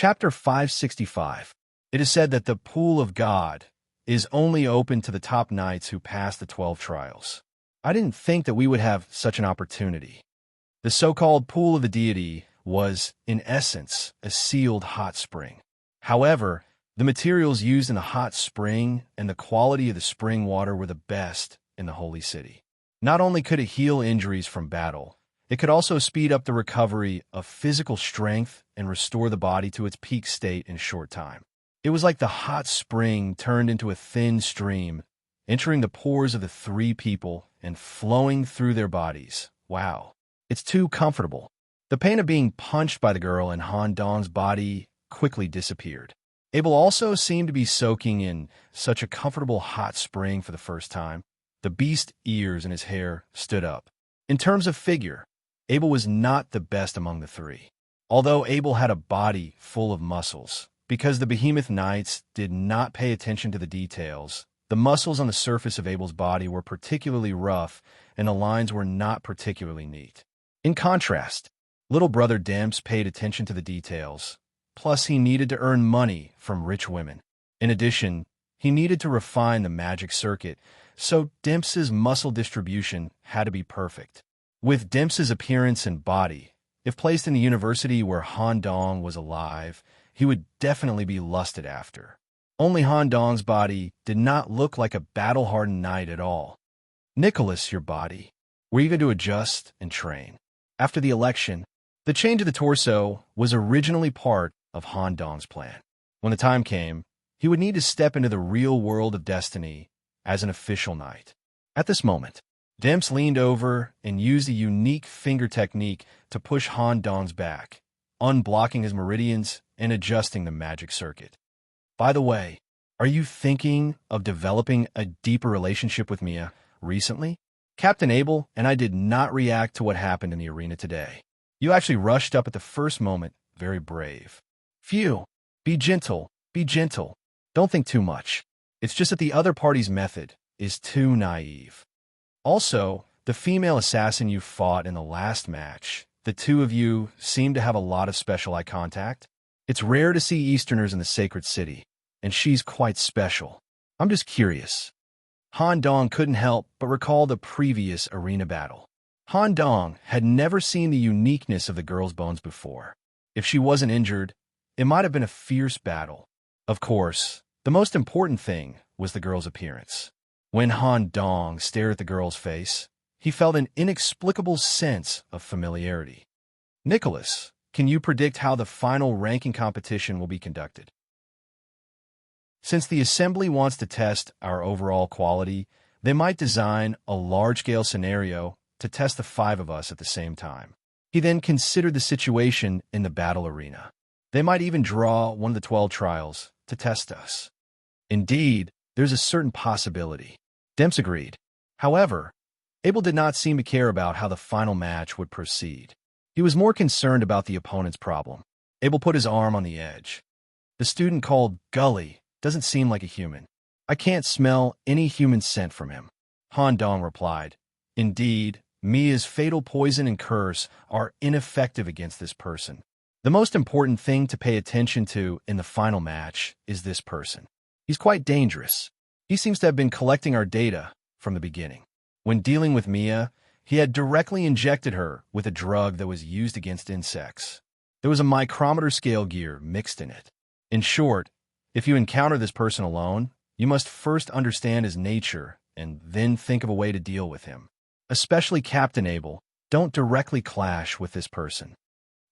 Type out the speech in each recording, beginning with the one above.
Chapter 565. It is said that the pool of God is only open to the top knights who pass the 12 trials. I didn't think that we would have such an opportunity. The so-called pool of the deity was, in essence, a sealed hot spring. However, the materials used in the hot spring and the quality of the spring water were the best in the holy city. Not only could it heal injuries from battle, it could also speed up the recovery of physical strength and restore the body to its peak state in a short time. It was like the hot spring turned into a thin stream, entering the pores of the three people and flowing through their bodies. Wow, it's too comfortable. The pain of being punched by the girl in Han Dong's body quickly disappeared. Abel also seemed to be soaking in such a comfortable hot spring for the first time. The beast's ears and his hair stood up. In terms of figure, Abel was not the best among the three. Although Abel had a body full of muscles, because the behemoth knights did not pay attention to the details, the muscles on the surface of Abel's body were particularly rough and the lines were not particularly neat. In contrast, little brother Demps paid attention to the details, plus he needed to earn money from rich women. In addition, he needed to refine the magic circuit, so Demps's muscle distribution had to be perfect. With Demps's appearance and body, if placed in the university where Han Dong was alive, he would definitely be lusted after. Only Han Dong's body did not look like a battle-hardened knight at all. Nicholas, your body. We're eager to adjust and train. After the election, the change of the torso was originally part of Han Dong's plan. When the time came, he would need to step into the real world of destiny as an official knight. At this moment, Demps leaned over and used a unique finger technique to push Han Dong's back, unblocking his meridians and adjusting the magic circuit. By the way, are you thinking of developing a deeper relationship with Mia recently? Captain Abel and I did not react to what happened in the arena today. You actually rushed up at the first moment, very brave. Phew, be gentle, be gentle. Don't think too much. It's just that the other party's method is too naive. Also, the female assassin you fought in the last match, the two of you seem to have a lot of special eye contact. It's rare to see Easterners in the sacred city, and she's quite special. I'm just curious. Han Dong couldn't help but recall the previous arena battle. Han Dong had never seen the uniqueness of the girl's bones before. If she wasn't injured, it might have been a fierce battle. Of course, the most important thing was the girl's appearance. When Han Dong stared at the girl's face, he felt an inexplicable sense of familiarity. Nicholas, can you predict how the final ranking competition will be conducted? Since the assembly wants to test our overall quality, they might design a large-scale scenario to test the 5 of us at the same time. He then considered the situation in the battle arena. They might even draw one of the 12 trials to test us. Indeed, there's a certain possibility. Demps agreed. However, Abel did not seem to care about how the final match would proceed. He was more concerned about the opponent's problem. Abel put his arm on the edge. The student called Gully doesn't seem like a human. I can't smell any human scent from him. Han Dong replied. Indeed, Mia's fatal poison and curse are ineffective against this person. The most important thing to pay attention to in the final match is this person. He's quite dangerous. He seems to have been collecting our data from the beginning. When dealing with Mia, he had directly injected her with a drug that was used against insects. There was a micrometer scale gear mixed in it. In short, if you encounter this person alone, you must first understand his nature and then think of a way to deal with him. Especially Captain Abel, don't directly clash with this person.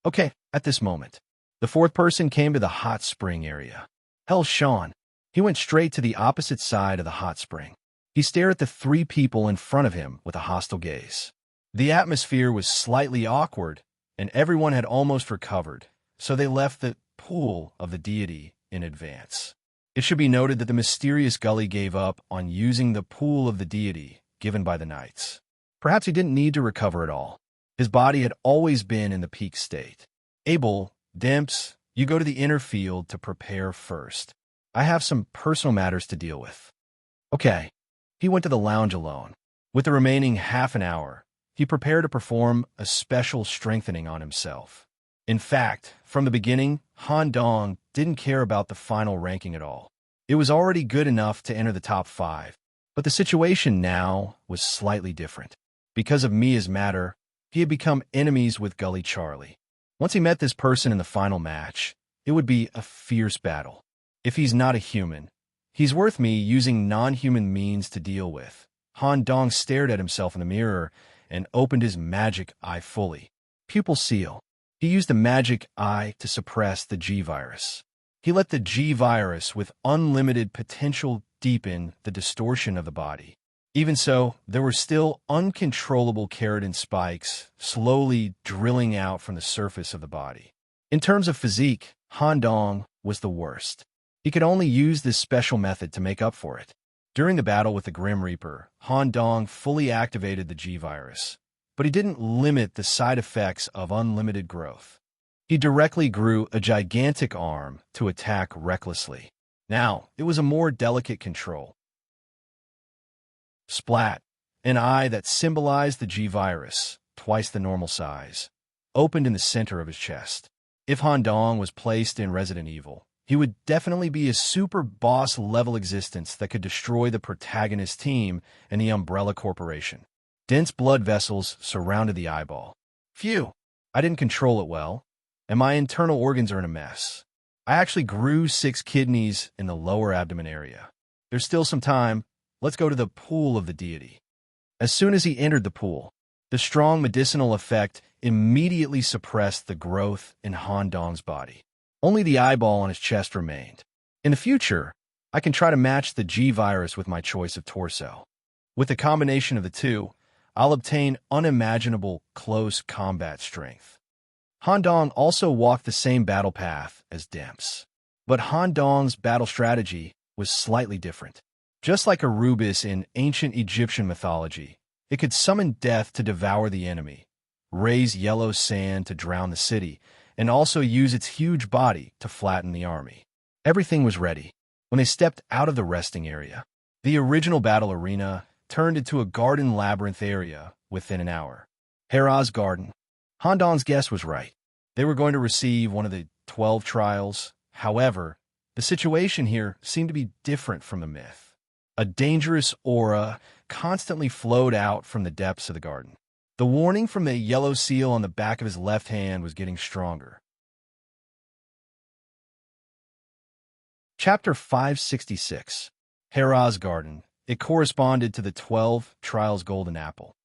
Okay, at this moment, the 4th person came to the hot spring area. Hell, Sean. He went straight to the opposite side of the hot spring. He stared at the 3 people in front of him with a hostile gaze. The atmosphere was slightly awkward, and everyone had almost recovered, so they left the pool of the deity in advance. It should be noted that the mysterious Gully gave up on using the pool of the deity given by the knights. Perhaps he didn't need to recover at all. His body had always been in the peak state. Abel, Demps, you go to the inner field to prepare first. I have some personal matters to deal with. Okay. He went to the lounge alone. With the remaining half an hour, he prepared to perform a special strengthening on himself. In fact, from the beginning, Han Dong didn't care about the final ranking at all. It was already good enough to enter the top 5. But the situation now was slightly different. Because of Mia's matter, he had become enemies with Gully Charlie. Once he met this person in the final match, it would be a fierce battle. If he's not a human, he's worth me using non-human means to deal with. Han Dong stared at himself in the mirror and opened his magic eye fully. Pupil seal. He used the magic eye to suppress the G-virus. He let the G-virus with unlimited potential deepen the distortion of the body. Even so, there were still uncontrollable keratin spikes slowly drilling out from the surface of the body. In terms of physique, Han Dong was the worst. He could only use this special method to make up for it. During the battle with the Grim Reaper, Han Dong fully activated the G-virus, but he didn't limit the side effects of unlimited growth. He directly grew a gigantic arm to attack recklessly. Now, it was a more delicate control. Splat, an eye that symbolized the G-virus, twice the normal size, opened in the center of his chest. If Han Dong was placed in Resident Evil, he would definitely be a super boss-level existence that could destroy the protagonist team and the Umbrella Corporation. Dense blood vessels surrounded the eyeball. Phew, I didn't control it well, and my internal organs are in a mess. I actually grew 6 kidneys in the lower abdomen area. There's still some time. Let's go to the pool of the deity. As soon as he entered the pool, the strong medicinal effect immediately suppressed the growth in Han Dong's body. Only the eyeball on his chest remained. In the future, I can try to match the G-virus with my choice of torso. With the combination of the two, I'll obtain unimaginable close combat strength. Han Dong also walked the same battle path as Demps. But Han Dong's battle strategy was slightly different. Just like Arubis in ancient Egyptian mythology, it could summon death to devour the enemy, raise yellow sand to drown the city, and also use its huge body to flatten the army. Everything was ready. When they stepped out of the resting area, the original battle arena turned into a garden labyrinth area within an hour. Hera's garden. Han Dong's guess was right. They were going to receive one of the 12 trials. However, the situation here seemed to be different from the myth. A dangerous aura constantly flowed out from the depths of the garden. The warning from the yellow seal on the back of his left hand was getting stronger. Chapter 566. Hera's Garden. It corresponded to the 12 trials golden apple.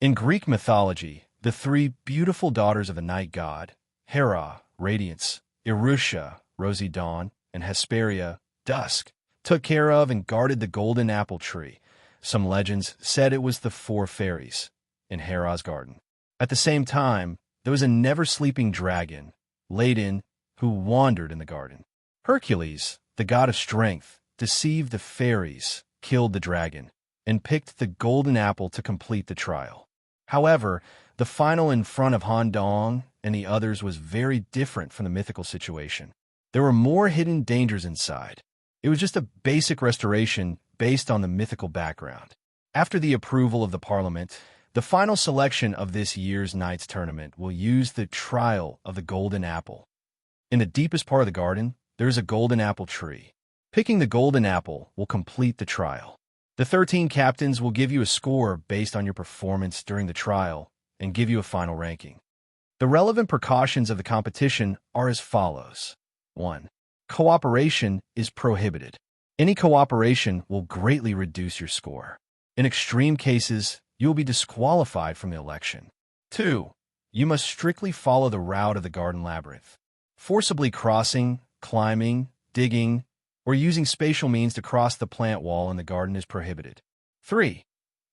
In Greek mythology, the 3 beautiful daughters of the night god, Hera, Radiance, Irusha, Rosy Dawn, and Hesperia, Dusk, took care of and guarded the golden apple tree. Some legends said it was the 4 fairies in Hera's garden. At the same time, there was a never-sleeping dragon, Ladin, who wandered in the garden. Hercules, the god of strength, deceived the fairies, killed the dragon, and picked the golden apple to complete the trial. However, the final in front of Han Dong and the others was very different from the mythical situation. There were more hidden dangers inside. It was just a basic restoration based on the mythical background. After the approval of the Parliament, the final selection of this year's Knights Tournament will use the trial of the golden apple. In the deepest part of the garden, there is a golden apple tree. Picking the golden apple will complete the trial. The 13 captains will give you a score based on your performance during the trial and give you a final ranking. The relevant precautions of the competition are as follows. 1. Cooperation is prohibited. Any cooperation will greatly reduce your score. In extreme cases, you will be disqualified from the election. 2. You must strictly follow the route of the garden labyrinth. Forcibly crossing, climbing, digging, or using spatial means to cross the plant wall in the garden is prohibited. 3.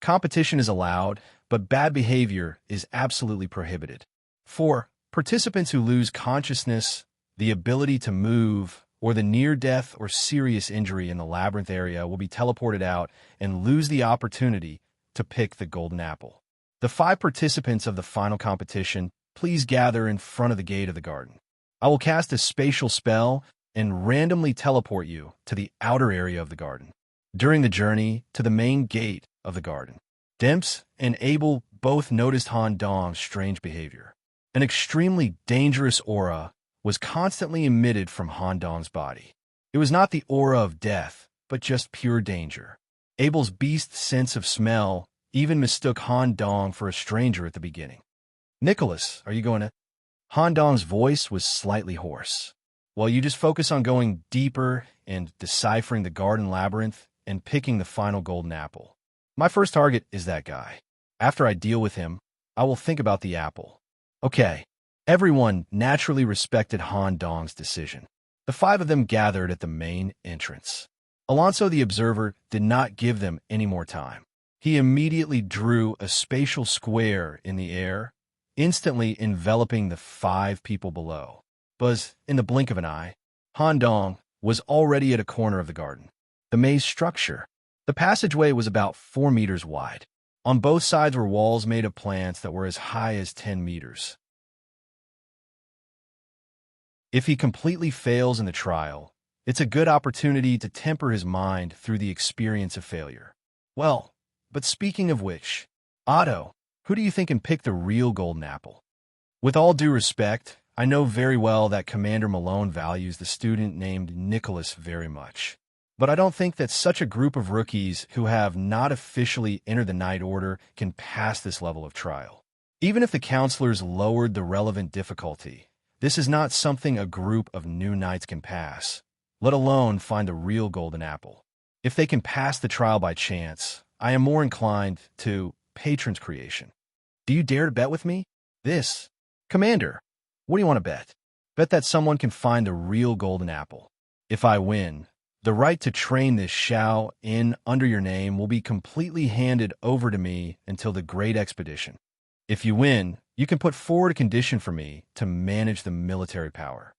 Competition is allowed, but bad behavior is absolutely prohibited. 4. Participants who lose consciousness, the ability to move, or the near-death or serious injury in the labyrinth area will be teleported out and lose the opportunity to pick the golden apple. The 5 participants of the final competition, please gather in front of the gate of the garden. I will cast a spatial spell and randomly teleport you to the outer area of the garden. During the journey to the main gate of the garden, Demps and Abel both noticed Han Dong's strange behavior. An extremely dangerous aura was constantly emitted from Han Dong's body. It was not the aura of death, but just pure danger. Abel's beast's sense of smell even mistook Han Dong for a stranger at the beginning. "Nicholas, are you going to—" Han Dong's voice was slightly hoarse. "Well, you just focus on going deeper and deciphering the garden labyrinth and picking the final golden apple. My first target is that guy. After I deal with him, I will think about the apple." Okay. Everyone naturally respected Han Dong's decision. The five of them gathered at the main entrance. Alonso the Observer did not give them any more time. He immediately drew a spatial square in the air, instantly enveloping the 5 people below. But in the blink of an eye, Han Dong was already at a corner of the garden. The maze structure. The passageway was about 4 meters wide. On both sides were walls made of plants that were as high as 10 meters. If he completely fails in the trial, it's a good opportunity to temper his mind through the experience of failure. Well, but speaking of which, Otto, who do you think can pick the real golden apple? With all due respect, I know very well that Commander Malone values the student named Nicholas very much. But I don't think that such a group of rookies who have not officially entered the Knight Order can pass this level of trial. Even if the counselors lowered the relevant difficulty, this is not something a group of new knights can pass, let alone find the real golden apple. If they can pass the trial by chance, I am more inclined to Patron's creation. Do you dare to bet with me? This. Commander, what do you want to bet? Bet that someone can find the real golden apple. If I win, the right to train this Shao in under your name will be completely handed over to me until the Great Expedition. If you win, you can put forward a condition for me to manage the military power.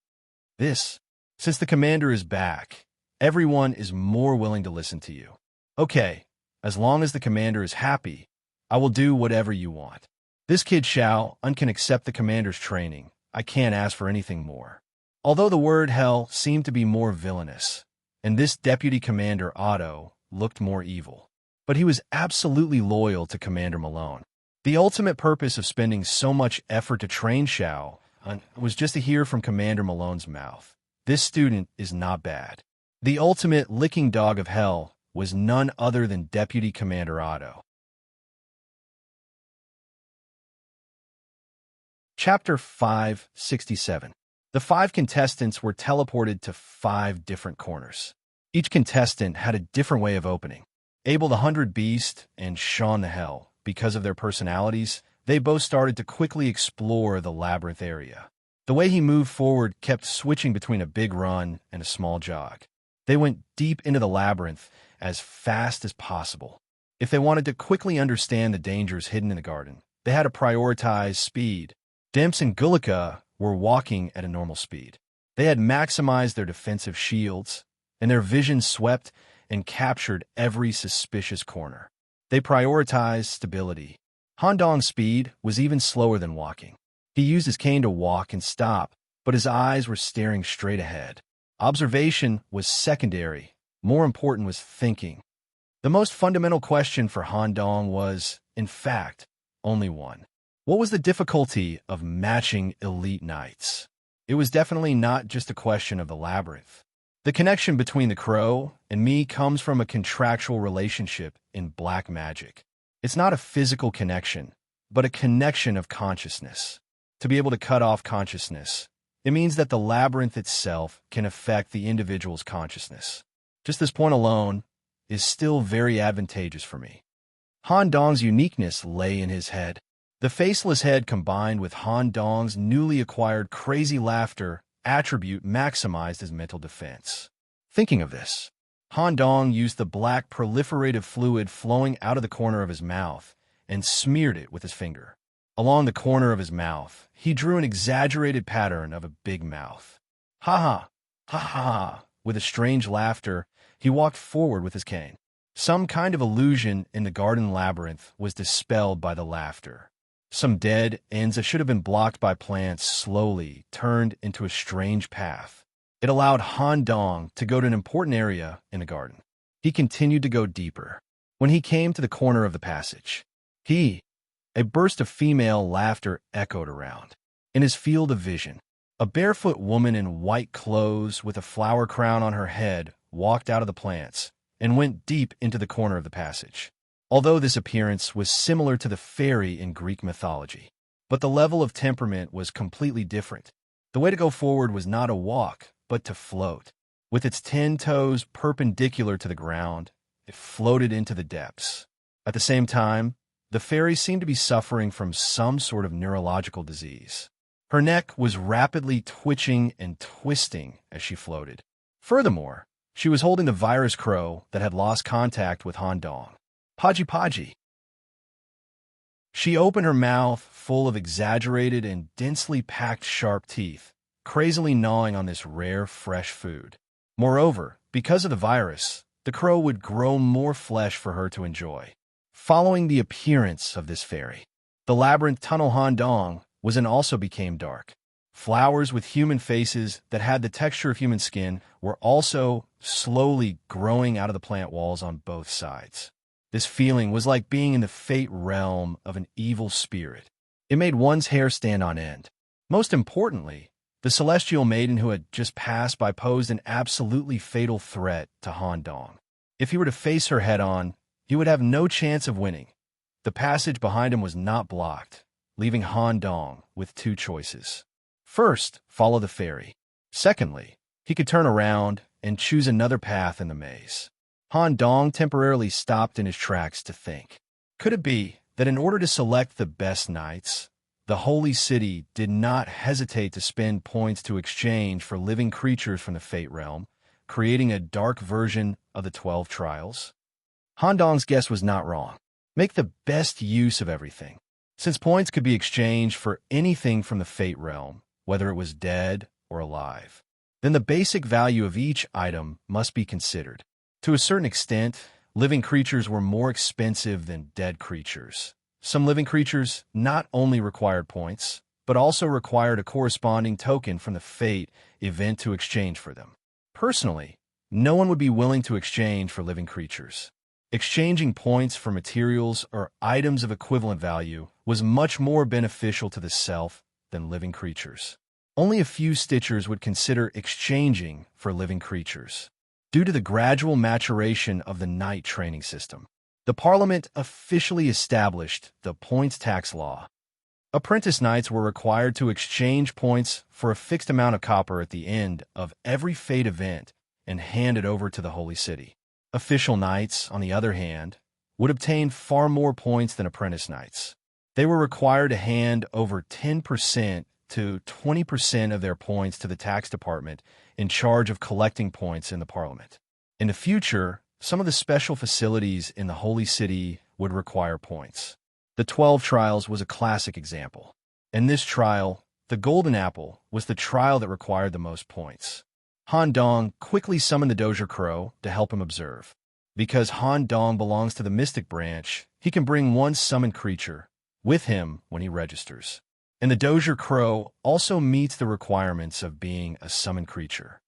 This. Since the commander is back, everyone is more willing to listen to you. Okay, as long as the commander is happy, I will do whatever you want. This kid Shao can accept the commander's training. I can't ask for anything more. Although the word hell seemed to be more villainous, and this deputy commander Otto looked more evil. But he was absolutely loyal to Commander Malone. The ultimate purpose of spending so much effort to train Shao was just to hear from Commander Malone's mouth. This student is not bad. The ultimate licking dog of hell was none other than Deputy Commander Otto. Chapter 567. The 5 contestants were teleported to 5 different corners. Each contestant had a different way of opening. Abel the 100 Beast and Sean the Hell. Because of their personalities, they both started to quickly explore the labyrinth area. The way he moved forward kept switching between a big run and a small jog. They went deep into the labyrinth as fast as possible. If they wanted to quickly understand the dangers hidden in the garden, they had to prioritize speed. Demps and Gullica were walking at a normal speed. They had maximized their defensive shields, and their vision swept and captured every suspicious corner. They prioritized stability. Han Dong's speed was even slower than walking. He used his cane to walk and stop, but his eyes were staring straight ahead. Observation was secondary. More important was thinking. The most fundamental question for Han Dong was, in fact, only one. What was the difficulty of matching elite knights? It was definitely not just a question of the labyrinth. The connection between the crow and me comes from a contractual relationship in black magic. It's not a physical connection, but a connection of consciousness. To be able to cut off consciousness, it means that the labyrinth itself can affect the individual's consciousness. Just this point alone is still very advantageous for me. Han Dong's uniqueness lay in his head. The faceless head combined with Han Dong's newly acquired crazy laughter attribute maximized his mental defense. Thinking of this, Han Dong used the black proliferative fluid flowing out of the corner of his mouth and smeared it with his finger. Along the corner of his mouth, he drew an exaggerated pattern of a big mouth. Ha ha, ha ha. With a strange laughter, he walked forward with his cane. Some kind of illusion in the garden labyrinth was dispelled by the laughter. Some dead ends that should have been blocked by plants slowly turned into a strange path. It allowed Han Dong to go to an important area in the garden. He continued to go deeper. When he came to the corner of the passage, a burst of female laughter echoed around. in his field of vision. A barefoot woman in white clothes with a flower crown on her head walked out of the plants and went deep into the corner of the passage. Although this appearance was similar to the fairy in Greek mythology, but the level of temperament was completely different. The way to go forward was not a walk, but to float. With its 10 toes perpendicular to the ground, it floated into the depths. At the same time, the fairy seemed to be suffering from some sort of neurological disease. Her neck was rapidly twitching and twisting as she floated. Furthermore, she was holding the virus crow that had lost contact with Han Dong. Podgy Podgy. She opened her mouth full of exaggerated and densely packed sharp teeth, crazily gnawing on this rare, fresh food. Moreover, because of the virus, the crow would grow more flesh for her to enjoy. Following the appearance of this fairy, the labyrinth tunnel Han Dong was and also became dark. Flowers with human faces that had the texture of human skin were also slowly growing out of the plant walls on both sides. This feeling was like being in the fate realm of an evil spirit. It made one's hair stand on end. Most importantly, the celestial maiden who had just passed by posed an absolutely fatal threat to Han Dong. If he were to face her head-on, he would have no chance of winning. The passage behind him was not blocked, leaving Han Dong with two choices. First, follow the fairy. Secondly, he could turn around and choose another path in the maze. Han Dong temporarily stopped in his tracks to think. Could it be that in order to select the best knights, the holy city did not hesitate to spend points to exchange for living creatures from the Fate realm, creating a dark version of the 12 trials? Han Dong's guess was not wrong. Make the best use of everything. Since points could be exchanged for anything from the Fate realm, whether it was dead or alive, then the basic value of each item must be considered. To a certain extent, living creatures were more expensive than dead creatures. Some living creatures not only required points, but also required a corresponding token from the Fate event to exchange for them. Personally, no one would be willing to exchange for living creatures. Exchanging points for materials or items of equivalent value was much more beneficial to the self than living creatures. Only a few Stitchers would consider exchanging for living creatures. Due to the gradual maturation of the knight training system, the Parliament officially established the points tax law. Apprentice knights were required to exchange points for a fixed amount of copper at the end of every Fate event and hand it over to the Holy City. Official knights, on the other hand, would obtain far more points than apprentice knights. They were required to hand over 10% to 20% of their points to the tax department in charge of collecting points in the Parliament. In the future, some of the special facilities in the Holy City would require points. The 12 trials was a classic example. In this trial, the Golden Apple was the trial that required the most points. Han Dong quickly summoned the Dozier Crow to help him observe. Because Han Dong belongs to the Mystic branch, he can bring one summoned creature with him when he registers. And the Dozier Crow also meets the requirements of being a summoned creature.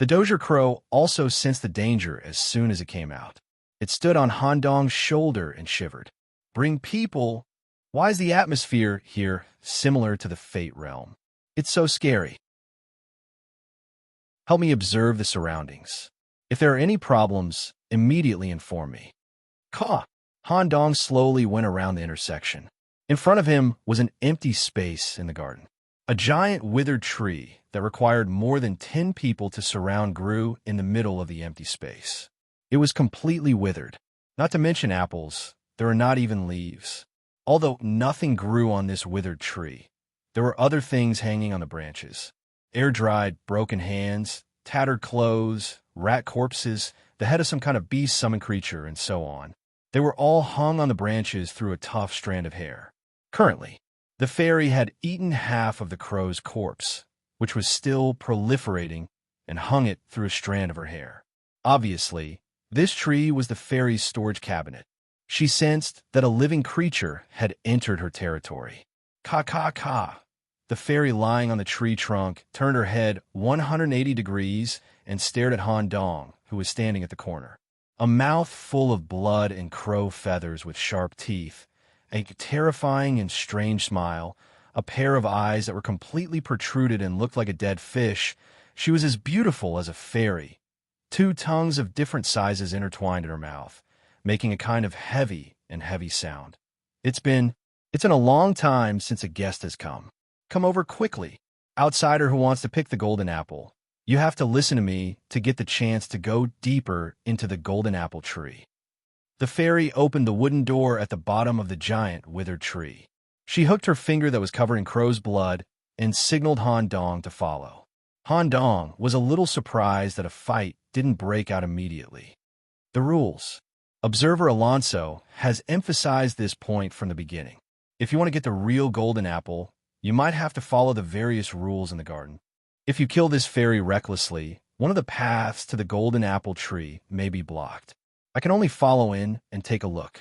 The Dozier Crow also sensed the danger as soon as it came out. It stood on Han Dong's shoulder and shivered. Bring people? Why is the atmosphere here similar to the Fate realm? It's so scary. Help me observe the surroundings. If there are any problems, immediately inform me. Caw! Han Dong slowly went around the intersection. In front of him was an empty space in the garden. A giant withered tree that required more than 10 people to surround grew in the middle of the empty space. It was completely withered. Not to mention apples, there are not even leaves. Although nothing grew on this withered tree, there were other things hanging on the branches. Air-dried, broken hands, tattered clothes, rat corpses, the head of some kind of beast summoned creature, and so on. They were all hung on the branches through a tough strand of hair. Currently, the fairy had eaten half of the crow's corpse, which was still proliferating, and hung it through a strand of her hair. Obviously, this tree was the fairy's storage cabinet. She sensed that a living creature had entered her territory. Ka. The fairy lying on the tree trunk turned her head 180 degrees and stared at Han Dong, who was standing at the corner. A mouth full of blood and crow feathers with sharp teeth, a terrifying and strange smile, a pair of eyes that were completely protruded and looked like a dead fish. She was as beautiful as a fairy. Two tongues of different sizes intertwined in her mouth, making a kind of heavy sound. It's been a long time since a guest has come. Come over quickly. Outsider who wants to pick the golden apple. You have to listen to me to get the chance to go deeper into the golden apple tree. The fairy opened the wooden door at the bottom of the giant withered tree. She hooked her finger that was covered in crow's blood and signaled Han Dong to follow. Han Dong was a little surprised that a fight didn't break out immediately. The rules. Observer Alonso has emphasized this point from the beginning. If you want to get the real golden apple, you might have to follow the various rules in the garden. If you kill this fairy recklessly, one of the paths to the golden apple tree may be blocked. I can only follow in and take a look.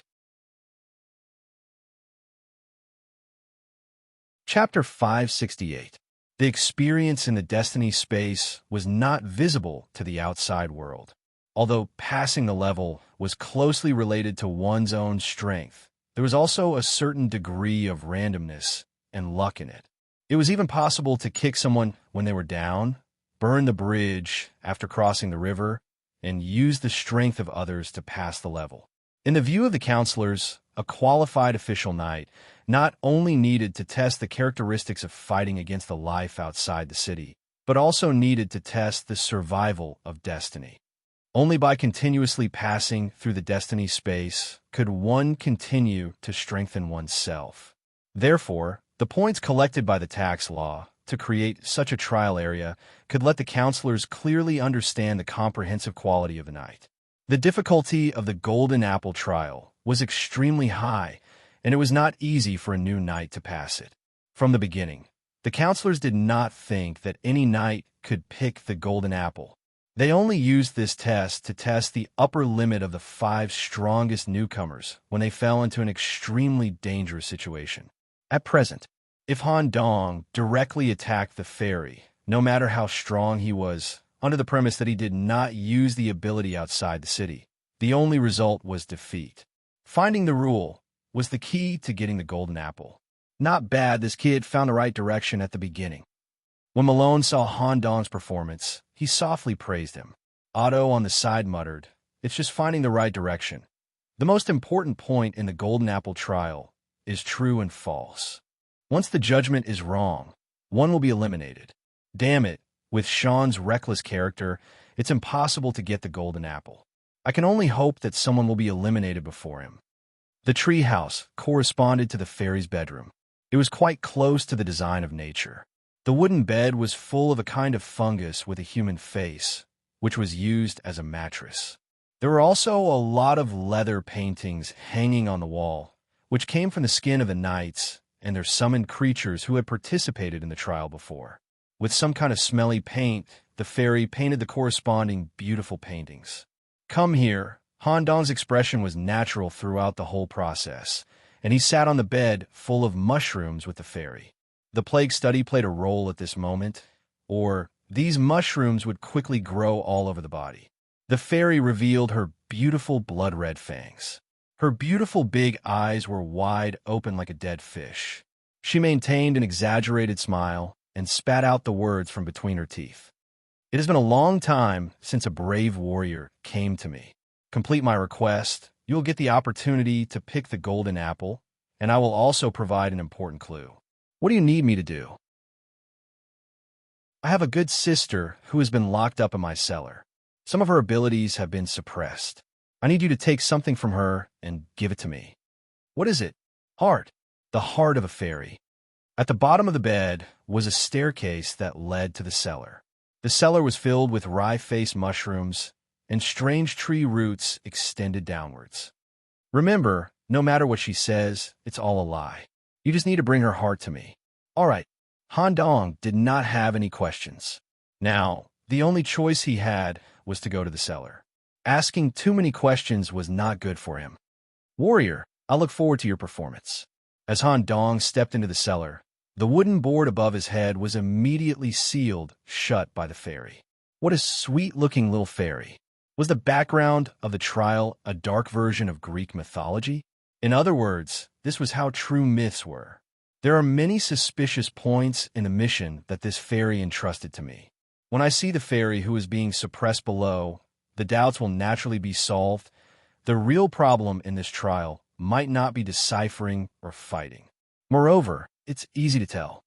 Chapter 568. The experience in the destiny space was not visible to the outside world. Although passing the level was closely related to one's own strength, there was also a certain degree of randomness and luck in it. It was even possible to kick someone when they were down, burn the bridge after crossing the river, and use the strength of others to pass the level. In the view of the counselors, a qualified official knight not only needed to test the characteristics of fighting against the life outside the city, but also needed to test the survival of destiny. Only by continuously passing through the destiny space could one continue to strengthen oneself. Therefore, the points collected by the tax law to create such a trial area could let the counselors clearly understand the comprehensive quality of the knight. The difficulty of the Golden Apple trial was extremely high, and it was not easy for a new knight to pass it. From the beginning, the counselors did not think that any knight could pick the Golden Apple. They only used this test to test the upper limit of the 5 strongest newcomers when they fell into an extremely dangerous situation. At present, if Han Dong directly attacked the fairy, no matter how strong he was, under the premise that he did not use the ability outside the city, the only result was defeat. Finding the rule was the key to getting the golden apple. Not bad, this kid found the right direction at the beginning. When Malone saw Han Dong's performance, he softly praised him. Otto on the side muttered, "It's just finding the right direction." The most important point in the golden apple trial is true and false. Once the judgment is wrong, one will be eliminated. Damn it, with Sean's reckless character, it's impossible to get the golden apple. I can only hope that someone will be eliminated before him. The treehouse corresponded to the fairy's bedroom. It was quite close to the design of nature. The wooden bed was full of a kind of fungus with a human face, which was used as a mattress. There were also a lot of leather paintings hanging on the wall, which came from the skin of the knights and their summoned creatures who had participated in the trial before. With some kind of smelly paint, the fairy painted the corresponding beautiful paintings. "Come here." Han Dong's expression was natural throughout the whole process, and he sat on the bed full of mushrooms with the fairy. The plague study played a role at this moment, or these mushrooms would quickly grow all over the body. The fairy revealed her beautiful blood-red fangs. Her beautiful big eyes were wide open like a dead fish. She maintained an exaggerated smile and spat out the words from between her teeth. "It has been a long time since a brave warrior came to me. Complete my request, you will get the opportunity to pick the golden apple, and I will also provide an important clue. What do you need me to do?" "I have a good sister who has been locked up in my cellar. Some of her abilities have been suppressed. I need you to take something from her and give it to me." "What is it?" "Heart. The heart of a fairy." At the bottom of the bed was a staircase that led to the cellar. The cellar was filled with wry-faced mushrooms, and strange tree roots extended downwards. Remember, no matter what she says, it's all a lie. You just need to bring her heart to me. All right. Han Dong did not have any questions. Now, the only choice he had was to go to the cellar. Asking too many questions was not good for him. "Warrior, I look forward to your performance." As Han Dong stepped into the cellar, the wooden board above his head was immediately sealed shut by the fairy. What a sweet-looking little fairy. Was the background of the trial a dark version of Greek mythology? In other words, this was how true myths were. There are many suspicious points in the mission that this fairy entrusted to me. When I see the fairy who is being suppressed below, the doubts will naturally be solved. The real problem in this trial might not be deciphering or fighting. Moreover, it's easy to tell.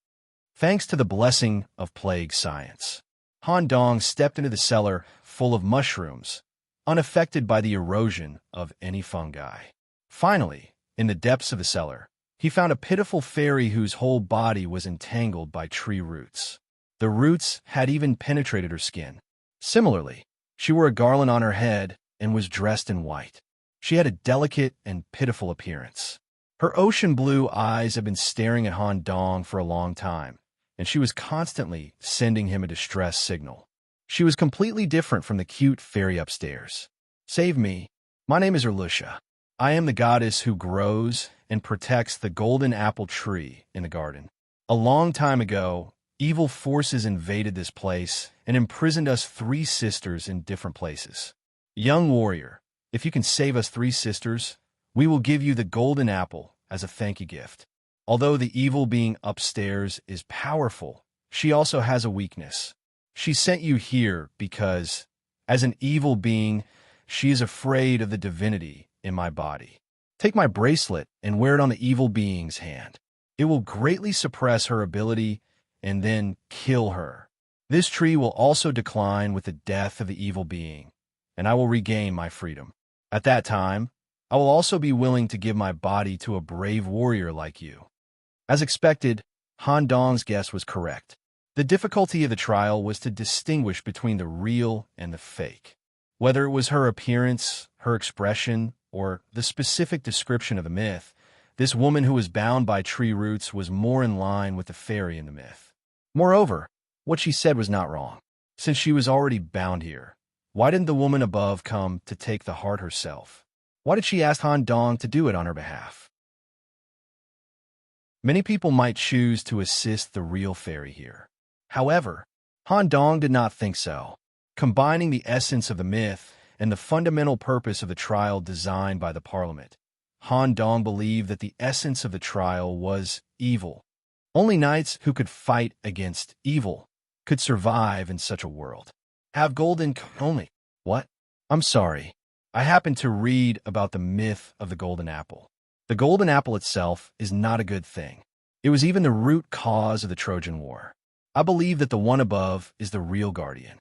Thanks to the blessing of plague science, Han Dong stepped into the cellar full of mushrooms, unaffected by the erosion of any fungi. Finally, in the depths of the cellar, he found a pitiful fairy whose whole body was entangled by tree roots. The roots had even penetrated her skin. Similarly, she wore a garland on her head and was dressed in white. She had a delicate and pitiful appearance. Her ocean blue eyes had been staring at Han Dong for a long time, and she was constantly sending him a distress signal. She was completely different from the cute fairy upstairs. Save me. My name is Erlusha. I am the goddess who grows and protects the golden apple tree in the garden. A long time ago, evil forces invaded this place and imprisoned us 3 sisters in different places. Young warrior, if you can save us 3 sisters, we will give you the golden apple as a thank you gift. Although the evil being upstairs is powerful, she also has a weakness. She sent you here because, as an evil being, she is afraid of the divinity in my body. Take my bracelet and wear it on the evil being's hand. It will greatly suppress her ability and then kill her. This tree will also decline with the death of the evil being, and I will regain my freedom. At that time, I will also be willing to give my body to a brave warrior like you. As expected, Han Dong's guess was correct. The difficulty of the trial was to distinguish between the real and the fake. Whether it was her appearance, her expression, or the specific description of the myth, this woman who was bound by tree roots was more in line with the fairy in the myth. Moreover, what she said was not wrong. Since she was already bound here, why didn't the woman above come to take the heart herself? Why did she ask Han Dong to do it on her behalf? Many people might choose to assist the real fairy here. However, Han Dong did not think so. Combining the essence of the myth and the fundamental purpose of the trial designed by the Parliament, Han Dong believed that the essence of the trial was evil. Only knights who could fight against evil could survive in such a world. Have golden only. What? I'm sorry. I happened to read about the myth of the golden apple. The golden apple itself is not a good thing. It was even the root cause of the Trojan War. I believe that the one above is the real guardian.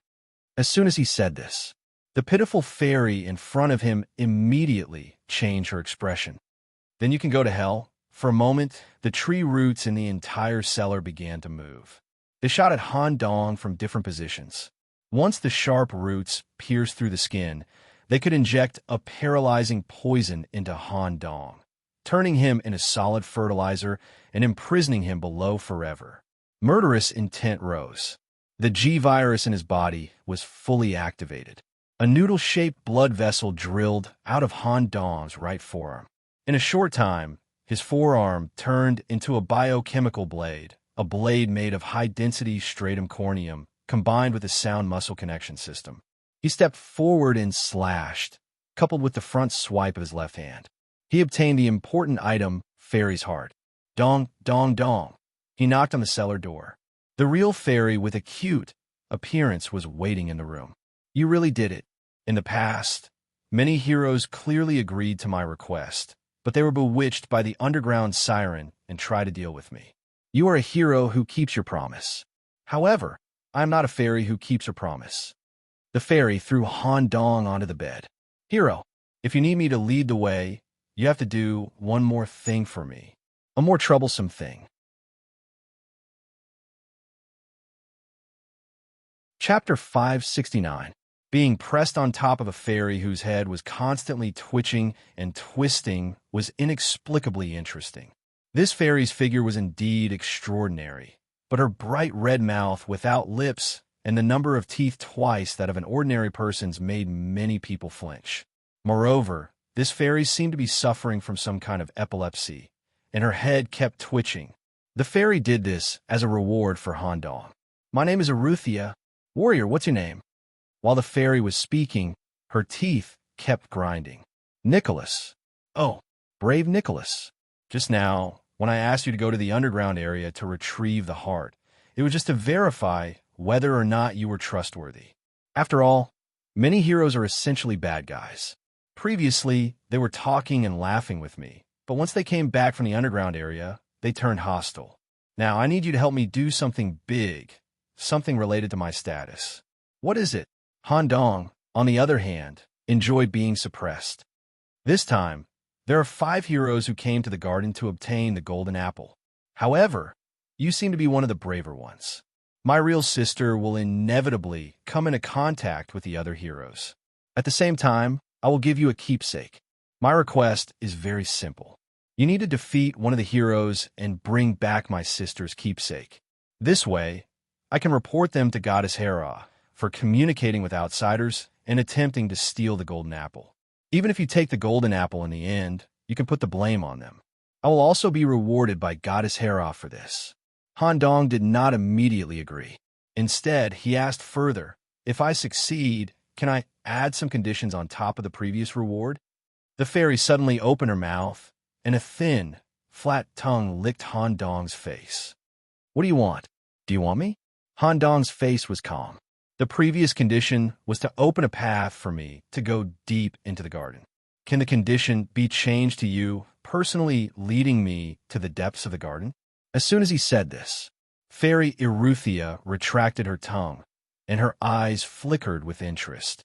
As soon as he said this, the pitiful fairy in front of him immediately changed her expression. Then you can go to hell. For a moment, the tree roots in the entire cellar began to move. They shot at Han Dong from different positions. Once the sharp roots pierced through the skin, they could inject a paralyzing poison into Han Dong, turning him into solid fertilizer and imprisoning him below forever. Murderous intent rose. The G-virus in his body was fully activated. A noodle-shaped blood vessel drilled out of Han Dong's right forearm. In a short time, his forearm turned into a biochemical blade, a blade made of high-density stratum corneum combined with a sound muscle connection system. He stepped forward and slashed, coupled with the front swipe of his left hand. He obtained the important item, Fairy's Heart. Dong, dong, dong. He knocked on the cellar door. The real fairy with a cute appearance was waiting in the room. You really did it. In the past, many heroes clearly agreed to my request, but they were bewitched by the underground siren and tried to deal with me. You are a hero who keeps your promise. However, I am not a fairy who keeps her promise. The fairy threw Han Dong onto the bed. Hero, if you need me to lead the way, you have to do one more thing for me. A more troublesome thing. Chapter 569. Being pressed on top of a fairy whose head was constantly twitching and twisting was inexplicably interesting. This fairy's figure was indeed extraordinary, but her bright red mouth without lips and the number of teeth twice that of an ordinary person's made many people flinch. Moreover, this fairy seemed to be suffering from some kind of epilepsy, and her head kept twitching. The fairy did this as a reward for Han Dong. My name is Aruthia. Warrior, what's your name? While the fairy was speaking, her teeth kept grinding. Nicholas. Oh, brave Nicholas. Just now, when I asked you to go to the underground area to retrieve the heart. It was just to verify whether or not you were trustworthy. After all, many heroes are essentially bad guys. Previously, they were talking and laughing with me, but once they came back from the underground area, they turned hostile. Now, I need you to help me do something big, something related to my status. What is it? Han Dong, on the other hand, enjoyed being suppressed. This time, there are 5 heroes who came to the garden to obtain the golden apple. However, you seem to be one of the braver ones. My real sister will inevitably come into contact with the other heroes. At the same time, I will give you a keepsake. My request is very simple. You need to defeat one of the heroes and bring back my sister's keepsake. This way, I can report them to Goddess Hera for communicating with outsiders and attempting to steal the golden apple. Even if you take the golden apple in the end, you can put the blame on them. I will also be rewarded by Goddess Hera for this. Han Dong did not immediately agree. Instead, he asked further, if I succeed, can I add some conditions on top of the previous reward? The fairy suddenly opened her mouth, and a thin, flat tongue licked Han Dong's face. What do you want? Do you want me? Han Dong's face was calm. The previous condition was to open a path for me to go deep into the garden. Can the condition be changed to you personally leading me to the depths of the garden? As soon as he said this, Fairy Eruthia retracted her tongue, and her eyes flickered with interest.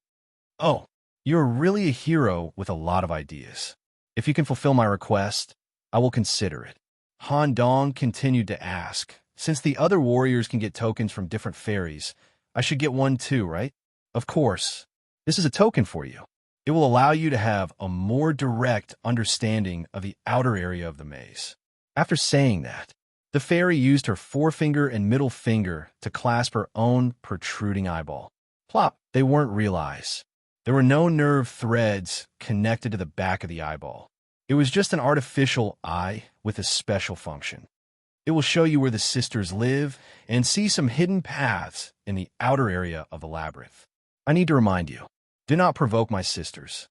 Oh, you're really a hero with a lot of ideas. If you can fulfill my request, I will consider it. Han Dong continued to ask, since the other warriors can get tokens from different fairies, I should get one too, right? Of course. This is a token for you. It will allow you to have a more direct understanding of the outer area of the maze. After saying that, the fairy used her forefinger and middle finger to clasp her own protruding eyeball. Plop! They weren't real eyes. There were no nerve threads connected to the back of the eyeball. It was just an artificial eye with a special function. It will show you where the sisters live and see some hidden paths in the outer area of the labyrinth. I need to remind you, do not provoke my sisters.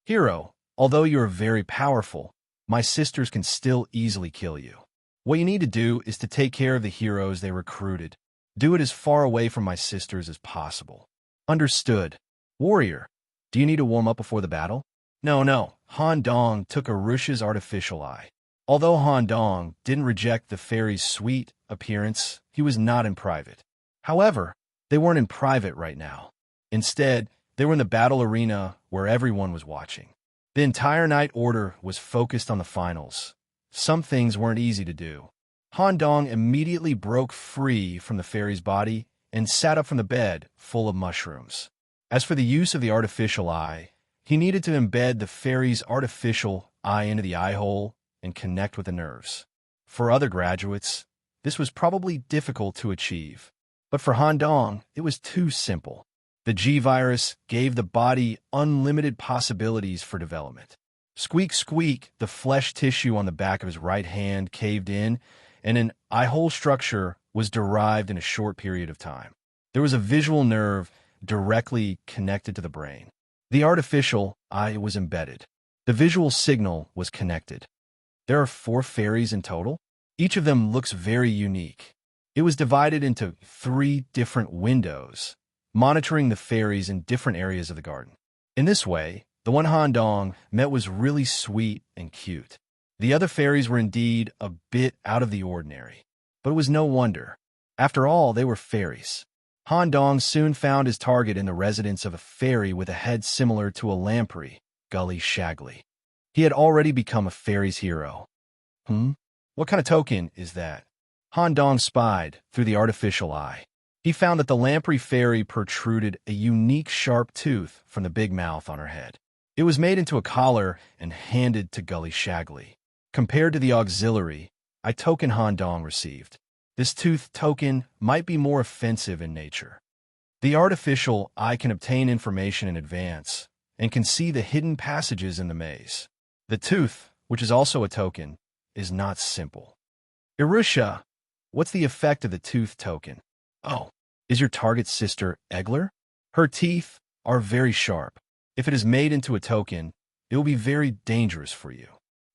Hero, although you are very powerful, my sisters can still easily kill you. What you need to do is to take care of the heroes they recruited. Do it as far away from my sisters as possible. Understood. Warrior, do you need to warm up before the battle? No. Han Dong took Arusha's artificial eye. Although Han Dong didn't reject the fairy's sweet appearance, he was not in private. However, they weren't in private right now. Instead, they were in the battle arena where everyone was watching. The entire night order was focused on the finals. Some things weren't easy to do. Han Dong immediately broke free from the fairy's body and sat up from the bed full of mushrooms. As for the use of the artificial eye, he needed to embed the fairy's artificial eye into the eye hole and connect with the nerves. For other graduates, this was probably difficult to achieve. But for Han Dong, it was too simple. The G-Virus gave the body unlimited possibilities for development. Squeak, squeak, the flesh tissue on the back of his right hand caved in, and an eye-hole structure was derived in a short period of time. There was a visual nerve directly connected to the brain. The artificial eye was embedded. The visual signal was connected. There are 4 fairies in total. Each of them looks very unique. It was divided into 3 different windows, monitoring the fairies in different areas of the garden. In this way, the one Han Dong met was really sweet and cute. The other fairies were indeed a bit out of the ordinary. But it was no wonder. After all, they were fairies. Han Dong soon found his target in the residence of a fairy with a head similar to a lamprey, Gully Shagley. He had already become a fairy's hero. What kind of token is that? Han Dong spied through the artificial eye. He found that the lamprey fairy protruded a unique sharp tooth from the big mouth on her head. It was made into a collar and handed to Gully Shagley. Compared to the auxiliary, token Han Dong received, this tooth token might be more offensive in nature. The artificial eye can obtain information in advance and can see the hidden passages in the maze. The tooth, which is also a token, is not simple. Irusha, what's the effect of the tooth token? Oh, is your target sister Egler? Her teeth are very sharp. If it is made into a token, it will be very dangerous for you.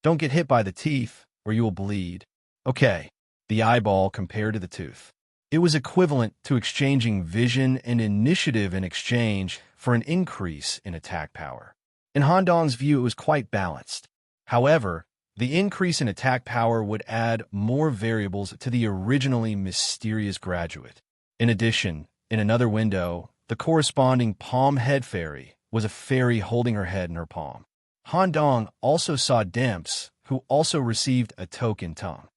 Don't get hit by the teeth, or you will bleed. Okay, the eyeball compared to the tooth. It was equivalent to exchanging vision and initiative in exchange for an increase in attack power. In Han Dong's view, it was quite balanced. However, the increase in attack power would add more variables to the originally mysterious graduate. In addition, in another window, the corresponding palm head fairy was a fairy holding her head in her palm. Han Dong also saw Demps, who also received a token tongue.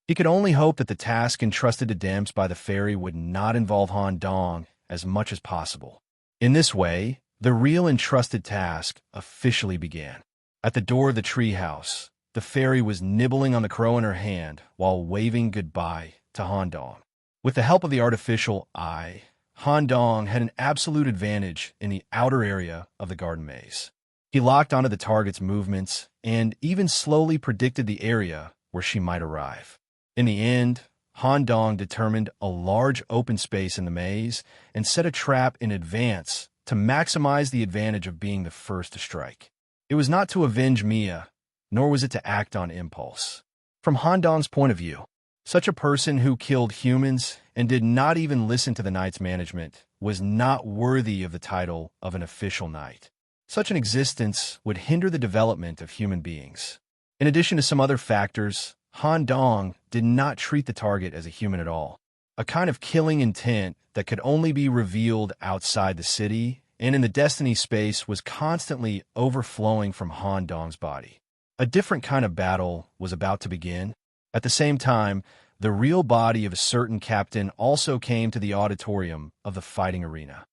He could only hope that the task entrusted to Demps by the fairy would not involve Han Dong as much as possible. In this way, the real entrusted task officially began. At the door of the treehouse, the fairy was nibbling on the crow in her hand while waving goodbye to Han Dong. With the help of the artificial eye, Han Dong had an absolute advantage in the outer area of the garden maze. He locked onto the target's movements and even slowly predicted the area where she might arrive. In the end, Han Dong determined a large open space in the maze and set a trap in advance to maximize the advantage of being the first to strike. It was not to avenge Mia, nor was it to act on impulse. From Han Dong's point of view, such a person who killed humans and did not even listen to the knight's management was not worthy of the title of an official knight. Such an existence would hinder the development of human beings. In addition to some other factors, Han Dong did not treat the target as a human at all, a kind of killing intent that could only be revealed outside the city and in the destiny space was constantly overflowing from Han Dong's body. A different kind of battle was about to begin. At the same time, the real body of a certain captain also came to the auditorium of the fighting arena.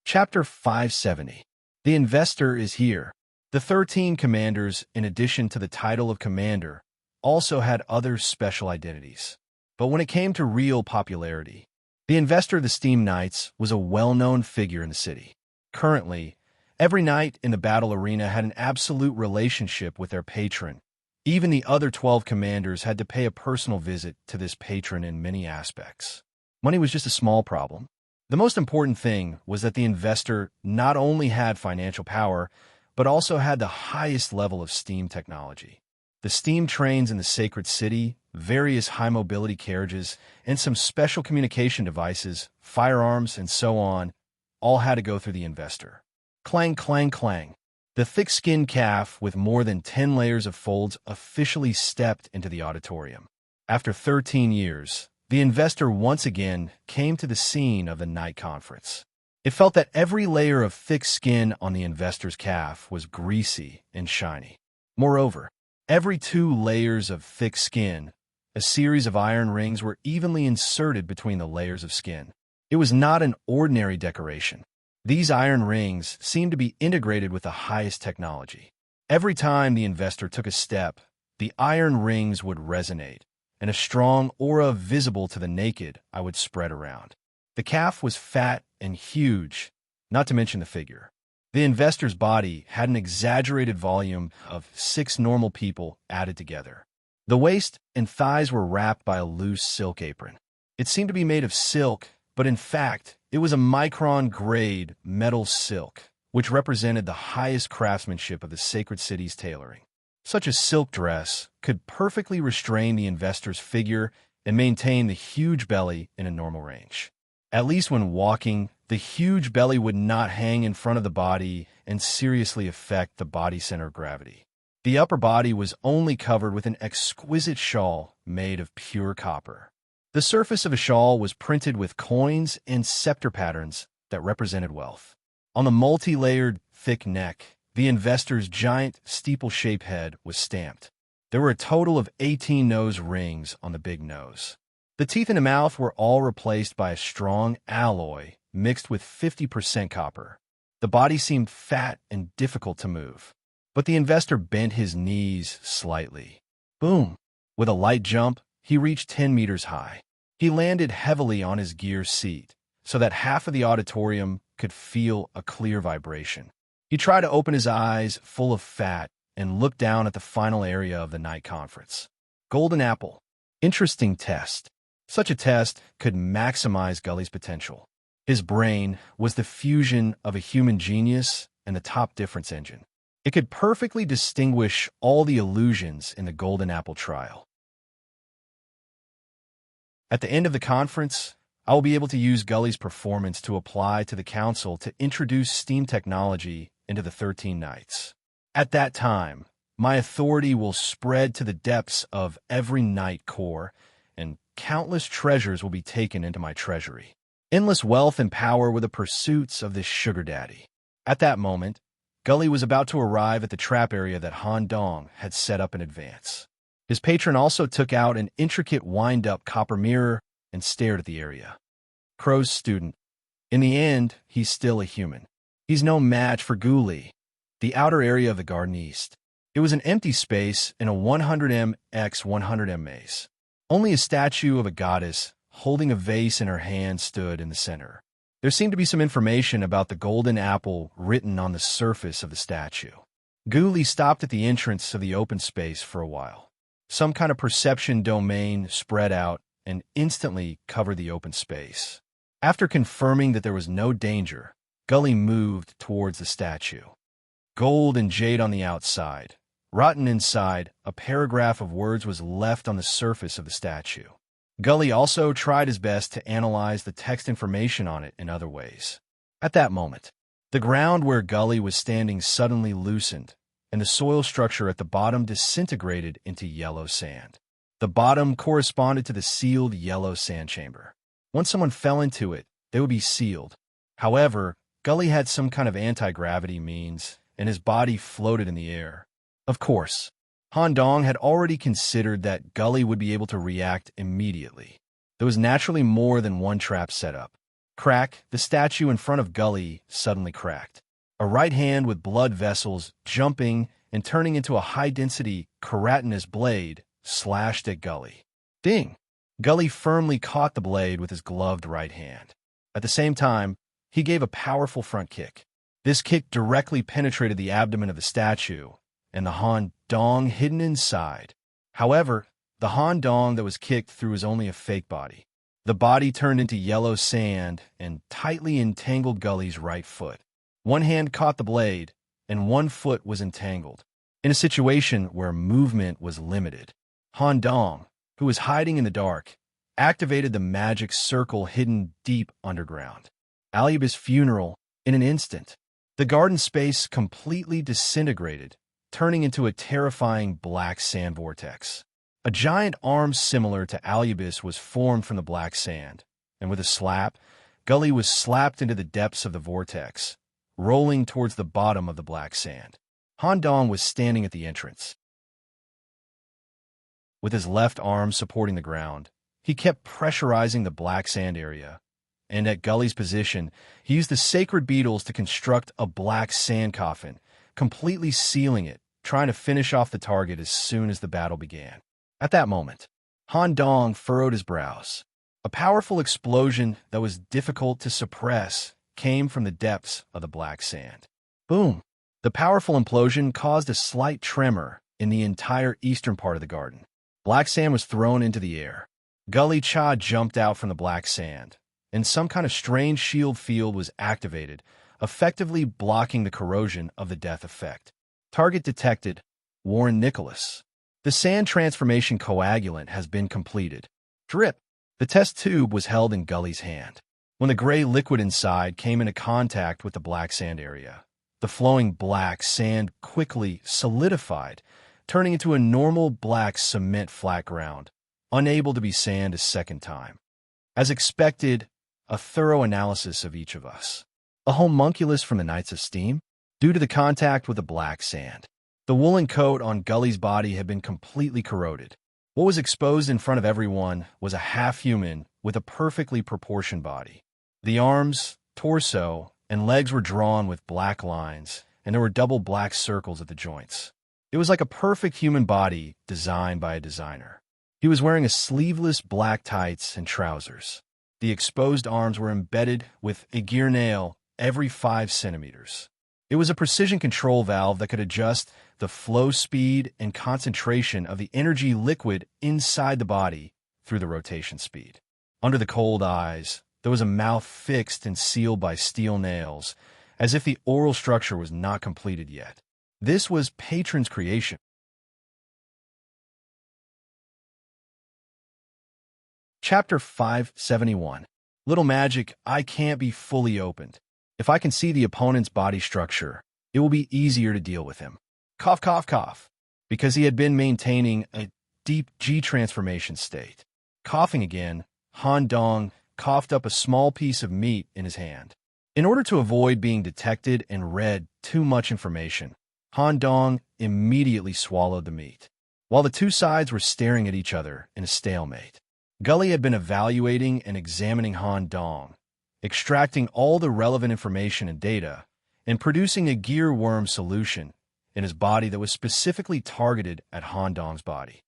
Chapter 570. The Investor is Here. The 13 commanders, in addition to the title of commander, also had other special identities. But when it came to real popularity, the Investor of the Steam Knights was a well-known figure in the city. Currently, every knight in the battle arena had an absolute relationship with their patron. Even the other 12 commanders had to pay a personal visit to this patron in many aspects. Money was just a small problem. The most important thing was that the Investor not only had financial power, but also had the highest level of steam technology. The steam trains in the sacred city, various high-mobility carriages, and some special communication devices, firearms, and so on, all had to go through the Investor. Clang, clang, clang. The thick-skinned calf with more than 10 layers of folds officially stepped into the auditorium. After 13 years, the Investor once again came to the scene of the night conference. It felt that every layer of thick skin on the Investor's calf was greasy and shiny. Moreover, every 2 layers of thick skin, a series of iron rings were evenly inserted between the layers of skin. It was not an ordinary decoration. These iron rings seemed to be integrated with the highest technology. Every time the Investor took a step, the iron rings would resonate, and a strong aura visible to the naked eye would spread around. The calf was fat and huge, not to mention the figure. The Investor's body had an exaggerated volume of 6 normal people added together. The waist and thighs were wrapped by a loose silk apron. It seemed to be made of silk, but in fact, it was a micron-grade metal silk, which represented the highest craftsmanship of the sacred city's tailoring. Such a silk dress could perfectly restrain the Investor's figure and maintain the huge belly in a normal range. At least when walking, the huge belly would not hang in front of the body and seriously affect the body center of gravity. The upper body was only covered with an exquisite shawl made of pure copper. The surface of a shawl was printed with coins and scepter patterns that represented wealth. On the multi-layered, thick neck, the Investor's giant steeple-shaped head was stamped. There were a total of 18 nose rings on the big nose. The teeth in the mouth were all replaced by a strong alloy mixed with 50% copper. The body seemed fat and difficult to move. But the Investor bent his knees slightly. Boom! With a light jump, he reached 10 meters high. He landed heavily on his gear seat, so that half of the auditorium could feel a clear vibration. He tried to open his eyes, full of fat, and look down at the final area of the night conference. Golden apple. Interesting test. Such a test could maximize Gully's potential. His brain was the fusion of a human genius and the top difference engine. It could perfectly distinguish all the illusions in the Golden Apple trial. At the end of the conference, I will be able to use Gully's performance to apply to the Council to introduce STEAM technology into the 13 Knights. At that time, my authority will spread to the depths of every Knight Corps, and countless treasures will be taken into my treasury. Endless wealth and power were the pursuits of this sugar daddy. At that moment, Gully was about to arrive at the trap area that Han Dong had set up in advance. His patron also took out an intricate wind-up copper mirror and stared at the area. Crow's student. In the end, he's still a human. He's no match for Guli, the outer area of the Garden East. It was an empty space in a 100m x 100m maze. Only a statue of a goddess holding a vase in her hand stood in the center. There seemed to be some information about the golden apple written on the surface of the statue. Guli stopped at the entrance of the open space for a while. Some kind of perception domain spread out and instantly covered the open space. After confirming that there was no danger, Gully moved towards the statue. Gold and jade on the outside. Rotten inside, a paragraph of words was left on the surface of the statue. Gully also tried his best to analyze the text information on it in other ways. At that moment, the ground where Gully was standing suddenly loosened, and the soil structure at the bottom disintegrated into yellow sand. The bottom corresponded to the sealed yellow sand chamber. Once someone fell into it, they would be sealed. However, Gully had some kind of anti-gravity means, and his body floated in the air. Of course, Han Dong had already considered that Gully would be able to react immediately. There was naturally more than one trap set up. Crack, the statue in front of Gully suddenly cracked. A right hand with blood vessels jumping and turning into a high-density, keratinous blade slashed at Gully. Ding! Gully firmly caught the blade with his gloved right hand. At the same time, he gave a powerful front kick. This kick directly penetrated the abdomen of the statue, and the Han Dong hidden inside. However, the Han Dong that was kicked through was only a fake body. The body turned into yellow sand and tightly entangled Gully's right foot. One hand caught the blade, and one foot was entangled. In a situation where movement was limited, Han Dong, who was hiding in the dark, activated the magic circle hidden deep underground. Alibus' funeral in an instant. The garden space completely disintegrated, turning into a terrifying black sand vortex. A giant arm similar to Alibus was formed from the black sand, and with a slap, Gully was slapped into the depths of the vortex, rolling towards the bottom of the black sand. Han Dong was standing at the entrance. With his left arm supporting the ground, he kept pressurizing the black sand area, and at Gully's position, he used the sacred beetles to construct a black sand coffin, completely sealing it, trying to finish off the target as soon as the battle began. At that moment, Han Dong furrowed his brows. A powerful explosion that was difficult to suppress came from the depths of the black sand. Boom! The powerful implosion caused a slight tremor in the entire eastern part of the garden. Black sand was thrown into the air. Gully Cha jumped out from the black sand, and some kind of strange shield field was activated, effectively blocking the corrosion of the death effect. Target detected, Warren Nicholas. The sand transformation coagulant has been completed. Drip. The test tube was held in Gully's hand. When the gray liquid inside came into contact with the black sand area, the flowing black sand quickly solidified, turning into a normal black cement flat ground, unable to be sand a second time. As expected, a thorough analysis of each of us. A homunculus from the Knights of Steam, due to the contact with the black sand. The woolen coat on Gully's body had been completely corroded. What was exposed in front of everyone was a half-human with a perfectly proportioned body. The arms, torso, and legs were drawn with black lines, and there were double black circles at the joints. It was like a perfect human body designed by a designer. He was wearing a sleeveless black tights and trousers. The exposed arms were embedded with a gear nail every 5 centimeters. It was a precision control valve that could adjust the flow speed and concentration of the energy liquid inside the body through the rotation speed. Under the cold eyes, There was a mouth fixed and sealed by steel nails, as if the oral structure was not completed yet. This was Patron's creation. Chapter 571. Little Magic, I can't be fully opened. If I can see the opponent's body structure, it will be easier to deal with him. Cough, cough, cough. Because he had been maintaining a deep G transformation state. Coughing again, Han Dong coughed up a small piece of meat in his hand. In order to avoid being detected and read too much information, Han Dong immediately swallowed the meat. While the two sides were staring at each other in a stalemate, Gully had been evaluating and examining Han Dong, extracting all the relevant information and data, and producing a gear worm solution in his body that was specifically targeted at Han Dong's body.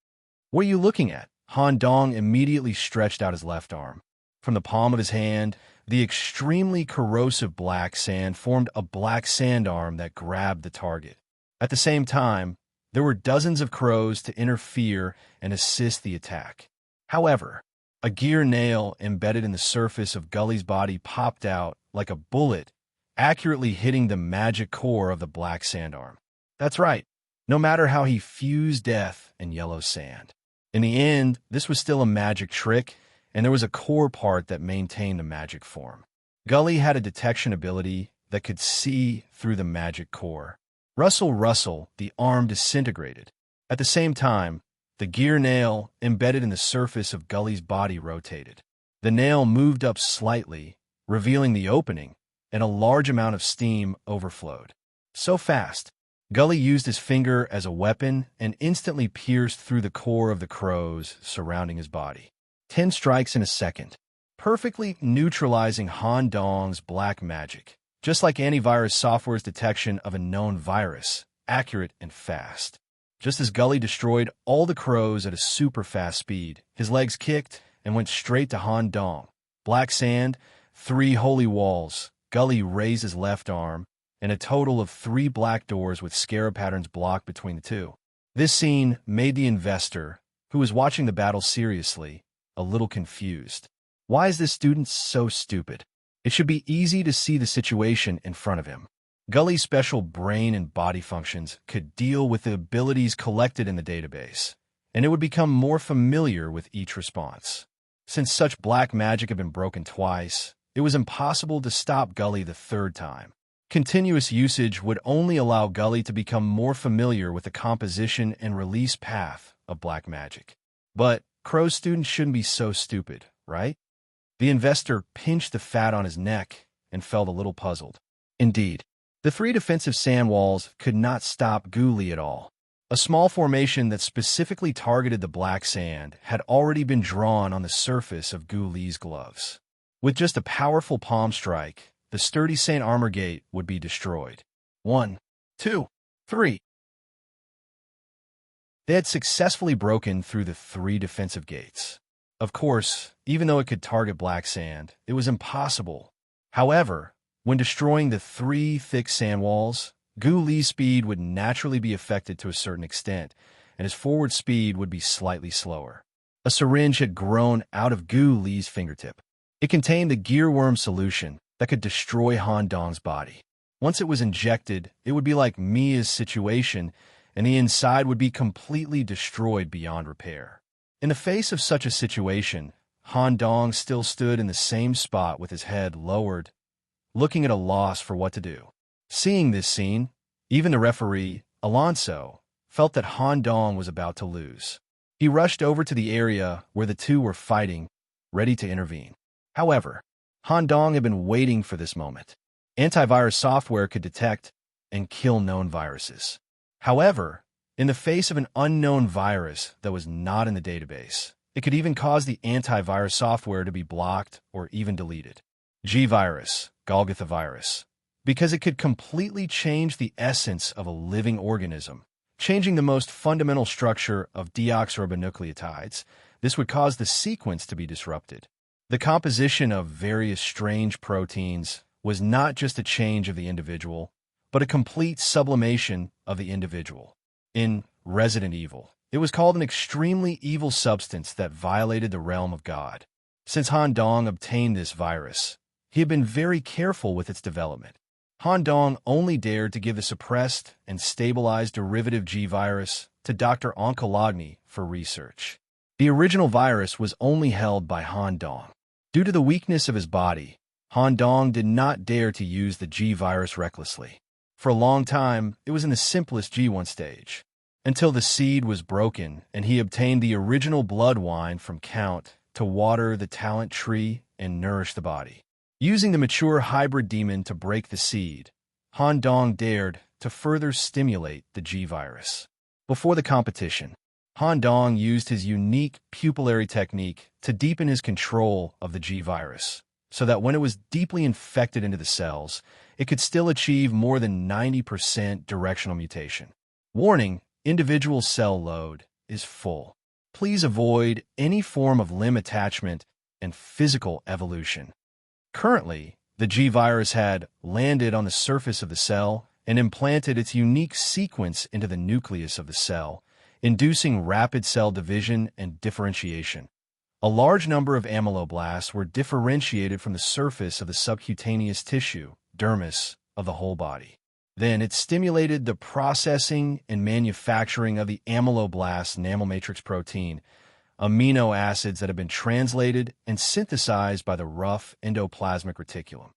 What are you looking at? Han Dong immediately stretched out his left arm. From the palm of his hand, the extremely corrosive black sand formed a black sand arm that grabbed the target. At the same time, there were dozens of crows to interfere and assist the attack. However, a gear nail embedded in the surface of Gully's body popped out like a bullet, accurately hitting the magic core of the black sand arm. That's right, no matter how he fused death and yellow sand. In the end, this was still a magic trick, and there was a core part that maintained the magic form. Gully had a detection ability that could see through the magic core. Rustle, rustle, the arm disintegrated. At the same time, the gear nail embedded in the surface of Gully's body rotated. The nail moved up slightly, revealing the opening, and a large amount of steam overflowed. So fast, Gully used his finger as a weapon and instantly pierced through the core of the crows surrounding his body. 10 strikes in a second, perfectly neutralizing Han Dong's black magic, just like antivirus software's detection of a known virus, accurate and fast. Just as Gully destroyed all the crows at a super fast speed, his legs kicked and went straight to Han Dong. Black sand, 3 holy walls. Gully raised his left arm, and a total of 3 black doors with scarab patterns blocked between the two. This scene made the investor, who was watching the battle seriously, a little confused. Why is this student so stupid? It should be easy to see the situation in front of him. Gully's special brain and body functions could deal with the abilities collected in the database, and it would become more familiar with each response. Since such black magic had been broken twice, it was impossible to stop Gully the third time. Continuous usage would only allow Gully to become more familiar with the composition and release path of black magic. But Crow's students shouldn't be so stupid, right? The investor pinched the fat on his neck and felt a little puzzled. Indeed, the 3 defensive sand walls could not stop Gu Li at all. A small formation that specifically targeted the black sand had already been drawn on the surface of Gu Li's gloves. With just a powerful palm strike, the sturdy Saint Armor Gate would be destroyed. 1, 2, 3. They had successfully broken through the 3 defensive gates. Of course, even though it could target black sand, it was impossible. However, when destroying the 3 thick sand walls, Gu Li's speed would naturally be affected to a certain extent, and his forward speed would be slightly slower. A syringe had grown out of Gu Li's fingertip. It contained the gear worm solution that could destroy Han Dong's body. Once it was injected, it would be like Mia's situation, and the inside would be completely destroyed beyond repair. In the face of such a situation, Han Dong still stood in the same spot with his head lowered, looking at a loss for what to do. Seeing this scene, even the referee, Alonso, felt that Han Dong was about to lose. He rushed over to the area where the two were fighting, ready to intervene. However, Han Dong had been waiting for this moment. Antivirus software could detect and kill known viruses. However, in the face of an unknown virus that was not in the database, it could even cause the antivirus software to be blocked or even deleted. G-virus, Golgotha virus, because it could completely change the essence of a living organism, changing the most fundamental structure of deoxyribonucleotides. This would cause the sequence to be disrupted. The composition of various strange proteins was not just a change of the individual, but a complete sublimation of the individual. In Resident Evil, it was called an extremely evil substance that violated the realm of God. Since Han Dong obtained this virus, he had been very careful with its development. Han Dong only dared to give the suppressed and stabilized derivative G virus to Dr. Onkologny for research. The original virus was only held by Han Dong. Due to the weakness of his body, Han Dong did not dare to use the G virus recklessly. For a long time, it was in the simplest G1 stage, until the seed was broken and he obtained the original blood wine from Count to water the talent tree and nourish the body. Using the mature hybrid demon to break the seed, Han Dong dared to further stimulate the G virus. Before the competition, Han Dong used his unique pupillary technique to deepen his control of the G virus, so that when it was deeply infected into the cells, it could still achieve more than 90% directional mutation. Warning: individual cell load is full. Please avoid any form of limb attachment and physical evolution. Currently, the G virus had landed on the surface of the cell and implanted its unique sequence into the nucleus of the cell, inducing rapid cell division and differentiation. A large number of amyloblasts were differentiated from the surface of the subcutaneous tissue, dermis, of the whole body. Then it stimulated the processing and manufacturing of the amyloblast enamel matrix protein, amino acids that have been translated and synthesized by the rough endoplasmic reticulum.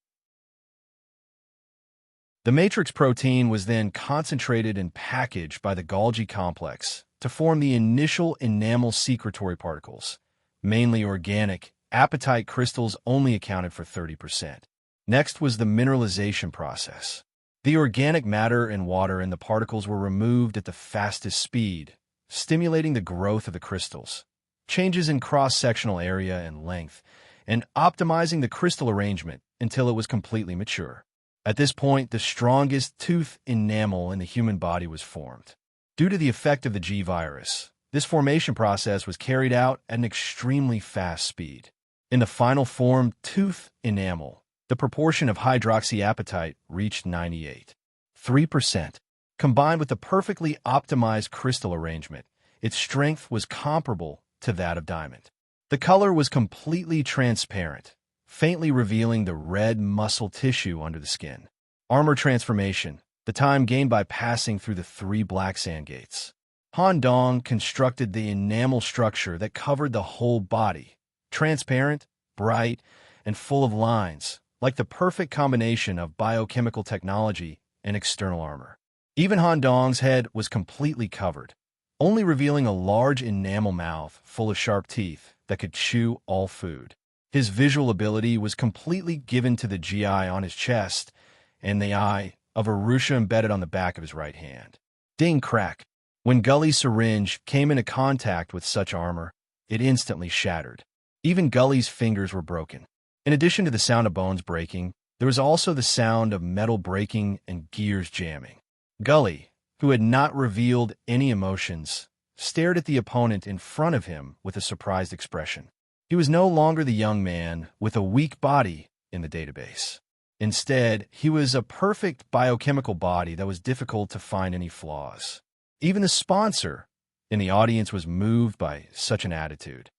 The matrix protein was then concentrated and packaged by the Golgi complex to form the initial enamel secretory particles. Mainly organic, apatite crystals only accounted for 30%. Next was the mineralization process. The organic matter and water in the particles were removed at the fastest speed, stimulating the growth of the crystals, changes in cross-sectional area and length, and optimizing the crystal arrangement until it was completely mature. At this point, the strongest tooth enamel in the human body was formed. Due to the effect of the G virus, this formation process was carried out at an extremely fast speed. In the final formed tooth enamel, the proportion of hydroxyapatite reached 98.3%. Combined with the perfectly optimized crystal arrangement, its strength was comparable to that of diamond. The color was completely transparent, faintly revealing the red muscle tissue under the skin. Armor transformation, the time gained by passing through the 3 black sand gates. Han Dong constructed the enamel structure that covered the whole body, transparent, bright, and full of lines, like the perfect combination of biochemical technology and external armor. Even Han Dong's head was completely covered, only revealing a large enamel mouth full of sharp teeth that could chew all food. His visual ability was completely given to the GI on his chest and the eye of Arusha embedded on the back of his right hand. Ding crack. When Gully's syringe came into contact with such armor, it instantly shattered. Even Gully's fingers were broken. In addition to the sound of bones breaking, there was also the sound of metal breaking and gears jamming. Gully, who had not revealed any emotions, stared at the opponent in front of him with a surprised expression. He was no longer the young man with a weak body in the database. Instead, he was a perfect biochemical body that was difficult to find any flaws. Even the sponsor in the audience was moved by such an attitude.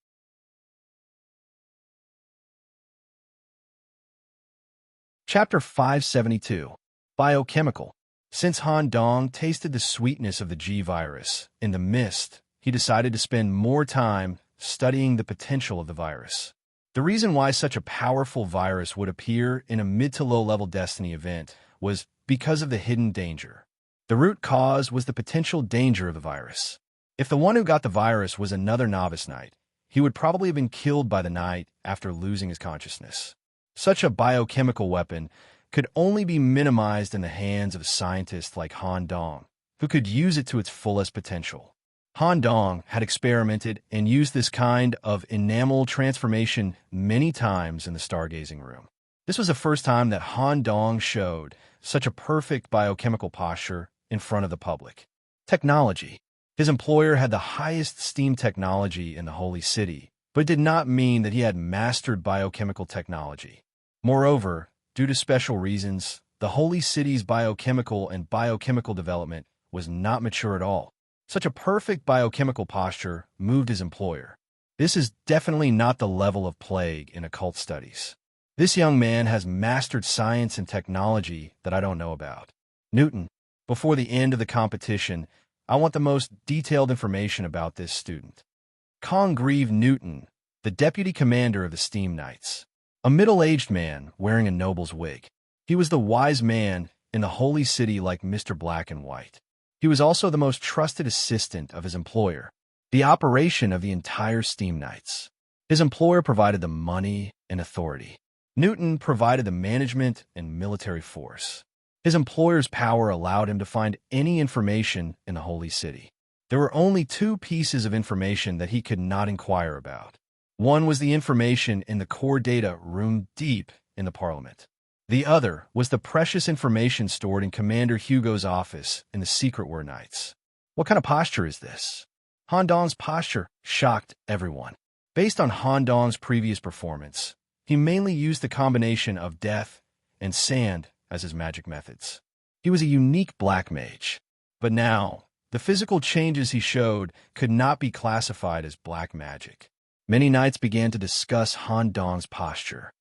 Chapter 572. Biochemical. Since Han Dong tasted the sweetness of the G virus in the mist, he decided to spend more time studying the potential of the virus. The reason why such a powerful virus would appear in a mid to low-level Destiny event was because of the hidden danger. The root cause was the potential danger of the virus. If the one who got the virus was another novice knight, he would probably have been killed by the knight after losing his consciousness. Such a biochemical weapon could only be minimized in the hands of a scientist like Han Dong, who could use it to its fullest potential. Han Dong had experimented and used this kind of enamel transformation many times in the stargazing room. This was the first time that Han Dong showed such a perfect biochemical posture in front of the public. Technology. His employer had the highest steam technology in the Holy City, but it did not mean that he had mastered biochemical technology. Moreover, due to special reasons, the Holy City's biochemical and biochemical development was not mature at all. Such a perfect biochemical posture moved his employer. This is definitely not the level of plague in occult studies. This young man has mastered science and technology that I don't know about. Newton, before the end of the competition, I want the most detailed information about this student. Congreve Newton, the deputy commander of the Steam Knights. A middle-aged man wearing a noble's wig. He was the wise man in the holy city like Mr. Black and White. He was also the most trusted assistant of his employer, the operation of the entire Steam Knights. His employer provided the money and authority. Newton provided the management and military force. His employer's power allowed him to find any information in the holy city. There were only two pieces of information that he could not inquire about. One was the information in the core data room deep in the Parliament. The other was the precious information stored in Commander Hugo's office in the Secret War Nights. What kind of posture is this? Han Dong's posture shocked everyone. Based on Han Dong's previous performance, he mainly used the combination of death and sand as his magic methods. He was a unique black mage. But now, the physical changes he showed could not be classified as black magic. Many knights began to discuss Han Dong's posture.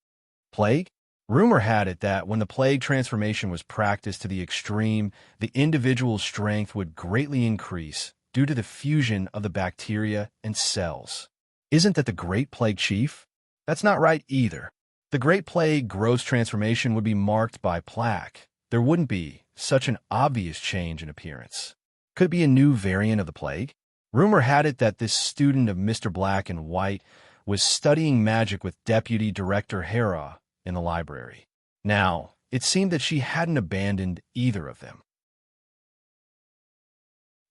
Plague? Rumor had it that when the plague transformation was practiced to the extreme, the individual's strength would greatly increase due to the fusion of the bacteria and cells. Isn't that the Great Plague, Chief? That's not right either. The Great Plague gross transformation would be marked by plaque. There wouldn't be such an obvious change in appearance. Could it be a new variant of the plague? Rumor had it that this student of Mr. Black and White was studying magic with Deputy Director Hera in the library. Now, it seemed that she hadn't abandoned either of them.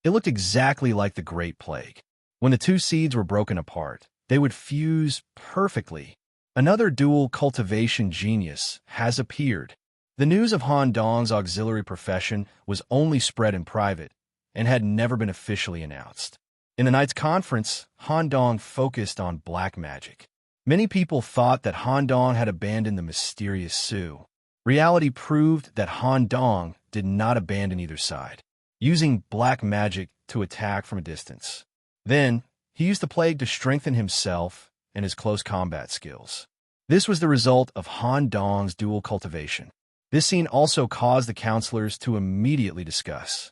It looked exactly like the Great Plague. When the two seeds were broken apart, they would fuse perfectly. Another dual cultivation genius has appeared. The news of Han Dong's auxiliary profession was only spread in private and had never been officially announced. In the Knights' conference, Han Dong focused on black magic. Many people thought that Han Dong had abandoned the mysterious Su. Reality proved that Han Dong did not abandon either side, using black magic to attack from a distance. Then, he used the plague to strengthen himself and his close combat skills. This was the result of Han Dong's dual cultivation. This scene also caused the counselors to immediately discuss.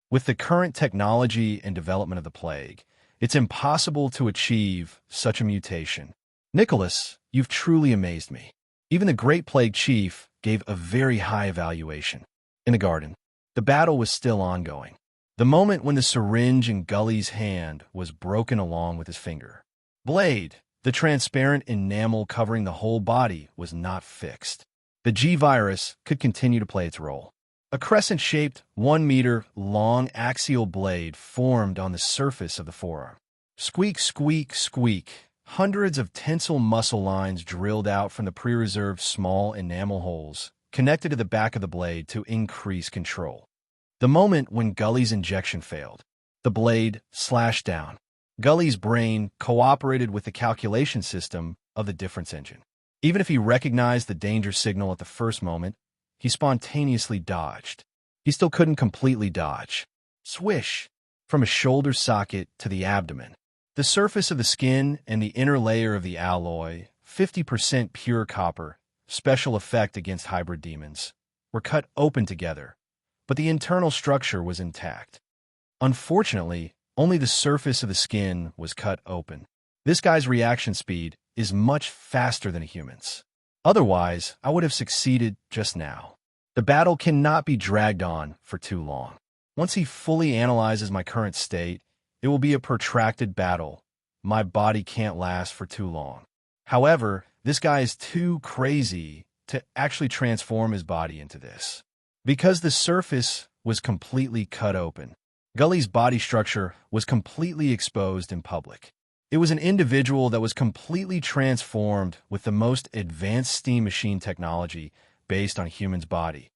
With the current technology and development of the plague, it's impossible to achieve such a mutation. Nicholas, you've truly amazed me. Even the Great Plague Chief gave a very high evaluation. In the garden, the battle was still ongoing. The moment when the syringe in Gully's hand was broken along with his finger. Blade, the transparent enamel covering the whole body, was not fixed. The G-virus could continue to play its role. A crescent-shaped, 1-meter-long axial blade formed on the surface of the forearm. Squeak, squeak, squeak. Hundreds of tensile muscle lines drilled out from the pre-reserved small enamel holes, connected to the back of the blade to increase control. The moment when Gully's injection failed, the blade slashed down. Gully's brain cooperated with the calculation system of the difference engine. Even if he recognized the danger signal at the first moment, he spontaneously dodged. He still couldn't completely dodge. Swish! From his shoulder socket to the abdomen. The surface of the skin and the inner layer of the alloy, 50% pure copper, special effect against hybrid demons, were cut open together, but the internal structure was intact. Unfortunately, only the surface of the skin was cut open. This guy's reaction speed is much faster than a human's. Otherwise, I would have succeeded just now. The battle cannot be dragged on for too long. Once he fully analyzes my current state, it will be a protracted battle. My body can't last for too long. However, this guy is too crazy to actually transform his body into this. Because the surface was completely cut open, Gully's body structure was completely exposed in public. It was an individual that was completely transformed with the most advanced steam machine technology based on a human's body.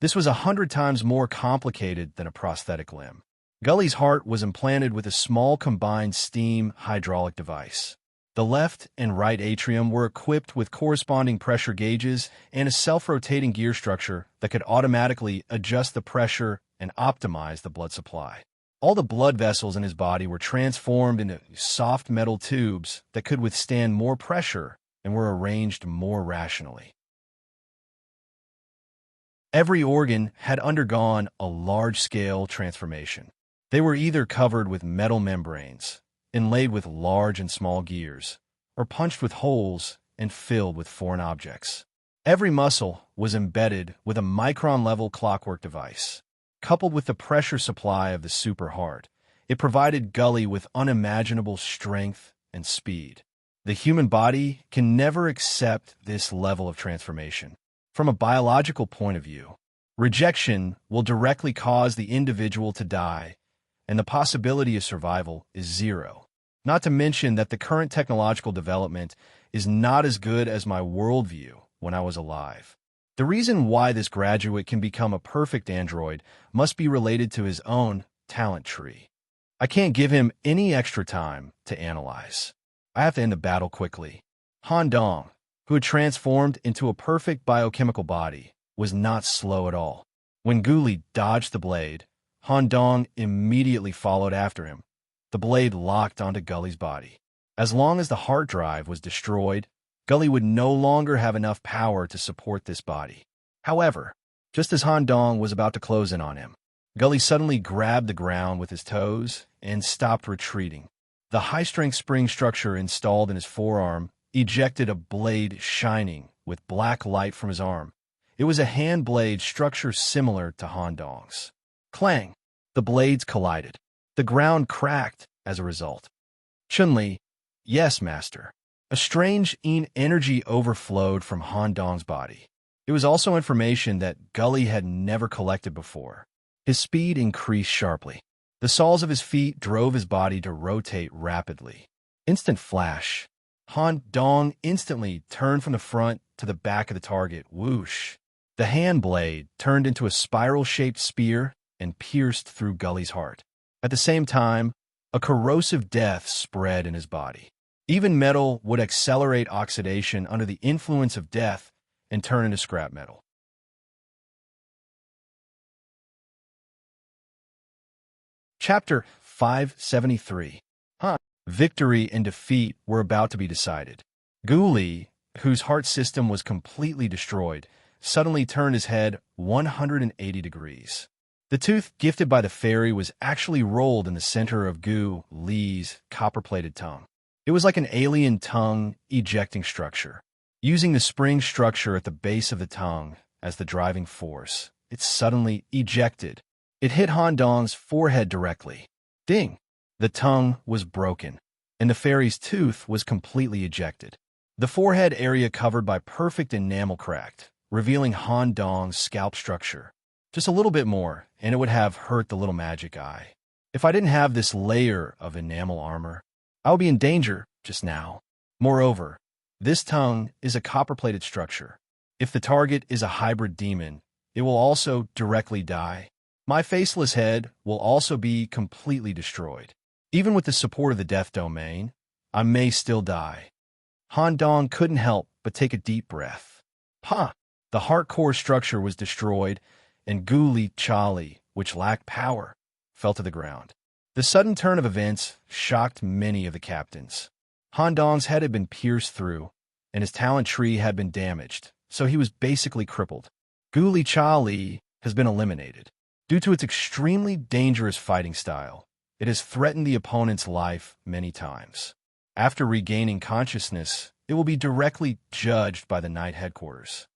This was 100 times more complicated than a prosthetic limb. Gully's heart was implanted with a small combined steam hydraulic device. The left and right atrium were equipped with corresponding pressure gauges and a self-rotating gear structure that could automatically adjust the pressure and optimize the blood supply. All the blood vessels in his body were transformed into soft metal tubes that could withstand more pressure and were arranged more rationally. Every organ had undergone a large-scale transformation. They were either covered with metal membranes, inlaid with large and small gears, or punched with holes and filled with foreign objects. Every muscle was embedded with a micron-level clockwork device. Coupled with the pressure supply of the super heart, it provided Gully with unimaginable strength and speed. The human body can never accept this level of transformation. From a biological point of view, rejection will directly cause the individual to die, and the possibility of survival is zero. Not to mention that the current technological development is not as good as my worldview when I was alive. The reason why this graduate can become a perfect android must be related to his own talent tree. I can't give him any extra time to analyze. I have to end the battle quickly. Han Dong, who had transformed into a perfect biochemical body, was not slow at all. When Guli dodged the blade, Han Dong immediately followed after him. The blade locked onto Gully's body. As long as the heart drive was destroyed, Gully would no longer have enough power to support this body. However, just as Han Dong was about to close in on him, Gully suddenly grabbed the ground with his toes and stopped retreating. The high-strength spring structure installed in his forearm ejected a blade shining with black light from his arm. It was a hand blade structure similar to Han Dong's. Clang! The blades collided. The ground cracked as a result. Chun-Li, yes, master. A strange energy overflowed from Han Dong's body. It was also information that Gully had never collected before. His speed increased sharply. The soles of his feet drove his body to rotate rapidly. Instant flash. Han Dong instantly turned from the front to the back of the target. Whoosh! The hand blade turned into a spiral-shaped spear and pierced through Gully's heart. At the same time, a corrosive death spread in his body. Even metal would accelerate oxidation under the influence of death and turn into scrap metal. Chapter 573. Victory and defeat were about to be decided. Guli, whose heart system was completely destroyed, suddenly turned his head 180 degrees. The tooth gifted by the fairy was actually rolled in the center of Gu Li's copper-plated tongue. It was like an alien tongue ejecting structure. Using the spring structure at the base of the tongue as the driving force, it suddenly ejected. It hit Han Dong's forehead directly. Ding! The tongue was broken, and the fairy's tooth was completely ejected. The forehead area covered by perfect enamel cracked, revealing Han Dong's scalp structure. Just a little bit more, and it would have hurt the little magic eye. If I didn't have this layer of enamel armor, I would be in danger just now. Moreover, this tongue is a copper-plated structure. If the target is a hybrid demon, it will also directly die. My faceless head will also be completely destroyed. Even with the support of the death domain, I may still die. Han Dong couldn't help but take a deep breath. The heart core structure was destroyed, and Guli Chali, which lacked power, fell to the ground. The sudden turn of events shocked many of the captains. Han Dong's head had been pierced through, and his talent tree had been damaged, so he was basically crippled. Guli Chali has been eliminated. Due to its extremely dangerous fighting style, it has threatened the opponent's life many times. After regaining consciousness, it will be directly judged by the Knight headquarters.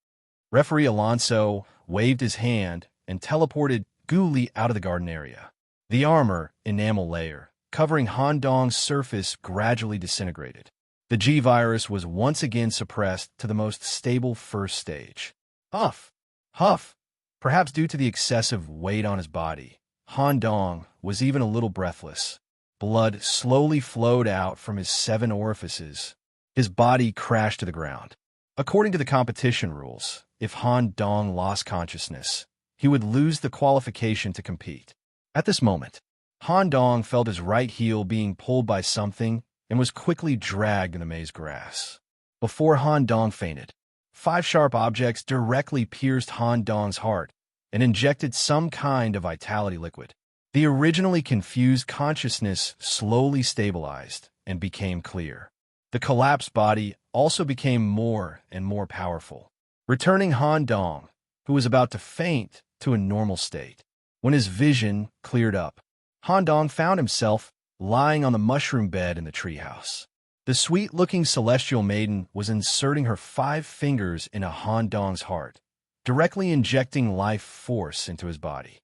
Referee Alonso waved his hand and teleported Guli out of the garden area. The armor, enamel layer, covering Han Dong's surface gradually disintegrated. The G-virus was once again suppressed to the most stable first stage. Huff! Huff! Perhaps due to the excessive weight on his body, Han Dong was even a little breathless. Blood slowly flowed out from his 7 orifices. His body crashed to the ground. According to the competition rules, if Han Dong lost consciousness, he would lose the qualification to compete. At this moment, Han Dong felt his right heel being pulled by something and was quickly dragged in the maze grass. Before Han Dong fainted, 5 sharp objects directly pierced Han Dong's heart and injected some kind of vitality liquid. The originally confused consciousness slowly stabilized and became clear. The collapsed body also became more and more powerful, returning Han Dong, who was about to faint, to a normal state. When his vision cleared up, Han Dong found himself lying on the mushroom bed in the treehouse. The sweet-looking celestial maiden was inserting her 5 fingers into Han Dong's heart, directly injecting life force into his body.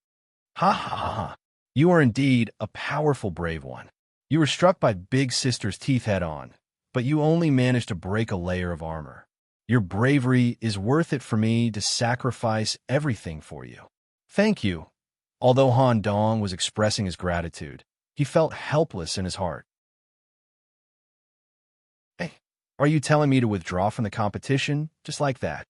Ha ha ha ha! You are indeed a powerful brave one. You were struck by Big Sister's teeth head-on, but you only managed to break a layer of armor. Your bravery is worth it for me to sacrifice everything for you. Thank you. Although Han Dong was expressing his gratitude, he felt helpless in his heart. Hey, are you telling me to withdraw from the competition just like that?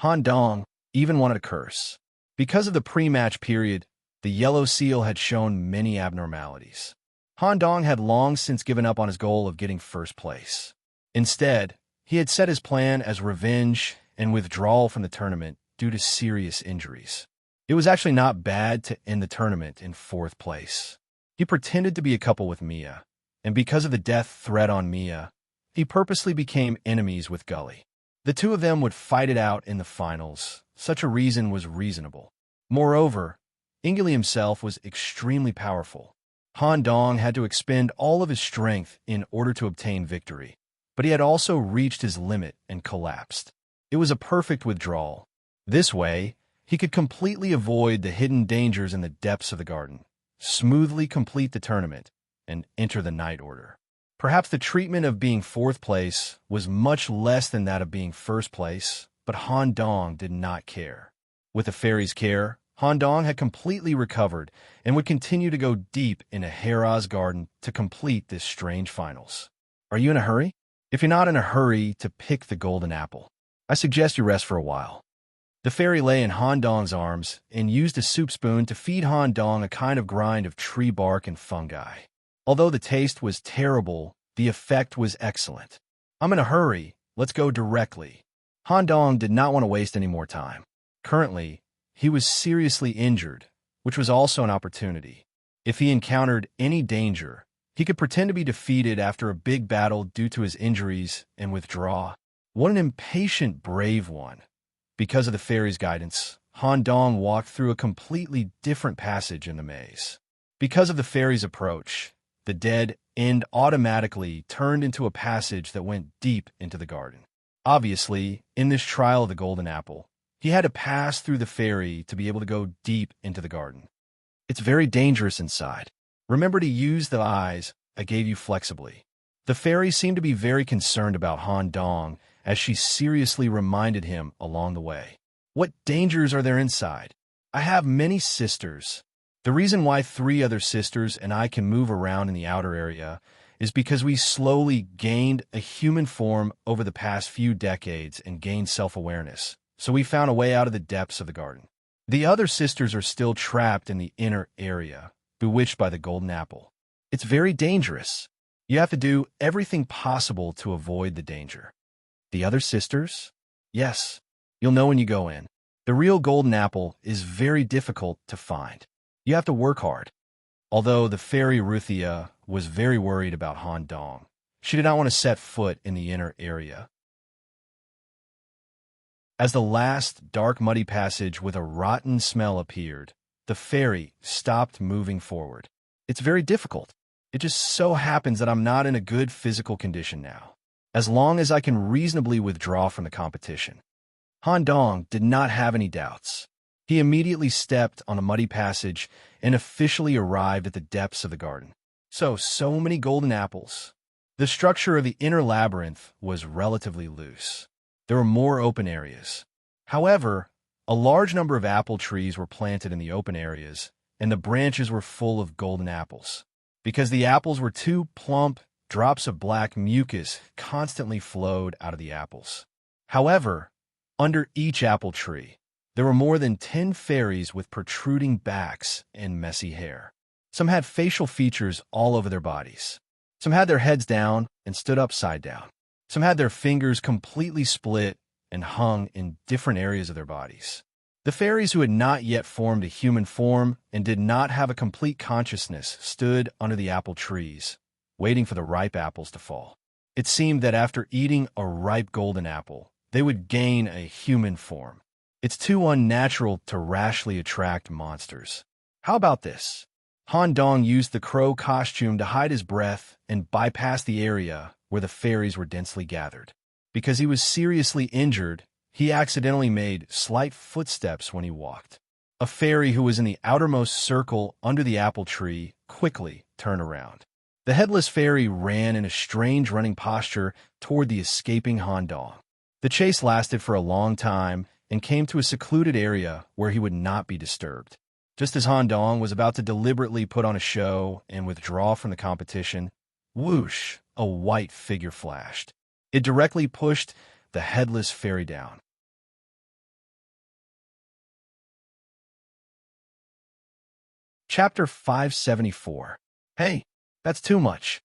Han Dong even wanted to curse. Because of the pre-match period, the yellow seal had shown many abnormalities. Han Dong had long since given up on his goal of getting first place. Instead, he had set his plan as revenge and withdrawal from the tournament due to serious injuries. It was actually not bad to end the tournament in 4th place. He pretended to be a couple with Mia, and because of the death threat on Mia, he purposely became enemies with Gully. The two of them would fight it out in the finals. Such a reason was reasonable. Moreover, Ingili himself was extremely powerful. Han Dong had to expend all of his strength in order to obtain victory, but he had also reached his limit and collapsed. It was a perfect withdrawal. This way, he could completely avoid the hidden dangers in the depths of the garden, smoothly complete the tournament, and enter the Night Order. Perhaps the treatment of being 4th place was much less than that of being 1st place, but Han Dong did not care. With the fairy's care, Han Dong had completely recovered and would continue to go deep into Hera's garden to complete this strange finals. Are you in a hurry? If you're not in a hurry to pick the golden apple, I suggest you rest for a while. The fairy lay in Han Dong's arms and used a soup spoon to feed Han Dong a kind of grind of tree bark and fungi. Although the taste was terrible, the effect was excellent. I'm in a hurry. Let's go directly. Han Dong did not want to waste any more time. Currently, he was seriously injured, which was also an opportunity. If he encountered any danger, he could pretend to be defeated after a big battle due to his injuries and withdraw. What an impatient, brave one. Because of the fairy's guidance, Han Dong walked through a completely different passage in the maze. Because of the fairy's approach, the dead end automatically turned into a passage that went deep into the garden. Obviously, in this trial of the golden apple, he had to pass through the fairy to be able to go deep into the garden. It's very dangerous inside. Remember to use the eyes I gave you flexibly. The fairy seemed to be very concerned about Han Dong as she seriously reminded him along the way. What dangers are there inside? I have many sisters. The reason why 3 other sisters and I can move around in the outer area is because we slowly gained a human form over the past few decades and gained self-awareness, so we found a way out of the depths of the garden. The other sisters are still trapped in the inner area, bewitched by the golden apple. It's very dangerous. You have to do everything possible to avoid the danger. The other sisters? Yes, you'll know when you go in. The real golden apple is very difficult to find. You have to work hard. Although the fairy Ruthia was very worried about Han Dong, she did not want to set foot in the inner area. As the last dark muddy passage with a rotten smell appeared, the fairy stopped moving forward. It's very difficult. It just so happens that I'm not in a good physical condition now, as long as I can reasonably withdraw from the competition. Han Dong did not have any doubts. He immediately stepped on a muddy passage and officially arrived at the depths of the garden. So many golden apples. The structure of the inner labyrinth was relatively loose. There were more open areas. However, a large number of apple trees were planted in the open areas, and the branches were full of golden apples. Because the apples were too plump, drops of black mucus constantly flowed out of the apples. However, under each apple tree, there were more than 10 fairies with protruding backs and messy hair. Some had facial features all over their bodies. Some had their heads down and stood upside down. Some had their fingers completely split and hung in different areas of their bodies. The fairies who had not yet formed a human form and did not have a complete consciousness stood under the apple trees, waiting for the ripe apples to fall. It seemed that after eating a ripe golden apple, they would gain a human form. It's too unnatural to rashly attract monsters. How about this? Han Dong used the crow costume to hide his breath and bypass the area where the fairies were densely gathered. Because he was seriously injured, he accidentally made slight footsteps when he walked. A fairy who was in the outermost circle under the apple tree quickly turned around. The headless fairy ran in a strange running posture toward the escaping Han Dong. The chase lasted for a long time and came to a secluded area where he would not be disturbed. Just as Han Dong was about to deliberately put on a show and withdraw from the competition, whoosh, a white figure flashed. It directly pushed the headless fairy down. Chapter 574. Hey, that's too much.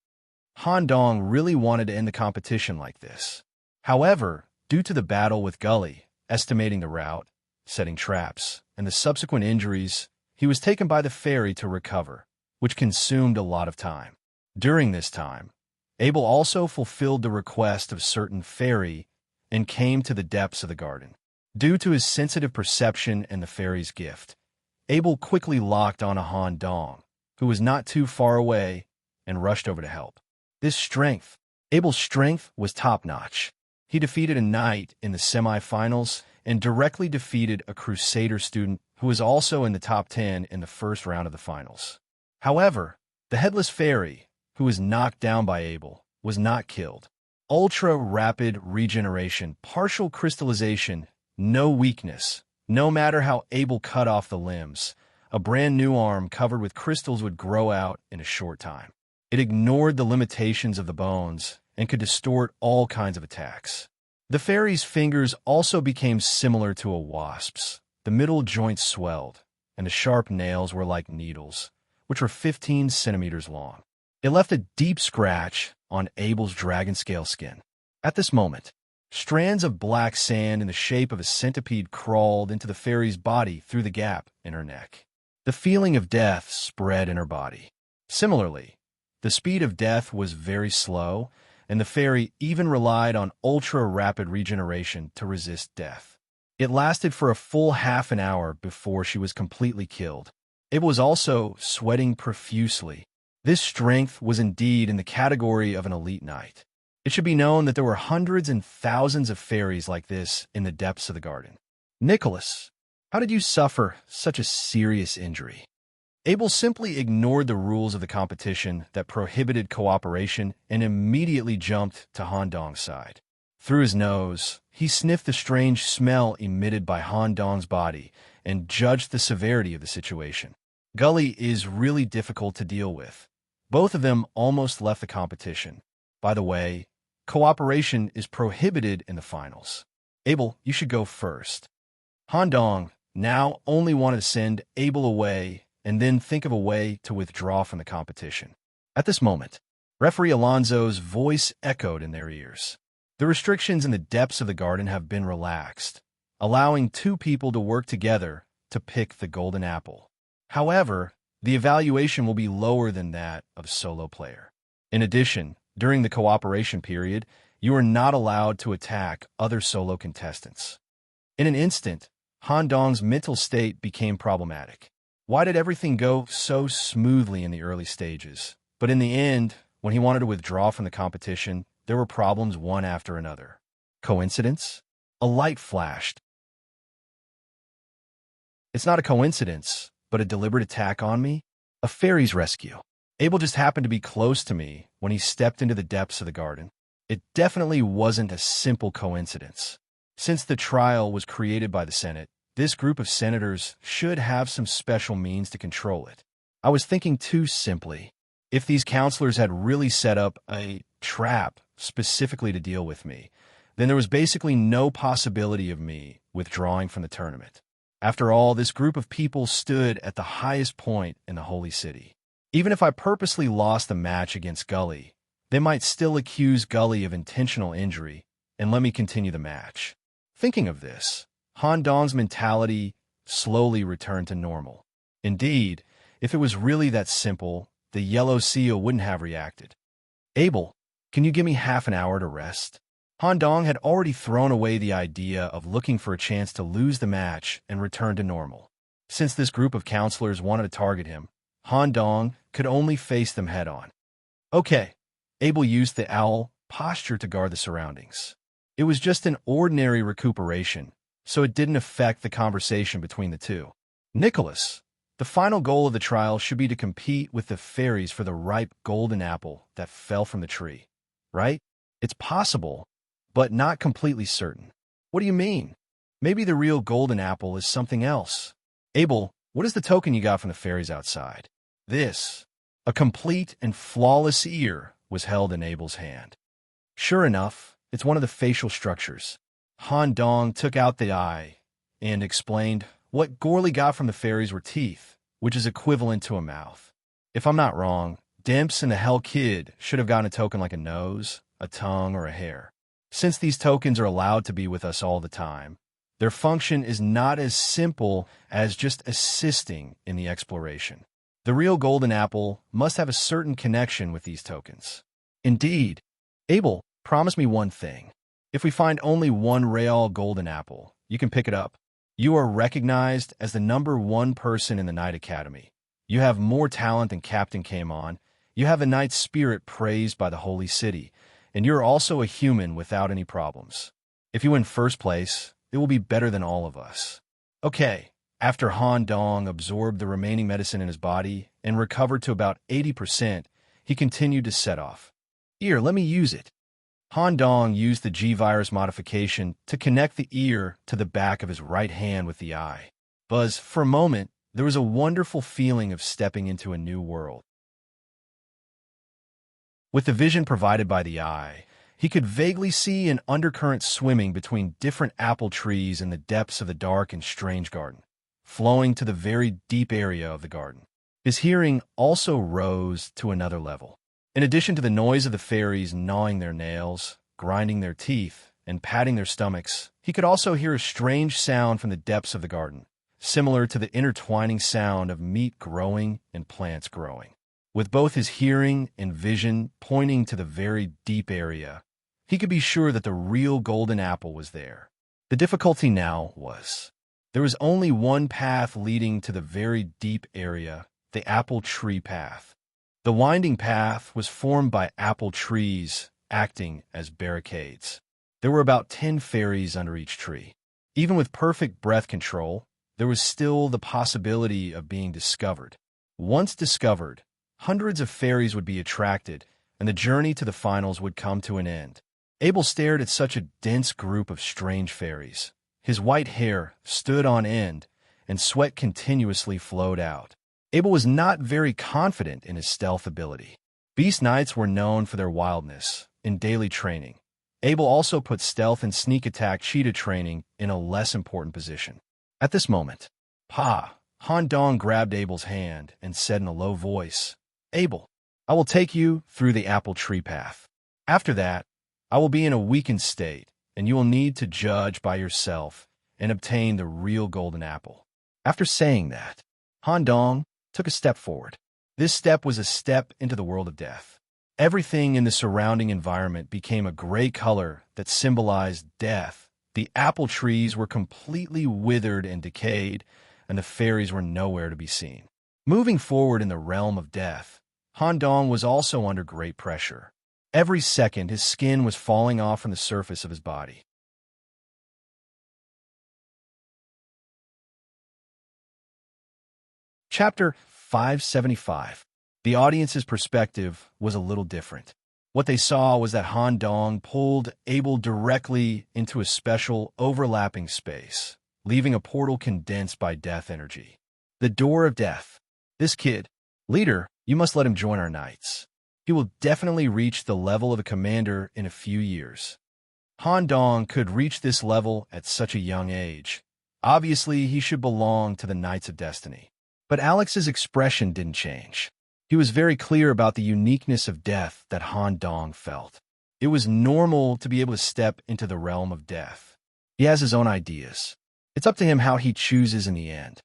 Han Dong really wanted to end the competition like this. However, due to the battle with Gully, estimating the route, setting traps, and the subsequent injuries, he was taken by the fairy to recover, which consumed a lot of time. During this time, Abel also fulfilled the request of certain fairy and came to the depths of the garden. Due to his sensitive perception and the fairy's gift, Abel quickly locked on a Han Dong, who was not too far away, and rushed over to help. Abel's strength was top-notch. He defeated a knight in the semi-finals and directly defeated a Crusader student who was also in the top 10 in the first round of the finals. However, the headless fairy, who was knocked down by Abel, was not killed. Ultra-rapid regeneration, partial crystallization, no weakness. No matter how Abel cut off the limbs, a brand new arm covered with crystals would grow out in a short time. It ignored the limitations of the bones and could distort all kinds of attacks. The fairy's fingers also became similar to a wasp's. The middle joints swelled, and the sharp nails were like needles, which were 15 centimeters long. It left a deep scratch on Abel's dragon scale skin. At this moment, strands of black sand in the shape of a centipede crawled into the fairy's body through the gap in her neck. The feeling of death spread in her body. Similarly, the speed of death was very slow, and the fairy even relied on ultra-rapid regeneration to resist death. It lasted for a full half an hour before she was completely killed. Abel was also sweating profusely. This strength was indeed in the category of an elite knight. It should be known that there were hundreds and thousands of fairies like this in the depths of the garden. Nicholas, how did you suffer such a serious injury? Abel simply ignored the rules of the competition that prohibited cooperation and immediately jumped to Han Dong's side. Through his nose, he sniffed the strange smell emitted by Han Dong's body and judged the severity of the situation. Gully is really difficult to deal with. Both of them almost left the competition. By the way, cooperation is prohibited in the finals. Abel, you should go first. Han Dong now only wanted to send Abel away and then think of a way to withdraw from the competition. At this moment, referee Alonso's voice echoed in their ears. The restrictions in the depths of the garden have been relaxed, allowing two people to work together to pick the golden apple. However, the evaluation will be lower than that of a solo player. In addition, during the cooperation period, you are not allowed to attack other solo contestants. In an instant, Han Dong's mental state became problematic. Why did everything go so smoothly in the early stages? But in the end, when he wanted to withdraw from the competition, there were problems one after another. Coincidence? A light flashed. It's not a coincidence, but a deliberate attack on me? A fairy's rescue. Abel just happened to be close to me when he stepped into the depths of the garden. It definitely wasn't a simple coincidence. Since the trial was created by the Senate, this group of senators should have some special means to control it. I was thinking too simply. If these counselors had really set up a trap specifically to deal with me, then there was basically no possibility of me withdrawing from the tournament. After all, this group of people stood at the highest point in the Holy City. Even if I purposely lost the match against Gully, they might still accuse Gully of intentional injury and let me continue the match. Thinking of this, Han Dong's mentality slowly returned to normal. Indeed, if it was really that simple, the yellow seal wouldn't have reacted. Abel, can you give me half an hour to rest? Han Dong had already thrown away the idea of looking for a chance to lose the match and return to normal. Since this group of counselors wanted to target him, Han Dong could only face them head-on. Okay, Abel used the owl posture to guard the surroundings. It was just an ordinary recuperation, so it didn't affect the conversation between the two. Nicholas, the final goal of the trial should be to compete with the fairies for the ripe golden apple that fell from the tree, right? It's possible, but not completely certain. What do you mean? Maybe the real golden apple is something else. Abel, what is the token you got from the fairies outside? This. A complete and flawless ear was held in Abel's hand. Sure enough, it's one of the facial structures. Han Dong took out the eye and explained what Gorley got from the fairies were teeth, which is equivalent to a mouth. If I'm not wrong, Dimps and the Hell Kid should have gotten a token like a nose, a tongue, or a hair. Since these tokens are allowed to be with us all the time, their function is not as simple as just assisting in the exploration. The real golden apple must have a certain connection with these tokens. Indeed. Abel, promise me one thing. If we find only one real golden apple, you can pick it up. You are recognized as the #1 person in the Knight Academy. You have more talent than Captain came on. You have a knight's spirit praised by the Holy City, and you're also a human without any problems. If you win first place, it will be better than all of us. Okay. After Han Dong absorbed the remaining medicine in his body and recovered to about 80%, he continued to set off. Here, let me use it. Han Dong used the G-virus modification to connect the ear to the back of his right hand with the eye. Buzz, for a moment, there was a wonderful feeling of stepping into a new world. With the vision provided by the eye, he could vaguely see an undercurrent swimming between different apple trees in the depths of the dark and strange garden, flowing to the very deep area of the garden. His hearing also rose to another level. In addition to the noise of the fairies gnawing their nails, grinding their teeth, and patting their stomachs, he could also hear a strange sound from the depths of the garden, similar to the intertwining sound of meat growing and plants growing. With both his hearing and vision pointing to the very deep area, he could be sure that the real golden apple was there. The difficulty now was, there was only one path leading to the very deep area, the apple tree path. The winding path was formed by apple trees acting as barricades. There were about 10 fairies under each tree. Even with perfect breath control, there was still the possibility of being discovered. Once discovered, hundreds of fairies would be attracted, and the journey to the finals would come to an end. Abel stared at such a dense group of strange fairies. His white hair stood on end, and sweat continuously flowed out. Abel was not very confident in his stealth ability. Beast Knights were known for their wildness in daily training. Abel also put stealth and sneak attack cheetah training in a less important position. At this moment, Han Dong grabbed Abel's hand and said in a low voice, Abel, I will take you through the apple tree path. After that, I will be in a weakened state, and you will need to judge by yourself and obtain the real golden apple. After saying that, Han Dong took a step forward. This step was a step into the world of death. Everything in the surrounding environment became a gray color that symbolized death. The apple trees were completely withered and decayed, and the fairies were nowhere to be seen. Moving forward in the realm of death, Han Dong was also under great pressure. Every second, his skin was falling off from the surface of his body. Chapter 575. The audience's perspective was a little different. What they saw was that Han Dong pulled Abel directly into a special overlapping space, leaving a portal condensed by death energy. The door of death. This kid, leader, you must let him join our knights. He will definitely reach the level of a commander in a few years. Han Dong could reach this level at such a young age. Obviously, he should belong to the Knights of Destiny. But Alex's expression didn't change. He was very clear about the uniqueness of death that Han Dong felt. It was normal to be able to step into the realm of death. He has his own ideas. It's up to him how he chooses in the end.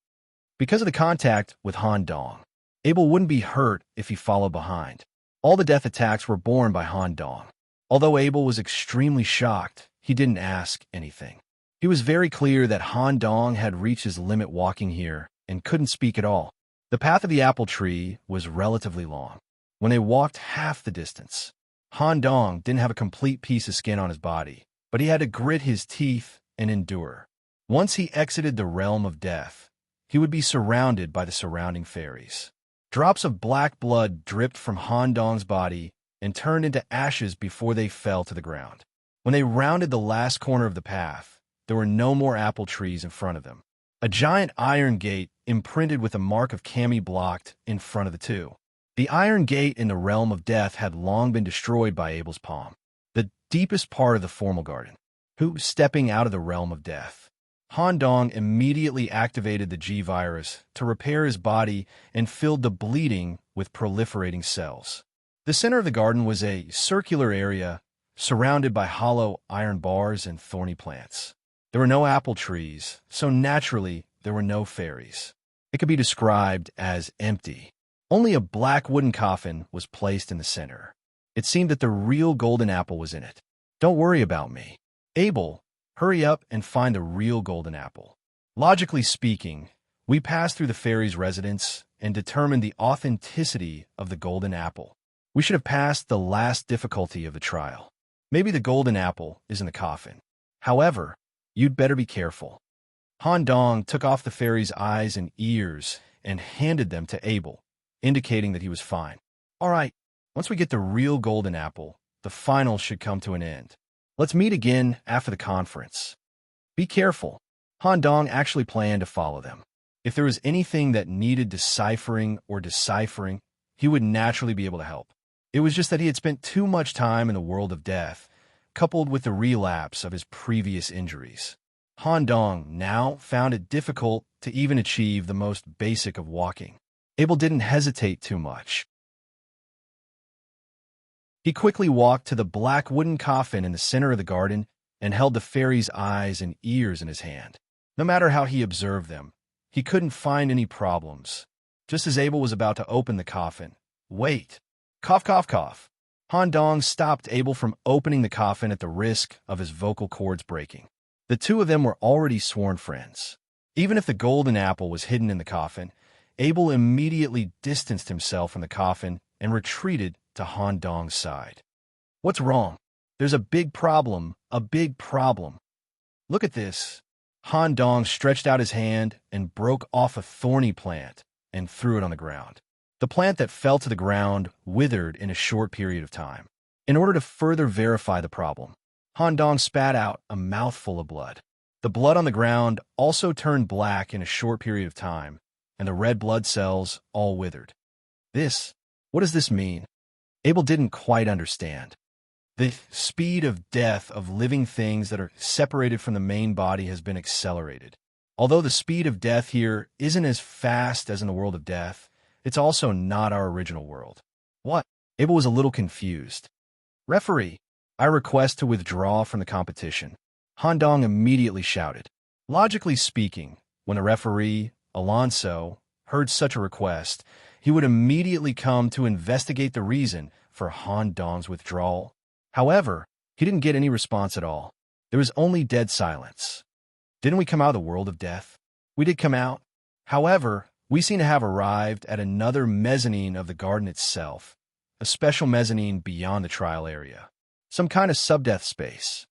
Because of the contact with Han Dong, Abel wouldn't be hurt if he followed behind. All the death attacks were borne by Han Dong. Although Abel was extremely shocked, he didn't ask anything. He was very clear that Han Dong had reached his limit walking here and couldn't speak at all. The path of the apple tree was relatively long. When they walked half the distance, Han Dong didn't have a complete piece of skin on his body, but he had to grit his teeth and endure. Once he exited the realm of death, he would be surrounded by the surrounding fairies. Drops of black blood dripped from Han Dong's body and turned into ashes before they fell to the ground. When they rounded the last corner of the path, there were no more apple trees in front of them. A giant iron gate imprinted with a mark of Kami blocked in front of the two. The iron gate in the realm of death had long been destroyed by Abel's palm, the deepest part of the formal garden. Who, stepping out of the realm of death, Han Dong immediately activated the G-virus to repair his body and filled the bleeding with proliferating cells. The center of the garden was a circular area surrounded by hollow iron bars and thorny plants. There were no apple trees, so naturally there were no fairies. It could be described as empty. Only a black wooden coffin was placed in the center. It seemed that the real golden apple was in it. Don't worry about me. Abel, hurry up and find the real golden apple. Logically speaking, we passed through the fairy's residence and determined the authenticity of the golden apple. We should have passed the last difficulty of the trial. Maybe the golden apple is in the coffin. However, you'd better be careful. Han Dong took off the fairy's eyes and ears and handed them to Abel, indicating that he was fine. All right, once we get the real golden apple, the finals should come to an end. Let's meet again after the conference. Be careful. Han Dong actually planned to follow them. If there was anything that needed deciphering, he would naturally be able to help. It was just that he had spent too much time in the world of death, coupled with the relapse of his previous injuries. Han Dong now found it difficult to even achieve the most basic of walking. Abel didn't hesitate too much. He quickly walked to the black wooden coffin in the center of the garden and held the fairy's eyes and ears in his hand. No matter how he observed them, he couldn't find any problems. Just as Abel was about to open the coffin, wait! Cough, cough, cough. Han Dong stopped Abel from opening the coffin at the risk of his vocal cords breaking. The two of them were already sworn friends. Even if the golden apple was hidden in the coffin, Abel immediately distanced himself from the coffin and retreated to Han Dong's side. What's wrong? There's a big problem, a big problem. Look at this. Han Dong stretched out his hand and broke off a thorny plant and threw it on the ground. The plant that fell to the ground withered in a short period of time. In order to further verify the problem, Han Dong spat out a mouthful of blood. The blood on the ground also turned black in a short period of time, and the red blood cells all withered. What does this mean? Abel didn't quite understand. The speed of death of living things that are separated from the main body has been accelerated. Although the speed of death here isn't as fast as in the world of death, it's also not our original world. What? Abel was a little confused. Referee, I request to withdraw from the competition. Han Dong immediately shouted. Logically speaking, when the referee, Alonso, heard such a request, he would immediately come to investigate the reason for Han Dong's withdrawal. However, he didn't get any response at all. There was only dead silence. Didn't we come out of the world of death? We did come out. However, we seem to have arrived at another mezzanine of the garden itself, a special mezzanine beyond the trial area. Some kind of sub-death space.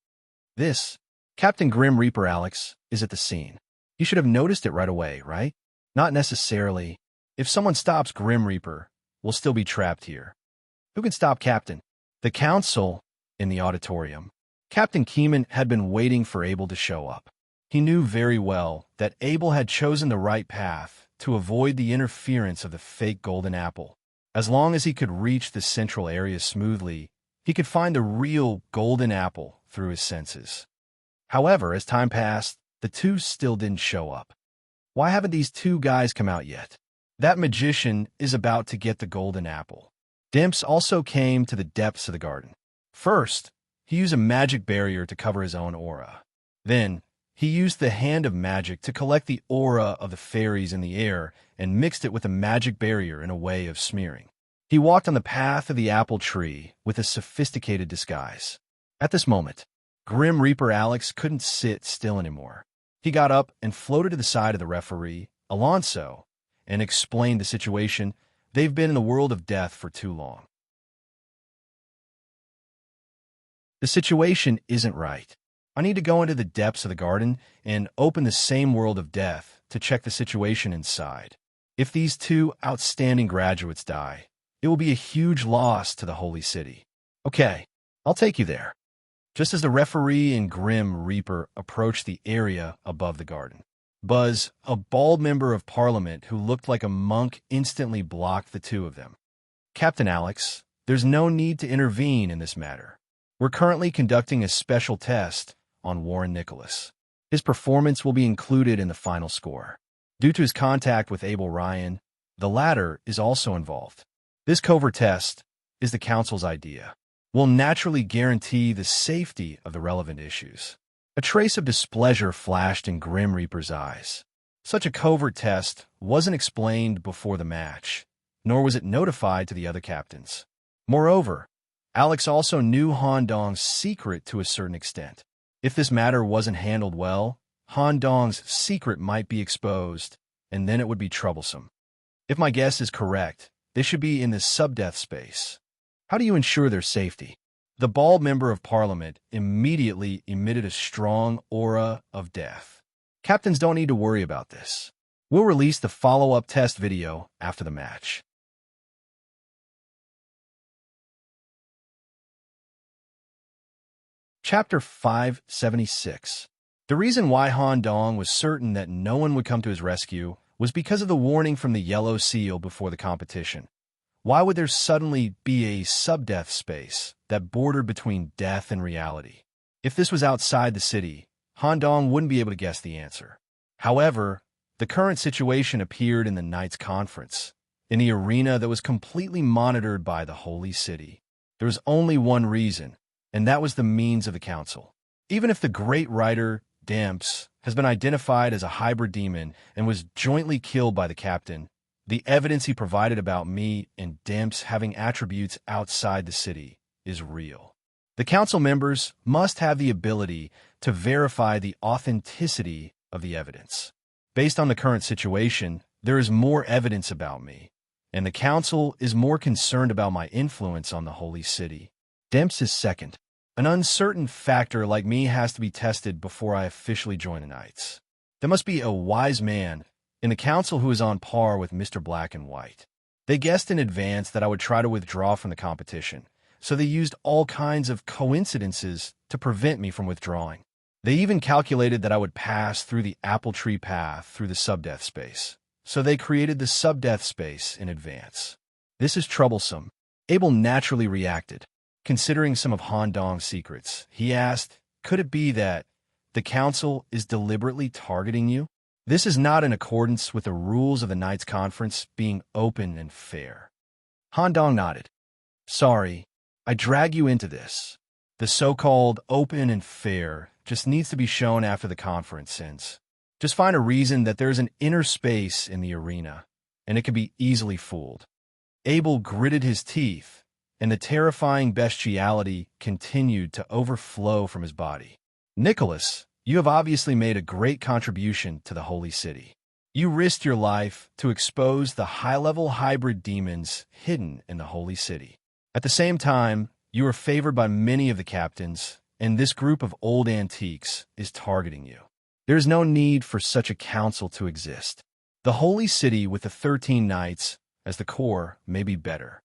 Captain Grim Reaper Alex is at the scene. He should have noticed it right away, right? Not necessarily. If someone stops Grim Reaper, we'll still be trapped here. Who can stop Captain? The council in the auditorium. Captain Keeman had been waiting for Abel to show up. He knew very well that Abel had chosen the right path to avoid the interference of the fake golden apple. As long as he could reach the central area smoothly, he could find the real golden apple through his senses. However, as time passed, the two still didn't show up. Why haven't these two guys come out yet? That magician is about to get the golden apple. Dimps also came to the depths of the garden. First, he used a magic barrier to cover his own aura. Then, He used the hand of magic to collect the aura of the fairies in the air and mixed it with a magic barrier in a way of smearing. He walked on the path of the apple tree with a sophisticated disguise. At this moment, Grim Reaper Alex couldn't sit still anymore. He got up and floated to the side of the referee, Alonso, and explained the situation. They've been in the world of death for too long. The situation isn't right. I need to go into the depths of the garden and open the same world of death to check the situation inside. If these two outstanding graduates die, it will be a huge loss to the Holy City. Okay, I'll take you there. Just as the referee and Grim Reaper approached the area above the garden, Buzz, a bald member of Parliament who looked like a monk, instantly blocked the two of them. Captain Alex, there's no need to intervene in this matter. We're currently conducting a special test on Warren Nicholas. His performance will be included in the final score. Due to his contact with Abel Ryan, the latter is also involved. This covert test is the Council's idea. Will naturally guarantee the safety of the relevant issues. A trace of displeasure flashed in Grim Reaper's eyes. Such a covert test wasn't explained before the match, nor was it notified to the other captains. Moreover, Alex also knew Han Dong's secret to a certain extent. If this matter wasn't handled well, Han Dong's secret might be exposed, and then it would be troublesome. If my guess is correct, they should be in the sub-death space. How do you ensure their safety? The bald member of Parliament immediately emitted a strong aura of death. Captains don't need to worry about this. We'll release the follow-up test video after the match. Chapter 576. The reason why Han Dong was certain that no one would come to his rescue was because of the warning from the Yellow Seal before the competition. Why would there suddenly be a sub-death space that bordered between death and reality? If this was outside the city, Han Dong wouldn't be able to guess the answer. However, the current situation appeared in the Knights' Conference, in the arena that was completely monitored by the Holy City. There was only one reason, and that was the means of the Council. Even if the great writer, Demps, has been identified as a hybrid demon and was jointly killed by the captain, the evidence he provided about me and Demps having attributes outside the city is real. The Council members must have the ability to verify the authenticity of the evidence. Based on the current situation, there is more evidence about me, and the Council is more concerned about my influence on the Holy City. Demps is second. An uncertain factor like me has to be tested before I officially join the Knights. There must be a wise man in the Council who is on par with Mr. Black and White. They guessed in advance that I would try to withdraw from the competition, so they used all kinds of coincidences to prevent me from withdrawing. They even calculated that I would pass through the apple tree path through the sub-death space, so they created the sub-death space in advance. This is troublesome. Abel naturally reacted. Considering some of Han Dong's secrets, he asked, could it be that the Council is deliberately targeting you? This is not in accordance with the rules of the Knights' Conference being open and fair. Han Dong nodded. Sorry, I drag you into this. The so-called open and fair just needs to be shown after the conference ends. Just find a reason that there's an inner space in the arena, and it can be easily fooled. Abel gritted his teeth, and the terrifying bestiality continued to overflow from his body. Nicholas, you have obviously made a great contribution to the Holy City. You risked your life to expose the high-level hybrid demons hidden in the Holy City. At the same time, you are favored by many of the captains, and this group of old antiques is targeting you. There is no need for such a council to exist. The Holy City with the 13 Knights as the core may be better.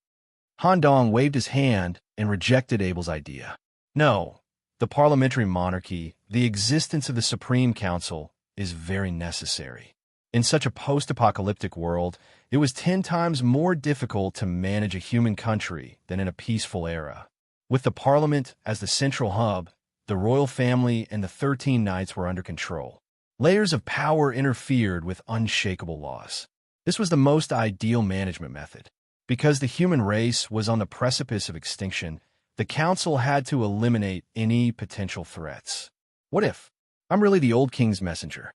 Han Dong waved his hand and rejected Abel's idea. No, the parliamentary monarchy, the existence of the Supreme Council, is very necessary. In such a post-apocalyptic world, it was 10 times more difficult to manage a human country than in a peaceful era. With the Parliament as the central hub, the royal family and the 13 Knights were under control. Layers of power interfered with unshakable laws. This was the most ideal management method. Because the human race was on the precipice of extinction, the Council had to eliminate any potential threats. What if I'm really the old king's messenger.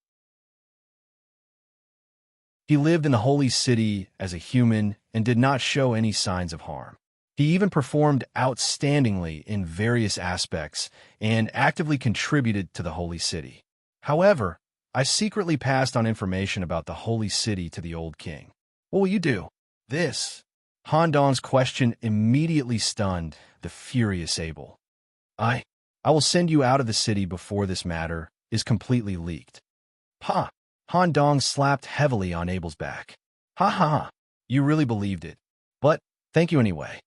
He lived in the holy city as a human and did not show any signs of harm. He even performed outstandingly in various aspects and actively contributed to the holy city. However, I secretly passed on information about the holy city to the old king. What will you do? This. Han Dong's question immediately stunned the furious Abel. I will send you out of the city before this matter is completely leaked. Ha! Han Dong slapped heavily on Abel's back. Ha ha ha! You really believed it. But, thank you anyway.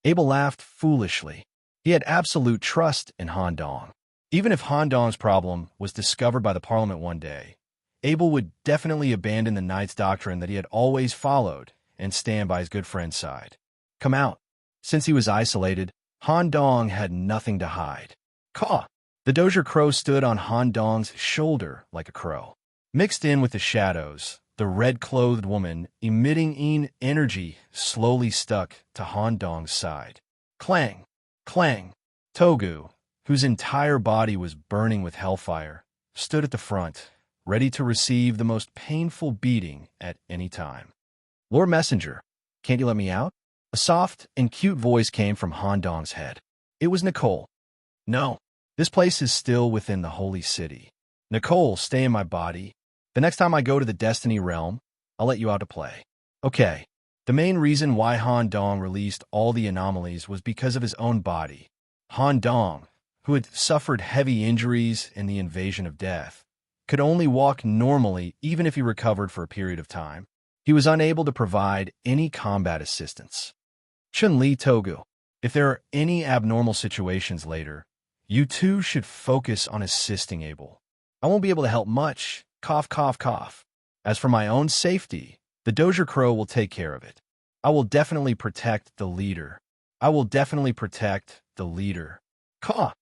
Abel laughed foolishly. He had absolute trust in Han Dong. Even if Han Dong's problem was discovered by the parliament one day, Abel would definitely abandon the knight's doctrine that he had always followed and stand by his good friend's side. Come out. Since he was isolated, Han Dong had nothing to hide. Caw! The Dozier Crow stood on Han Dong's shoulder like a crow. Mixed in with the shadows, the red-clothed woman, emitting energy, slowly stuck to Han Dong's side. Clang! Clang! Togu, whose entire body was burning with hellfire, stood at the front, ready to receive the most painful beating at any time. Lord Messenger, can't you let me out? A soft and cute voice came from Han Dong's head. It was Nicole. No, this place is still within the holy city. Nicole, stay in my body. The next time I go to the Destiny Realm, I'll let you out to play. Okay. The main reason why Han Dong released all the anomalies was because of his own body. Han Dong, who had suffered heavy injuries in the invasion of death, could only walk normally even if he recovered for a period of time. He was unable to provide any combat assistance. Chun-Li Togu, if there are any abnormal situations later, you two should focus on assisting Abel. I won't be able to help much. Cough, cough, cough. As for my own safety, the Dozier Crow will take care of it. I will definitely protect the leader. I will definitely protect the leader. Caw!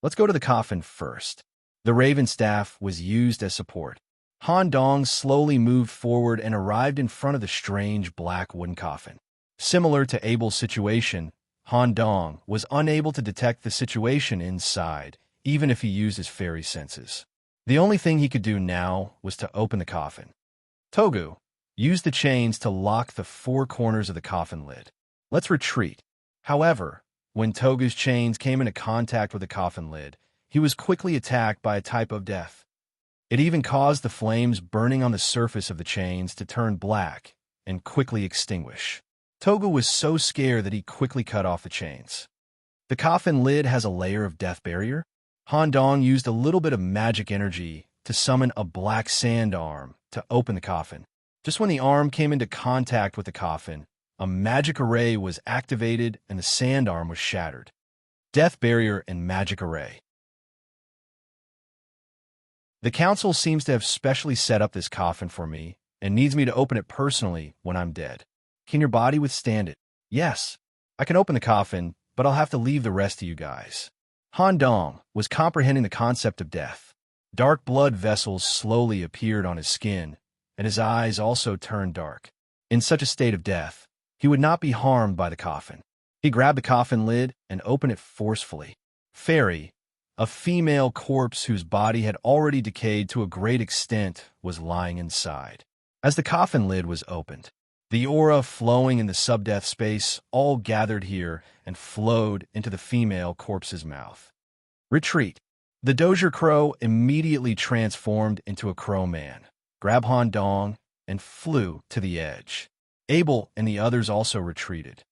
Let's go to the coffin first. The raven staff was used as support. Han Dong slowly moved forward and arrived in front of the strange black wooden coffin. Similar to Abel's situation, Han Dong was unable to detect the situation inside, even if he used his fairy senses. The only thing he could do now was to open the coffin. Togu, use the chains to lock the four corners of the coffin lid. Let's retreat. However, when Togu's chains came into contact with the coffin lid, he was quickly attacked by a type of death. It even caused the flames burning on the surface of the chains to turn black and quickly extinguish. Togu was so scared that he quickly cut off the chains. The coffin lid has a layer of death barrier. Han Dong used a little bit of magic energy to summon a black sand arm to open the coffin. Just when the arm came into contact with the coffin, a magic array was activated and the sand arm was shattered. Death barrier and magic array. The council seems to have specially set up this coffin for me and needs me to open it personally when I'm dead. Can your body withstand it? Yes, I can open the coffin, but I'll have to leave the rest of you guys. Han Dong was comprehending the concept of death. Dark blood vessels slowly appeared on his skin, and his eyes also turned dark. In such a state of death, he would not be harmed by the coffin. He grabbed the coffin lid and opened it forcefully. Fairy, a female corpse whose body had already decayed to a great extent, was lying inside. As the coffin lid was opened, the aura flowing in the sub-death space all gathered here and flowed into the female corpse's mouth. Retreat. The Dozier Crow immediately transformed into a crow man, grabbed Han Dong, and flew to the edge. Abel and the others also retreated.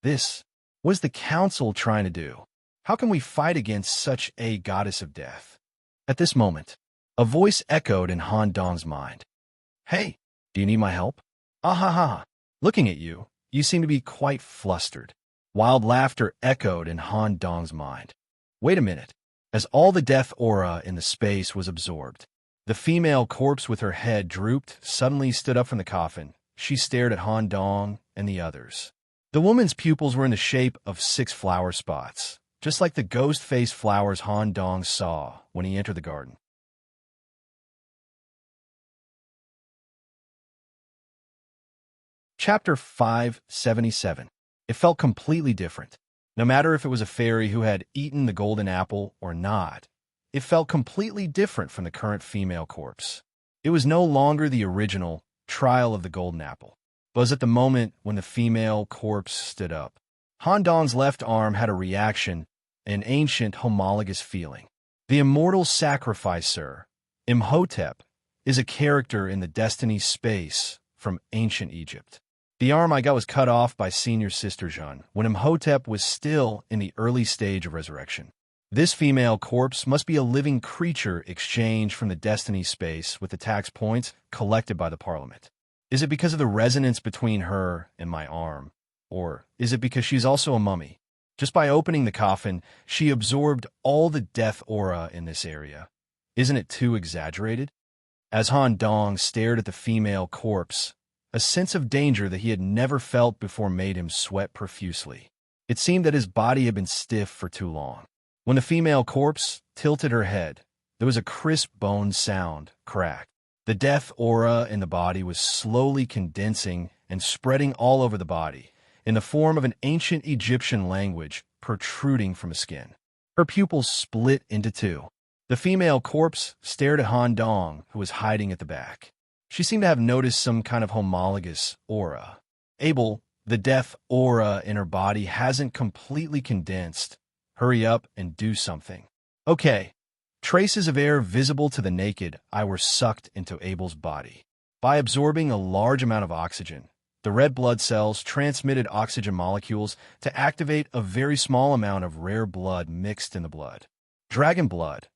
This was the council trying to do. How can we fight against such a goddess of death? At this moment, a voice echoed in Han Dong's mind. Hey, do you need my help? Ah ha ha. Looking at you, you seem to be quite flustered. Wild laughter echoed in Han Dong's mind. Wait a minute. As all the death aura in the space was absorbed, the female corpse with her head drooped suddenly stood up from the coffin. She stared at Han Dong and the others. The woman's pupils were in the shape of 6 flower spots, just like the ghost-faced flowers Han Dong saw when he entered the garden. Chapter 577. It felt completely different. No matter if it was a fairy who had eaten the golden apple or not, it felt completely different from the current female corpse. It was no longer the original trial of the golden apple. But was at the moment when the female corpse stood up. Han Dong's left arm had a reaction, an ancient homologous feeling. The immortal sacrificer, Imhotep, is a character in the Destiny space from ancient Egypt. The arm I got was cut off by senior sister Jeanne when Imhotep was still in the early stage of resurrection. This female corpse must be a living creature exchanged from the Destiny space with the tax points collected by the Parliament. Is it because of the resonance between her and my arm? Or is it because she's also a mummy? Just by opening the coffin, she absorbed all the death aura in this area. Isn't it too exaggerated? As Han Dong stared at the female corpse, a sense of danger that he had never felt before made him sweat profusely. It seemed that his body had been stiff for too long. When the female corpse tilted her head, there was a crisp bone sound, crack. The death aura in the body was slowly condensing and spreading all over the body, in the form of an ancient Egyptian language protruding from the skin. Her pupils split into two. The female corpse stared at Han Dong, who was hiding at the back. She seemed to have noticed some kind of homologous aura. Abel, the death aura in her body hasn't completely condensed. Hurry up and do something. Okay. Traces of air visible to the naked eye were sucked into Abel's body. By absorbing a large amount of oxygen, the red blood cells transmitted oxygen molecules to activate a very small amount of rare blood mixed in the blood. Dragon blood.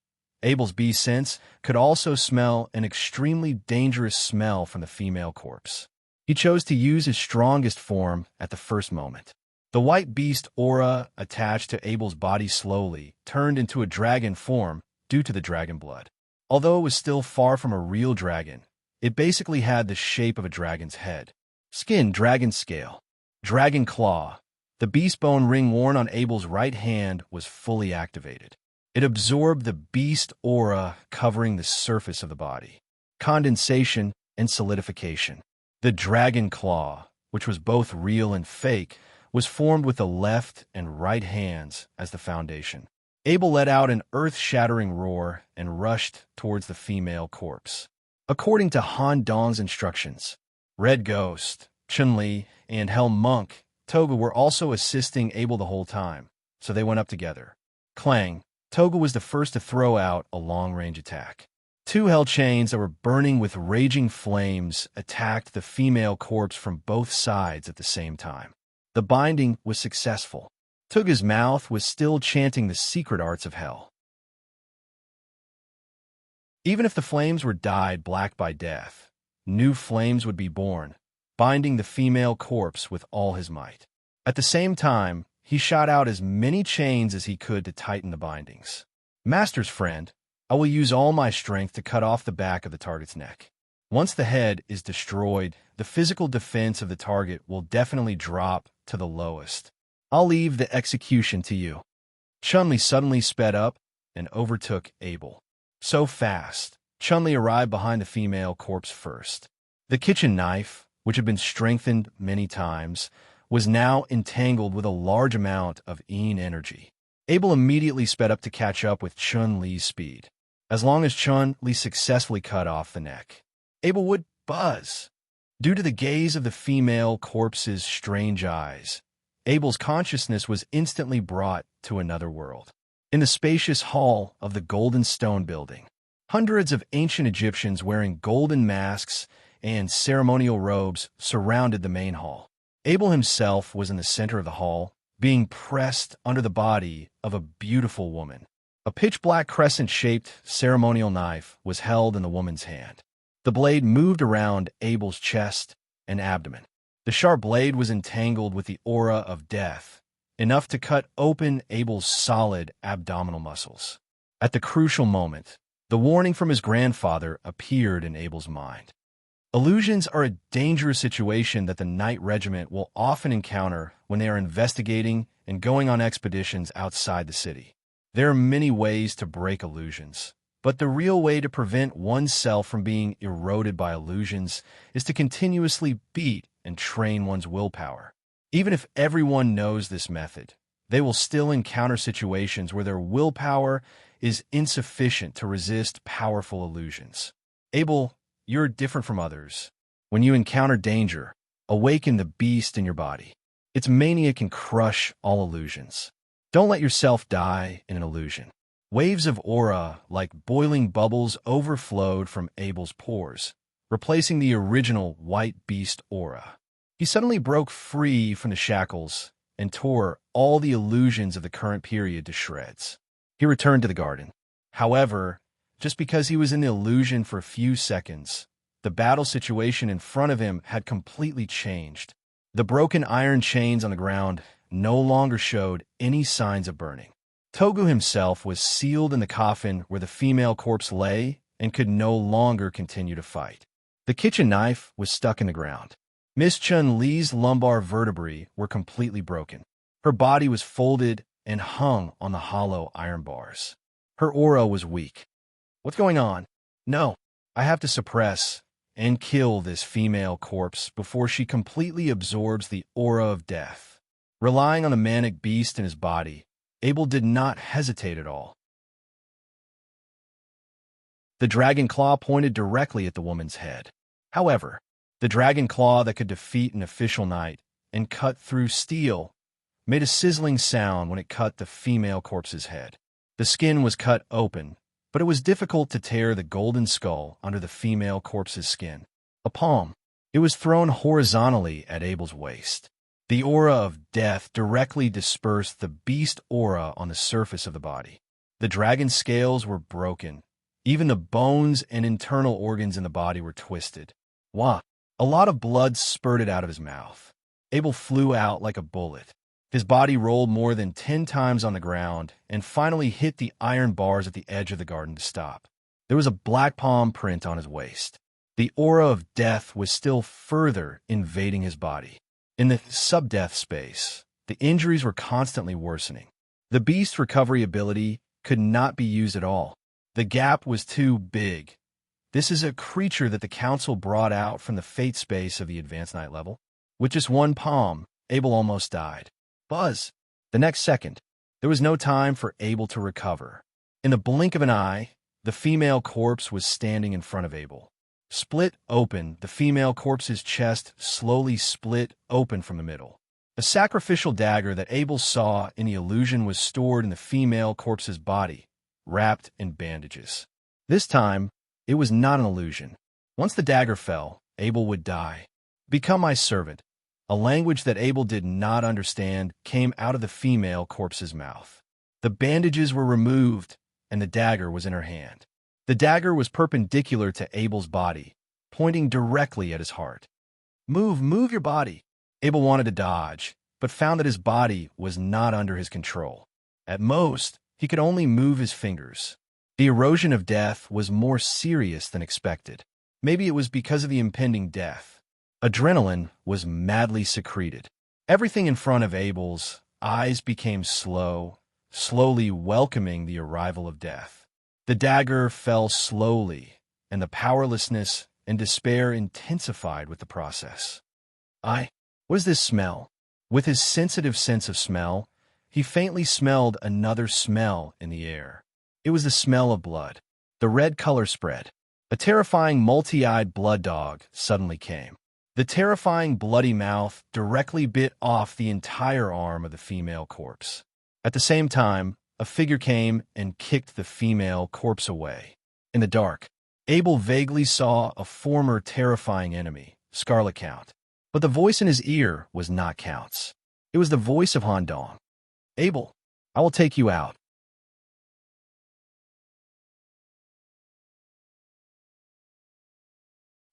Abel's bee sense could also smell an extremely dangerous smell from the female corpse. He chose to use his strongest form at the first moment. The white beast aura attached to Abel's body slowly turned into a dragon form due to the dragon blood. Although it was still far from a real dragon, it basically had the shape of a dragon's head. Skin, dragon scale. Dragon claw. The beast bone ring worn on Abel's right hand was fully activated. It absorbed the beast aura covering the surface of the body. Condensation and solidification. The dragon claw, which was both real and fake, was formed with the left and right hands as the foundation. Abel let out an earth-shattering roar and rushed towards the female corpse. According to Han Dong's instructions, Red Ghost, Chun-Li, and Hell Monk, Toga were also assisting Abel the whole time, so they went up together. Clang. Toga was the first to throw out a long-range attack. Two hell chains that were burning with raging flames attacked the female corpse from both sides at the same time. The binding was successful. Toga's mouth was still chanting the secret arts of hell. Even if the flames were dyed black by death, new flames would be born, binding the female corpse with all his might. At the same time, he shot out as many chains as he could to tighten the bindings. Master's friend, I will use all my strength to cut off the back of the target's neck. Once the head is destroyed, the physical defense of the target will definitely drop to the lowest. I'll leave the execution to you. Chun-Li suddenly sped up and overtook Abel. So fast, Chun-Li arrived behind the female corpse first. The kitchen knife, which had been strengthened many times, was now entangled with a large amount of Yin energy. Abel immediately sped up to catch up with Chun-Li's speed. As long as Chun-Li successfully cut off the neck, Abel would buzz. Due to the gaze of the female corpse's strange eyes, Abel's consciousness was instantly brought to another world. In the spacious hall of the Golden Stone Building, hundreds of ancient Egyptians wearing golden masks and ceremonial robes surrounded the main hall. Abel himself was in the center of the hall, being pressed under the body of a beautiful woman. A pitch-black crescent-shaped ceremonial knife was held in the woman's hand. The blade moved around Abel's chest and abdomen. The sharp blade was entangled with the aura of death, enough to cut open Abel's solid abdominal muscles. At the crucial moment, the warning from his grandfather appeared in Abel's mind. Illusions are a dangerous situation that the Knight Regiment will often encounter when they are investigating and going on expeditions outside the city. There are many ways to break illusions, but the real way to prevent oneself from being eroded by illusions is to continuously beat and train one's willpower. Even if everyone knows this method, they will still encounter situations where their willpower is insufficient to resist powerful illusions. Abel, you're different from others. When you encounter danger, awaken the beast in your body. Its mania can crush all illusions. Don't let yourself die in an illusion. Waves of aura, like boiling bubbles, overflowed from Abel's pores, replacing the original white beast aura. He suddenly broke free from the shackles and tore all the illusions of the current period to shreds. He returned to the garden. However, just because he was in the illusion for a few seconds, the battle situation in front of him had completely changed. The broken iron chains on the ground no longer showed any signs of burning. Togu himself was sealed in the coffin where the female corpse lay and could no longer continue to fight. The kitchen knife was stuck in the ground. Miss Chun-Li's lumbar vertebrae were completely broken. Her body was folded and hung on the hollow iron bars. Her aura was weak. What's going on? No, I have to suppress and kill this female corpse before she completely absorbs the aura of death. Relying on the manic beast in his body, Abel did not hesitate at all. The dragon claw pointed directly at the woman's head. However, the dragon claw that could defeat an official knight and cut through steel made a sizzling sound when it cut the female corpse's head. The skin was cut open, but it was difficult to tear the golden skull under the female corpse's skin. A palm. It was thrown horizontally at Abel's waist. The aura of death directly dispersed the beast aura on the surface of the body. The dragon's scales were broken. Even the bones and internal organs in the body were twisted. Wah! A lot of blood spurted out of his mouth. Abel flew out like a bullet. His body rolled more than 10 times on the ground and finally hit the iron bars at the edge of the garden to stop. There was a black palm print on his waist. The aura of death was still further invading his body. In the sub-death space, the injuries were constantly worsening. The beast's recovery ability could not be used at all. The gap was too big. This is a creature that the council brought out from the fate space of the advanced night level. With just one palm, Abel almost died. Buzz! The next second, there was no time for Abel to recover. In the blink of an eye, the female corpse was standing in front of Abel. Split open, the female corpse's chest slowly split open from the middle. The sacrificial dagger that Abel saw in the illusion was stored in the female corpse's body, wrapped in bandages. This time, it was not an illusion. Once the dagger fell, Abel would die. Become my servant. A language that Abel did not understand came out of the female corpse's mouth. The bandages were removed, and the dagger was in her hand. The dagger was perpendicular to Abel's body, pointing directly at his heart. Move your body. Abel wanted to dodge, but found that his body was not under his control. At most, he could only move his fingers. The erosion of death was more serious than expected. Maybe it was because of the impending death. Adrenaline was madly secreted. Everything in front of Abel's eyes became slowly welcoming the arrival of death. The dagger fell slowly, and the powerlessness and despair intensified with the process. What is this smell? With his sensitive sense of smell, he faintly smelled another smell in the air. It was the smell of blood. The red color spread. A terrifying multi-eyed blood dog suddenly came. The terrifying bloody mouth directly bit off the entire arm of the female corpse. At the same time, a figure came and kicked the female corpse away. In the dark, Abel vaguely saw a former terrifying enemy, Scarlet Count. But the voice in his ear was not Count's. It was the voice of Han Dong. Abel, I will take you out.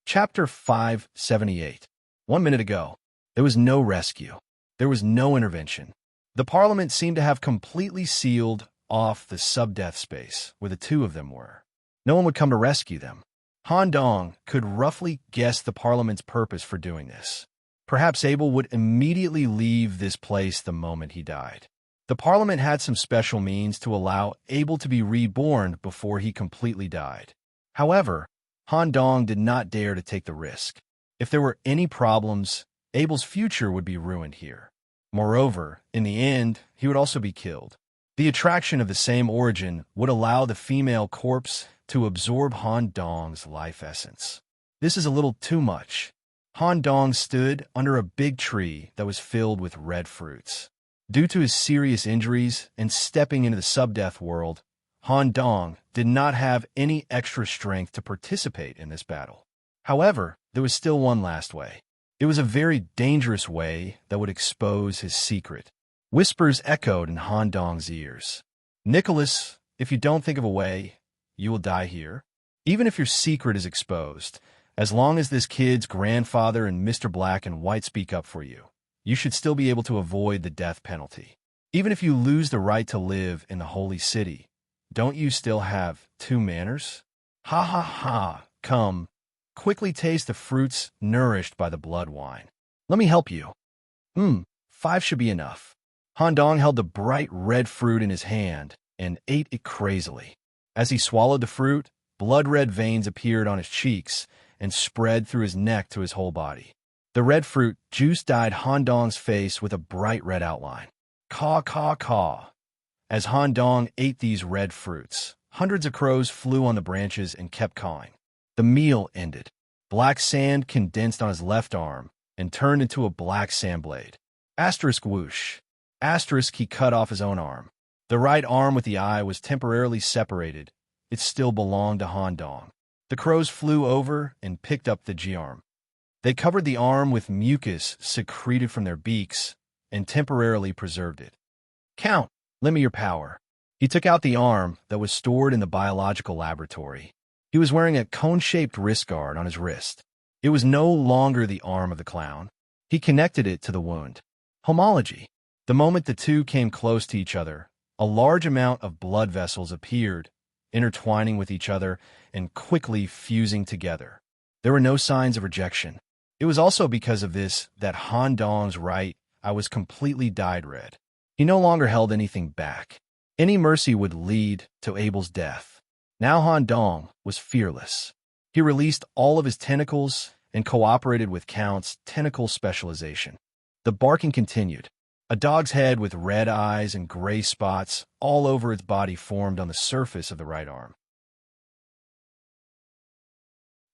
Chapter 578. 1 minute ago, there was no rescue. There was no intervention. The Parliament seemed to have completely sealed off the sub-death space where the two of them were. No one would come to rescue them. Han Dong could roughly guess the Parliament's purpose for doing this. Perhaps Abel would immediately leave this place the moment he died. The Parliament had some special means to allow Abel to be reborn before he completely died. However, Han Dong did not dare to take the risk. If there were any problems, Abel's future would be ruined here. Moreover, in the end, he would also be killed. The attraction of the same origin would allow the female corpse to absorb Han Dong's life essence. This is a little too much. Han Dong stood under a big tree that was filled with red fruits. Due to his serious injuries and stepping into the sub-death world, Han Dong did not have any extra strength to participate in this battle. However, there was still one last way. It was a very dangerous way that would expose his secret. Whispers echoed in Han Dong's ears. "Nicholas, if you don't think of a way, you will die here. Even if your secret is exposed, as long as this kid's grandfather and Mr. Black and White speak up for you, you should still be able to avoid the death penalty. Even if you lose the right to live in the holy city, don't you still have 2 manners? Ha ha ha, come, quickly taste the fruits nourished by the blood wine. Let me help you." 5 should be enough. Han Dong held the bright red fruit in his hand and ate it crazily. As he swallowed the fruit, blood-red veins appeared on his cheeks and spread through his neck to his whole body. The red fruit juice dyed Han Dong's face with a bright red outline. Caw, caw, caw. As Han Dong ate these red fruits, hundreds of crows flew on the branches and kept cawing. The meal ended. Black sand condensed on his left arm and turned into a black sand blade. Asterisk whoosh. Asterisk he cut off his own arm. The right arm with the eye was temporarily separated. It still belonged to Han Dong. The crows flew over and picked up the G-arm. They covered the arm with mucus secreted from their beaks and temporarily preserved it. "Count, lend me your power." He took out the arm that was stored in the biological laboratory. He was wearing a cone-shaped wrist guard on his wrist. It was no longer the arm of the clown. He connected it to the wound. Homology. The moment the two came close to each other, a large amount of blood vessels appeared, intertwining with each other and quickly fusing together. There were no signs of rejection. It was also because of this that Han Dong's right eye was completely dyed red. He no longer held anything back. Any mercy would lead to Abel's death. Now Han Dong was fearless. He released all of his tentacles and cooperated with Count's tentacle specialization. The barking continued. A dog's head with red eyes and gray spots all over its body formed on the surface of the right arm.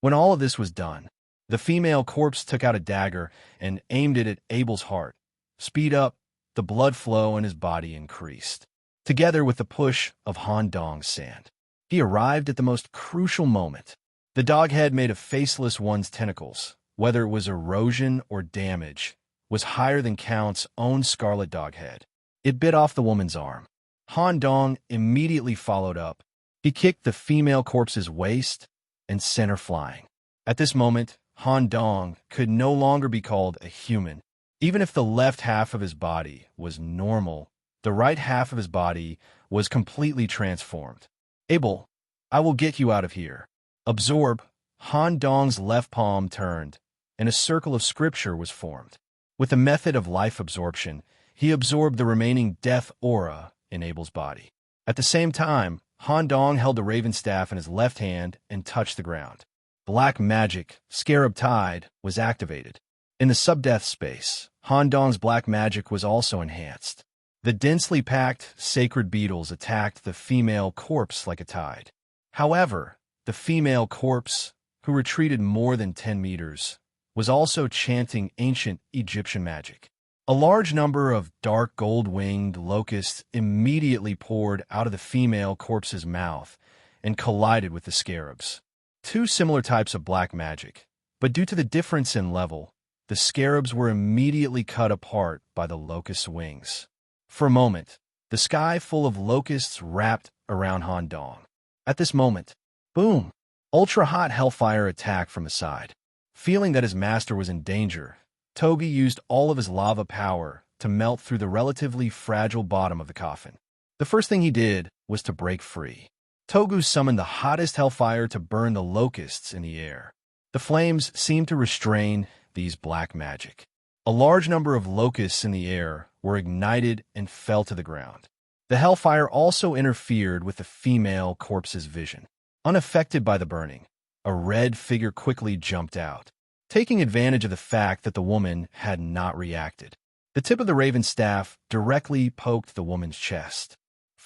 When all of this was done, the female corpse took out a dagger and aimed it at Abel's heart. Speed up, the blood flow in his body increased, together with the push of Han Dong's sand. He arrived at the most crucial moment. The dog head made of faceless one's tentacles, whether it was erosion or damage, was higher than Count's own scarlet dog head. It bit off the woman's arm. Han Dong immediately followed up. He kicked the female corpse's waist and sent her flying. At this moment, Han Dong could no longer be called a human. Even if the left half of his body was normal, the right half of his body was completely transformed. "Abel, I will get you out of here." Absorb. Han Dong's left palm turned, and a circle of scripture was formed. With the method of life absorption, he absorbed the remaining death aura in Abel's body. At the same time, Han Dong held the raven staff in his left hand and touched the ground. Black magic, Scarab Tide, was activated. In the sub-death space, Han Dong's black magic was also enhanced. The densely packed sacred beetles attacked the female corpse like a tide. However, the female corpse, who retreated more than 10 meters, was also chanting ancient Egyptian magic. A large number of dark gold-winged locusts immediately poured out of the female corpse's mouth and collided with the scarabs. Two similar types of black magic, but due to the difference in level, the scarabs were immediately cut apart by the locust's wings. For a moment, the sky full of locusts wrapped around Han Dong. At this moment, boom! Ultra-hot hellfire attacked from the side. Feeling that his master was in danger, Togi used all of his lava power to melt through the relatively fragile bottom of the coffin. The first thing he did was to break free. Togu summoned the hottest hellfire to burn the locusts in the air. The flames seemed to restrain these black magic. A large number of locusts in the air were ignited and fell to the ground. The hellfire also interfered with the female corpse's vision. Unaffected by the burning, a red figure quickly jumped out, taking advantage of the fact that the woman had not reacted. The tip of the raven staff directly poked the woman's chest.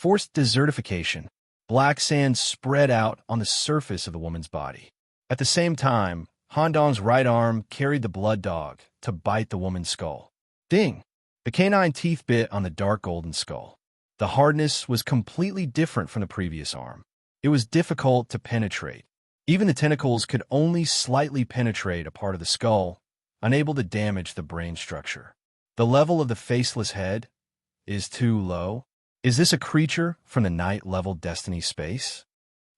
Forced desertification. Black sand spread out on the surface of the woman's body. At the same time, Han Dong's right arm carried the blood dog to bite the woman's skull. Ding! The canine teeth bit on the dark golden skull. The hardness was completely different from the previous arm. It was difficult to penetrate. Even the tentacles could only slightly penetrate a part of the skull, unable to damage the brain structure. The level of the faceless head is too low. Is this a creature from the night-level destiny space?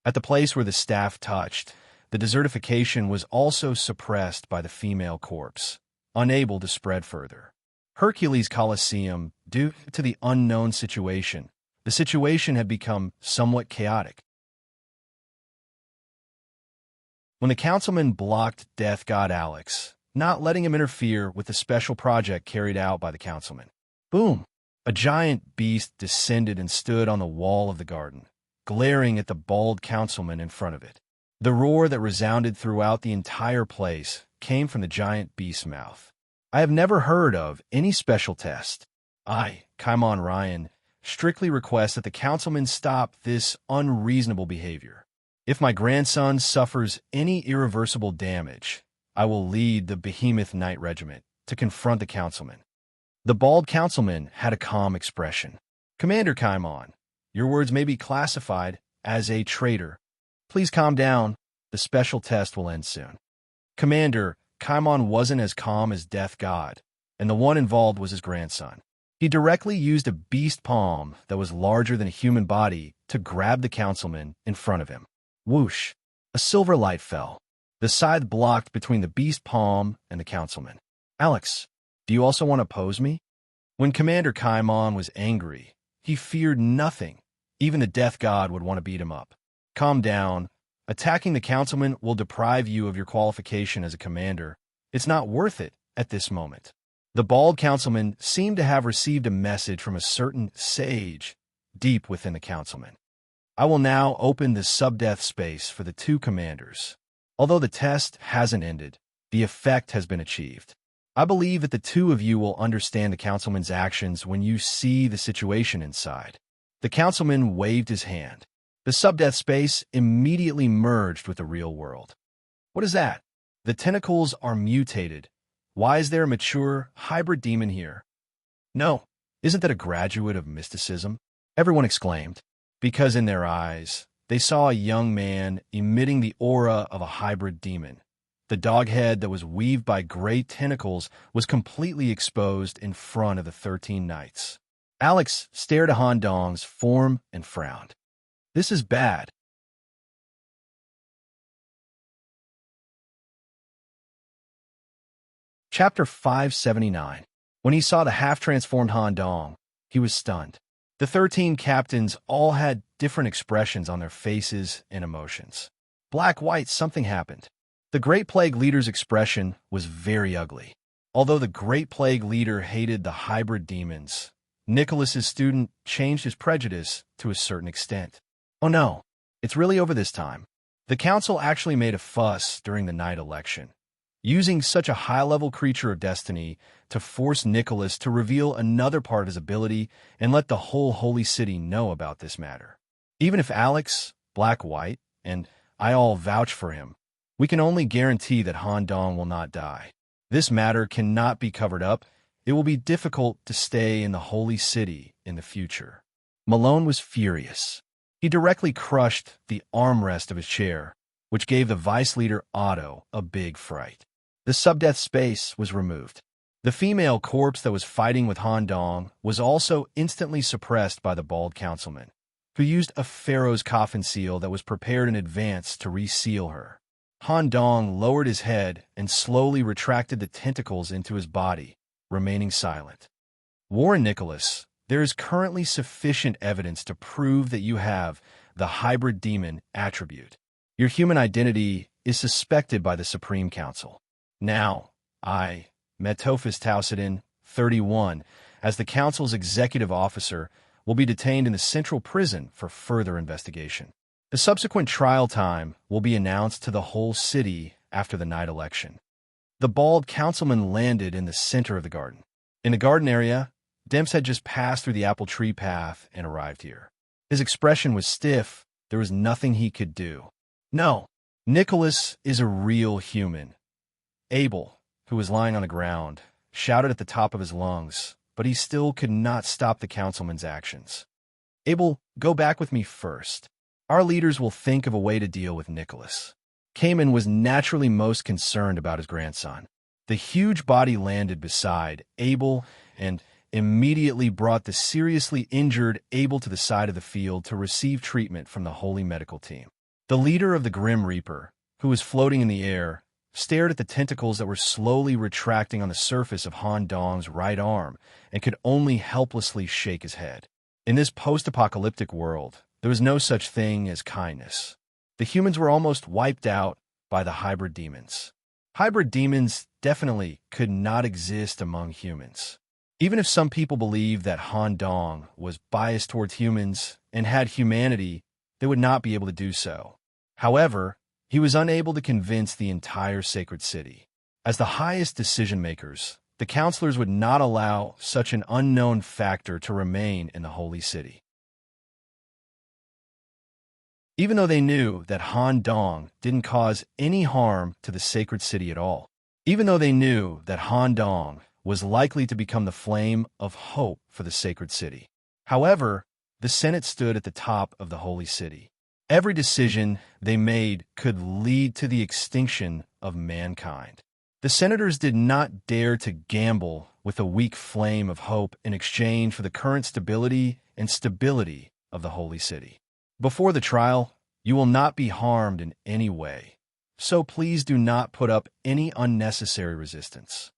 At the place where the staff touched, the desertification was also suppressed by the female corpse, unable to spread further. Hercules Colosseum, due to the unknown situation, the situation had become somewhat chaotic. When the councilman blocked Death God Alex, not letting him interfere with the special project carried out by the councilman. Boom! A giant beast descended and stood on the wall of the garden, glaring at the bald councilman in front of it. The roar that resounded throughout the entire place came from the giant beast's mouth. I have never heard of any special test. I, Kaimon Ryan, strictly request that the councilman stop this unreasonable behavior. If my grandson suffers any irreversible damage, I will lead the Behemoth Knight Regiment to confront the councilman. The bald councilman had a calm expression. Commander Kaimon, your words may be classified as a traitor. Please calm down. The special test will end soon. Commander, Kaimon wasn't as calm as Death God, and the one involved was his grandson. He directly used a beast palm that was larger than a human body to grab the councilman in front of him. Whoosh! A silver light fell. The scythe blocked between the beast palm and the councilman. Alex, do you also want to oppose me? When Commander Kaimon was angry, he feared nothing. Even the Death God would want to beat him up. Calm down. Attacking the councilman will deprive you of your qualification as a commander. It's not worth it at this moment. The bald councilman seemed to have received a message from a certain sage deep within the councilman. I will now open the sub-death space for the two commanders. Although the test hasn't ended, the effect has been achieved. I believe that the two of you will understand the councilman's actions when you see the situation inside. The councilman waved his hand. The sub-death space immediately merged with the real world. What is that? The tentacles are mutated. Why is there a mature hybrid demon here? No, isn't that a graduate of mysticism? Everyone exclaimed, because in their eyes, they saw a young man emitting the aura of a hybrid demon. The dog head that was weaved by great tentacles was completely exposed in front of the 13 knights. Alex stared at Han Dong's form and frowned. This is bad. Chapter 579. When he saw the half-transformed Han Dong, he was stunned. The 13 captains all had different expressions on their faces and emotions. Black-white, something happened. The Great Plague Leader's expression was very ugly. Although the Great Plague Leader hated the hybrid demons, Nicholas's student changed his prejudice to a certain extent. Oh no, it's really over this time. The council actually made a fuss during the night election, using such a high-level creature of destiny to force Nicholas to reveal another part of his ability and let the whole holy city know about this matter. Even if Alex, Black-White, and I all vouch for him, we can only guarantee that Han Dong will not die. This matter cannot be covered up. It will be difficult to stay in the holy city in the future. Malone was furious. He directly crushed the armrest of his chair, which gave the vice leader Otto a big fright. The sub-death space was removed. The female corpse that was fighting with Han Dong was also instantly suppressed by the bald councilman, who used a pharaoh's coffin seal that was prepared in advance to reseal her. Han Dong lowered his head and slowly retracted the tentacles into his body, remaining silent. Warren Nicholas, there is currently sufficient evidence to prove that you have the hybrid demon attribute. Your human identity is suspected by the Supreme Council. Now, I, Metophis Taucidin, 31, as the Council's executive officer, will be detained in the central prison for further investigation. The subsequent trial time will be announced to the whole city after the night election. The bald councilman landed in the center of the garden. In the garden area, Demps had just passed through the apple tree path and arrived here. His expression was stiff. There was nothing he could do. No, Nicholas is a real human. Abel, who was lying on the ground, shouted at the top of his lungs, but he still could not stop the councilman's actions. Abel, go back with me first. Our leaders will think of a way to deal with Nicholas. Cayman was naturally most concerned about his grandson. The huge body landed beside Abel and immediately brought the seriously injured Abel to the side of the field to receive treatment from the Holy Medical Team. The leader of the Grim Reaper, who was floating in the air, stared at the tentacles that were slowly retracting on the surface of Han Dong's right arm and could only helplessly shake his head. In this post-apocalyptic world, there was no such thing as kindness. The humans were almost wiped out by the hybrid demons. Hybrid demons definitely could not exist among humans. Even if some people believed that Han Dong was biased towards humans and had humanity, they would not be able to do so. However, he was unable to convince the entire sacred city. As the highest decision-makers, the counselors would not allow such an unknown factor to remain in the holy city. Even though they knew that Han Dong didn't cause any harm to the sacred city at all, even though they knew that Han Dong was likely to become the flame of hope for the sacred city. However, the Senate stood at the top of the holy city. Every decision they made could lead to the extinction of mankind. The senators did not dare to gamble with a weak flame of hope in exchange for the current stability and stability of the holy city. Before the trial, you will not be harmed in any way, so please do not put up any unnecessary resistance.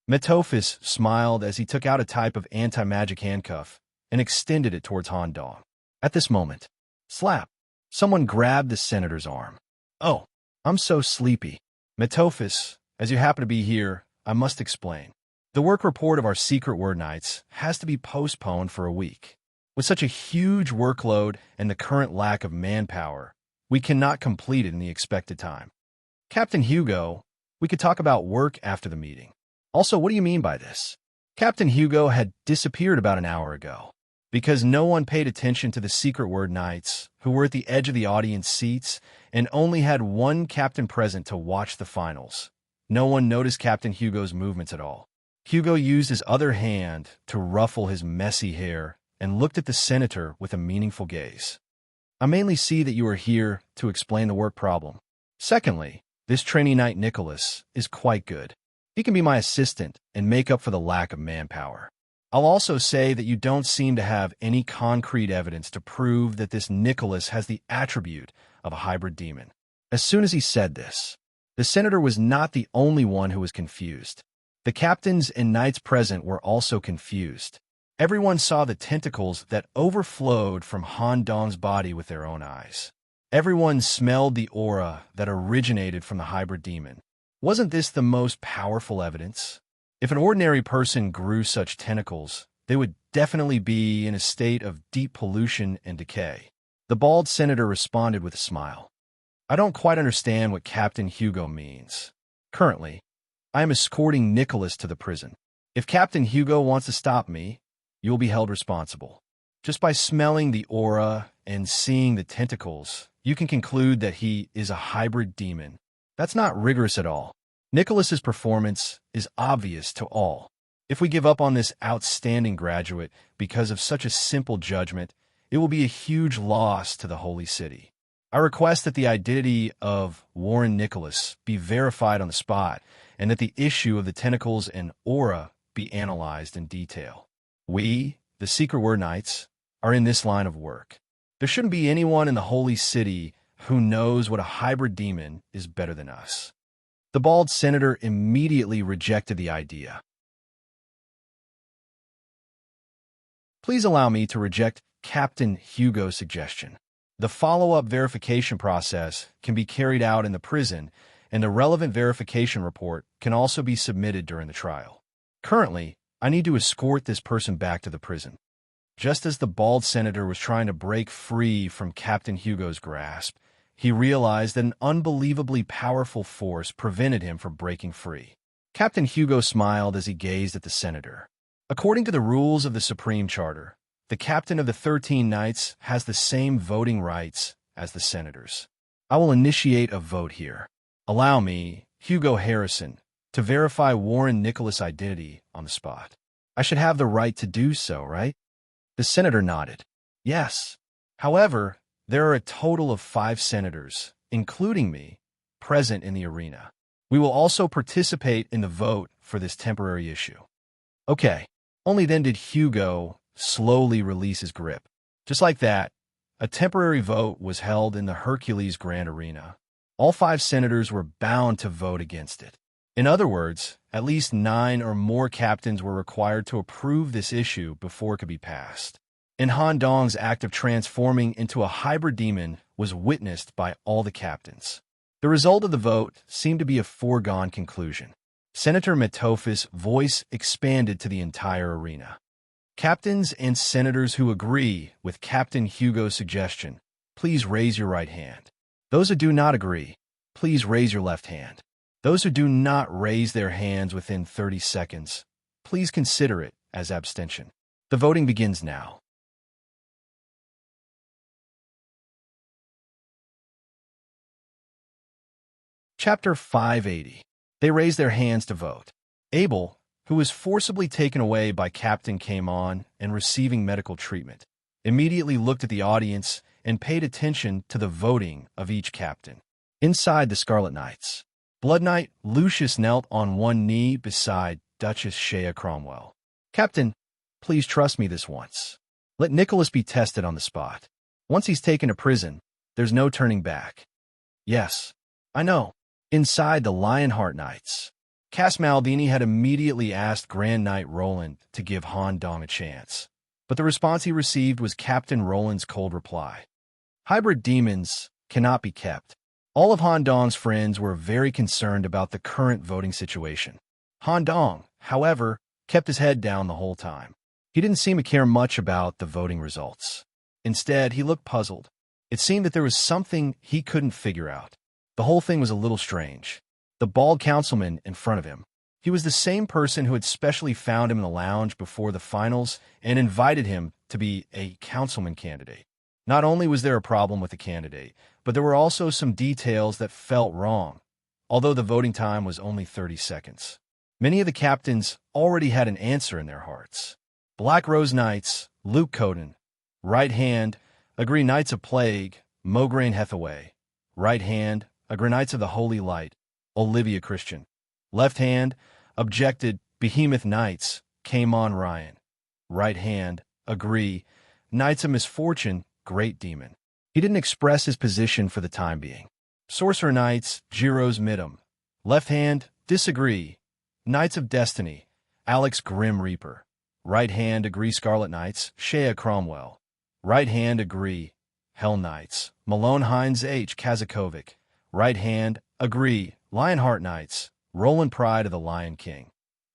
Metophis smiled as he took out a type of anti-magic handcuff and extended it towards Han Dong. At this moment, slap! Someone grabbed the senator's arm. Oh, I'm so sleepy. Metophis, as you happen to be here, I must explain. The work report of our secret word nights has to be postponed for a week. With such a huge workload and the current lack of manpower, we cannot complete it in the expected time. Captain Hugo, we could talk about work after the meeting. Also, what do you mean by this? Captain Hugo had disappeared about an hour ago. Because no one paid attention to the secret word knights, who were at the edge of the audience seats and only had one captain present to watch the finals. No one noticed Captain Hugo's movements at all. Hugo used his other hand to ruffle his messy hair and looked at the senator with a meaningful gaze. I mainly see that you are here to explain the work problem. Secondly, this trainee knight Nicholas is quite good. He can be my assistant and make up for the lack of manpower. I'll also say that you don't seem to have any concrete evidence to prove that this Nicholas has the attribute of a hybrid demon. As soon as he said this, the senator was not the only one who was confused. The captains and knights present were also confused. Everyone saw the tentacles that overflowed from Han Dong's body with their own eyes. Everyone smelled the aura that originated from the hybrid demon. Wasn't this the most powerful evidence? If an ordinary person grew such tentacles, they would definitely be in a state of deep pollution and decay. The bald senator responded with a smile. I don't quite understand what Captain Hugo means. Currently, I am escorting Nicholas to the prison. If Captain Hugo wants to stop me, you will be held responsible. Just by smelling the aura and seeing the tentacles, you can conclude that he is a hybrid demon. That's not rigorous at all. Nicholas's performance is obvious to all. If we give up on this outstanding graduate because of such a simple judgment, it will be a huge loss to the holy city. I request that the identity of Warren Nicholas be verified on the spot and that the issue of the tentacles and aura be analyzed in detail. We, the Secret Word Knights, are in this line of work. There shouldn't be anyone in the holy city who knows what a hybrid demon is better than us. The bald senator immediately rejected the idea. Please allow me to reject Captain Hugo's suggestion. The follow-up verification process can be carried out in the prison, and the relevant verification report can also be submitted during the trial. Currently, I need to escort this person back to the prison. Just as the bald senator was trying to break free from Captain Hugo's grasp, he realized that an unbelievably powerful force prevented him from breaking free. Captain Hugo smiled as he gazed at the senator. According to the rules of the Supreme Charter, The captain of the 13 knights has the same voting rights as the senators. I will initiate a vote here. Allow me, Hugo Harrison, to verify Warren Nicholas' identity on the spot. I should have the right to do so, right? The senator nodded. Yes. However, there are a total of 5 senators, including me, present in the arena. We will also participate in the vote for this temporary issue. Okay. Only then did Hugo slowly release his grip. Just like that, a temporary vote was held in the Hercules Grand Arena. All 5 senators were bound to vote against it. In other words, at least 9 or more captains were required to approve this issue before it could be passed. And Han Dong's act of transforming into a hybrid demon was witnessed by all the captains. The result of the vote seemed to be a foregone conclusion. Senator Metofis' voice expanded to the entire arena. Captains and senators who agree with Captain Hugo's suggestion, please raise your right hand. Those who do not agree, please raise your left hand. Those who do not raise their hands within 30 seconds, please consider it as abstention. The voting begins now. Chapter 580. They raised their hands to vote. Abel, who was forcibly taken away by Captain came on and receiving medical treatment, immediately looked at the audience and paid attention to the voting of each captain. Inside the Scarlet Knights, Blood Knight Lucius knelt on one knee beside Duchess Shea Cromwell. Captain, please trust me this once. Let Nicholas be tested on the spot. Once he's taken to prison, there's no turning back. Yes, I know. Inside the Lionheart Knights, Cass Maldini had immediately asked Grand Knight Roland to give Han Dong a chance, but the response he received was Captain Roland's cold reply. Hybrid demons cannot be kept. All of Han Dong's friends were very concerned about the current voting situation. Han Dong, however, kept his head down the whole time. He didn't seem to care much about the voting results. Instead, he looked puzzled. It seemed that there was something he couldn't figure out. The whole thing was a little strange. The bald councilman in front of him. He was the same person who had specially found him in the lounge before the finals and invited him to be a councilman candidate. Not only was there a problem with the candidate, but there were also some details that felt wrong, although the voting time was only 30 seconds. Many of the captains already had an answer in their hearts. Black Rose Knights, Luke Coden. Right hand, agree Knights of Plague, Mograine Hathaway. Right hand, agree Knights of the Holy Light, Olivia Christian. Left hand, objected Behemoth Knights, Kamon Ryan. Right hand, agree, Knights of Misfortune, Great Demon. He didn't express his position for the time being. Sorcerer Knights, Jiro's Midam. Left hand, disagree, Knights of Destiny, Alex Grim Reaper. Right hand, agree Scarlet Knights, Shea Cromwell. Right hand, agree, Hell Knights, Malone Hines H. Kazakovic. Right hand, agree, Lionheart Knights, Roland Pride of the Lion King.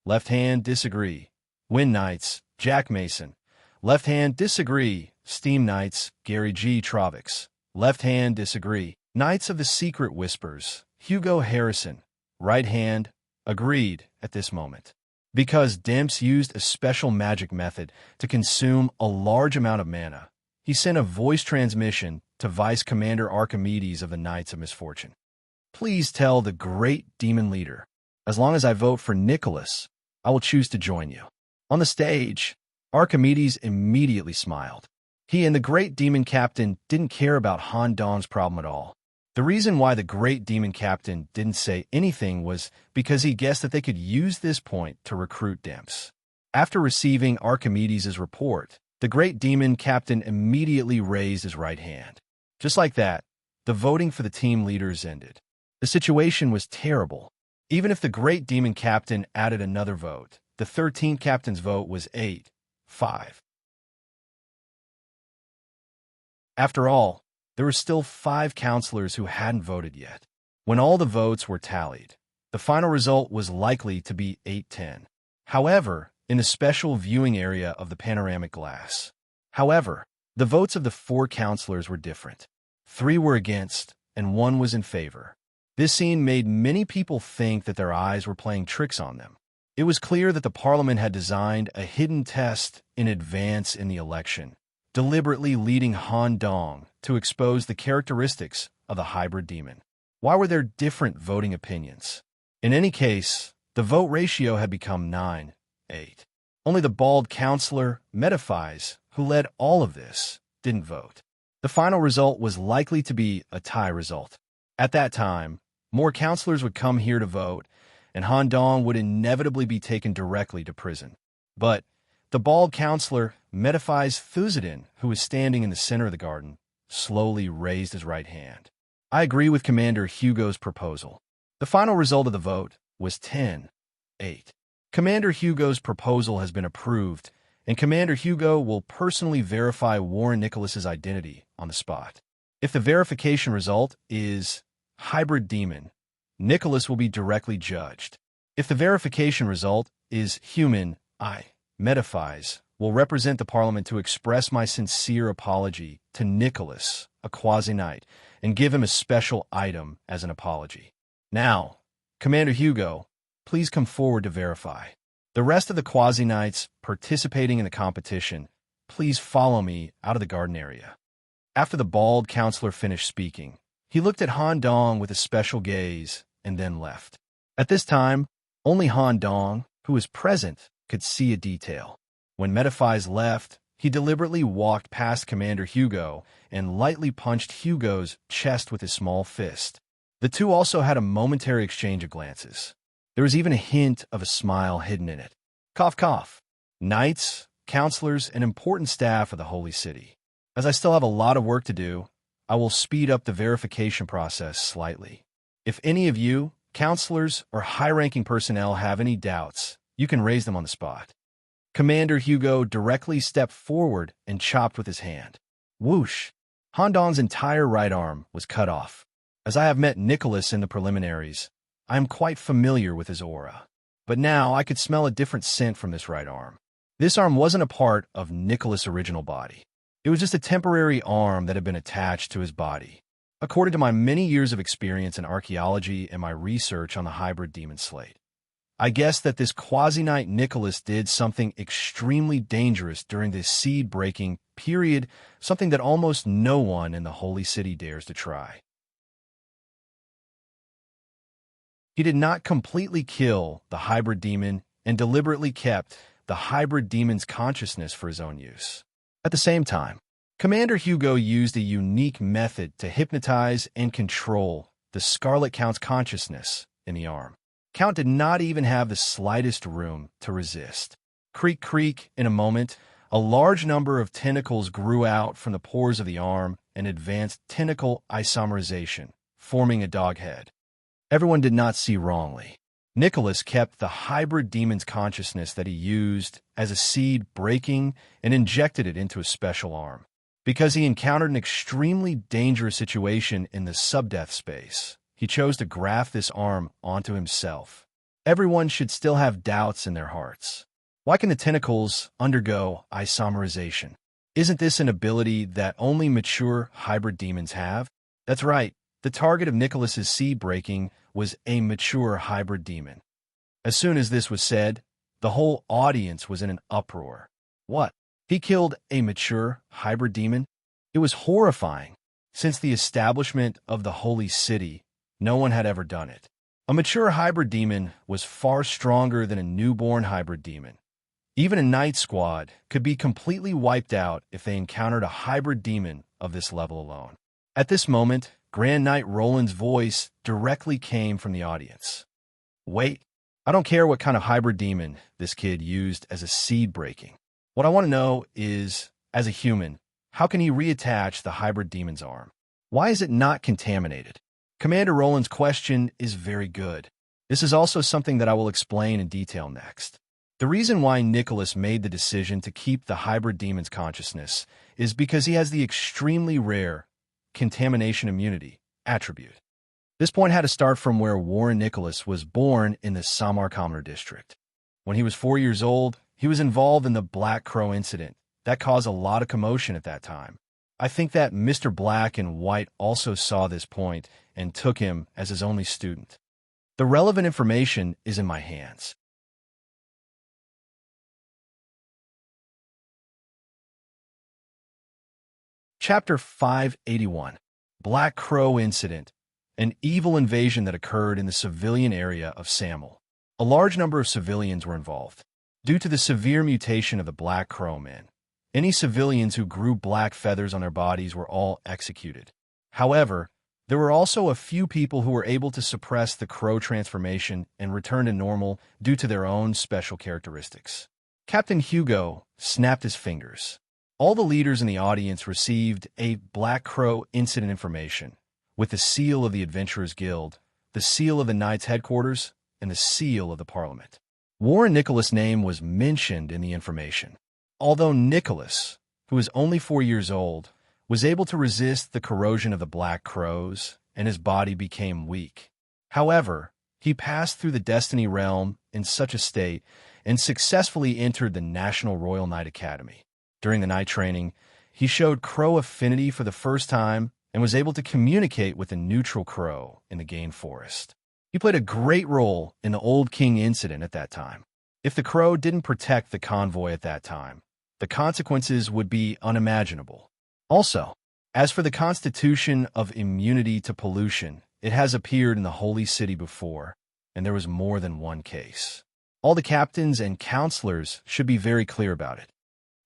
Left hand, disagree, Wind Knights, Jack Mason. Left hand, disagree, Steam Knights, Gary G. Trovix. Left hand, disagree, Knights of the Secret Whispers, Hugo Harrison. Right hand, agreed at this moment. Because Demps used a special magic method to consume a large amount of mana, he sent a voice transmission to Vice Commander Archimedes of the Knights of Misfortune. Please tell the great demon leader, as long as I vote for Nicholas, I will choose to join you. On the stage, Archimedes immediately smiled. He and the great demon captain didn't care about Han Dong's problem at all. The reason why the great demon captain didn't say anything was because he guessed that they could use this point to recruit Demps. After receiving Archimedes' report, the great demon captain immediately raised his right hand. Just like that, the voting for the team leaders ended. The situation was terrible. Even if the great demon captain added another vote, the 13th captain's vote was 8-5. After all, there were still 5 counselors who hadn't voted yet. When all the votes were tallied, the final result was likely to be 8-10. However, in the special viewing area of the panoramic glass. However, the votes of the 4 counselors were different. 3 were against, and 1 was in favor. This scene made many people think that their eyes were playing tricks on them. It was clear that the Parliament had designed a hidden test in advance in the election, deliberately leading Han Dong to expose the characteristics of the hybrid demon. Why were there different voting opinions? In any case, the vote ratio had become 9-8. Only the bald counselor, Metaphys, who led all of this, didn't vote. The final result was likely to be a tie result. At that time, more counselors would come here to vote, and Han Dong would inevitably be taken directly to prison. But the bald counselor, Metaphys Thuzaden, who was standing in the center of the garden, slowly raised his right hand. I agree with Commander Hugo's proposal. The final result of the vote was 10-8. Commander Hugo's proposal has been approved, and Commander Hugo will personally verify Warren Nicholas's identity on the spot. If the verification result is hybrid demon, Nicholas will be directly judged. If the verification result is human, I, Metaphys, will represent the Parliament to express my sincere apology to Nicholas, a quasi-knight, and give him a special item as an apology. Now, Commander Hugo, please come forward to verify. The rest of the quasi-knights participating in the competition, please follow me out of the garden area. After the bald counselor finished speaking, he looked at Han Dong with a special gaze and then left. At this time, only Han Dong, who was present, could see a detail. When Metaphys left, he deliberately walked past Commander Hugo and lightly punched Hugo's chest with his small fist. The two also had a momentary exchange of glances. There was even a hint of a smile hidden in it. Cough, cough. Knights, counselors, and important staff of the Holy City. As I still have a lot of work to do, I will speed up the verification process slightly. If any of you, counselors, or high-ranking personnel have any doubts, you can raise them on the spot. Commander Hugo directly stepped forward and chopped with his hand. Whoosh! Han Dong's entire right arm was cut off. As I have met Nicholas in the preliminaries, I am quite familiar with his aura. But now I could smell a different scent from this right arm. This arm wasn't a part of Nicholas' original body. It was just a temporary arm that had been attached to his body. According to my many years of experience in archaeology and my research on the hybrid demon slate, I guess that this quasi-knight Nicholas did something extremely dangerous during this seed-breaking period, something that almost no one in the Holy City dares to try. He did not completely kill the hybrid demon and deliberately kept the hybrid demon's consciousness for his own use. At the same time, Commander Hugo used a unique method to hypnotize and control the Scarlet Count's consciousness in the arm. Count did not even have the slightest room to resist. Creak, creak, in a moment, a large number of tentacles grew out from the pores of the arm and advanced tentacle isomerization, forming a dog head. Everyone did not see wrongly. Nicholas kept the hybrid demon's consciousness that he used as a seed breaking and injected it into a special arm. Because he encountered an extremely dangerous situation in the sub-death space, he chose to graft this arm onto himself. Everyone should still have doubts in their hearts. Why can the tentacles undergo isomerization? Isn't this an ability that only mature hybrid demons have? That's right. The target of Nicholas's seed breaking was a mature hybrid demon. As soon as this was said, the whole audience was in an uproar. What? He killed a mature hybrid demon? It was horrifying. Since the establishment of the Holy City, no one had ever done it. A mature hybrid demon was far stronger than a newborn hybrid demon. Even a knight squad could be completely wiped out if they encountered a hybrid demon of this level alone. At this moment, Grand Knight Roland's voice directly came from the audience. Wait, I don't care what kind of hybrid demon this kid used as a seed breaking. What I want to know is, as a human, how can he reattach the hybrid demon's arm? Why is it not contaminated? Commander Roland's question is very good. This is also something that I will explain in detail next. The reason why Nicholas made the decision to keep the hybrid demon's consciousness is because he has the extremely rare contamination immunity attribute. This point had to start from where Warren Nicholas was born in the Samar Commoner district. When he was 4 years old, he was involved in the Black Crow incident. That caused a lot of commotion at that time. I think that Mr. Black and White also saw this point and took him as his only student. The relevant information is in my hands. Chapter 581, Black Crow Incident, an evil invasion that occurred in the civilian area of Samel. A large number of civilians were involved. Due to the severe mutation of the Black Crow men, any civilians who grew black feathers on their bodies were all executed. However, there were also a few people who were able to suppress the crow transformation and return to normal due to their own special characteristics. Captain Hugo snapped his fingers. All the leaders in the audience received a Black Crow incident information, with the seal of the Adventurers Guild, the seal of the Knights headquarters, and the seal of the Parliament. Warren Nicholas' name was mentioned in the information. Although Nicholas, who was only 4 years old, was able to resist the corrosion of the Black Crows, and his body became weak. However, he passed through the Destiny Realm in such a state and successfully entered the National Royal Knight Academy. During the night training, he showed crow affinity for the first time and was able to communicate with a neutral crow in the Gain Forest. He played a great role in the Old King incident at that time. If the crow didn't protect the convoy at that time, the consequences would be unimaginable. Also, as for the constitution of immunity to pollution, it has appeared in the Holy City before, and there was more than one case. All the captains and counselors should be very clear about it.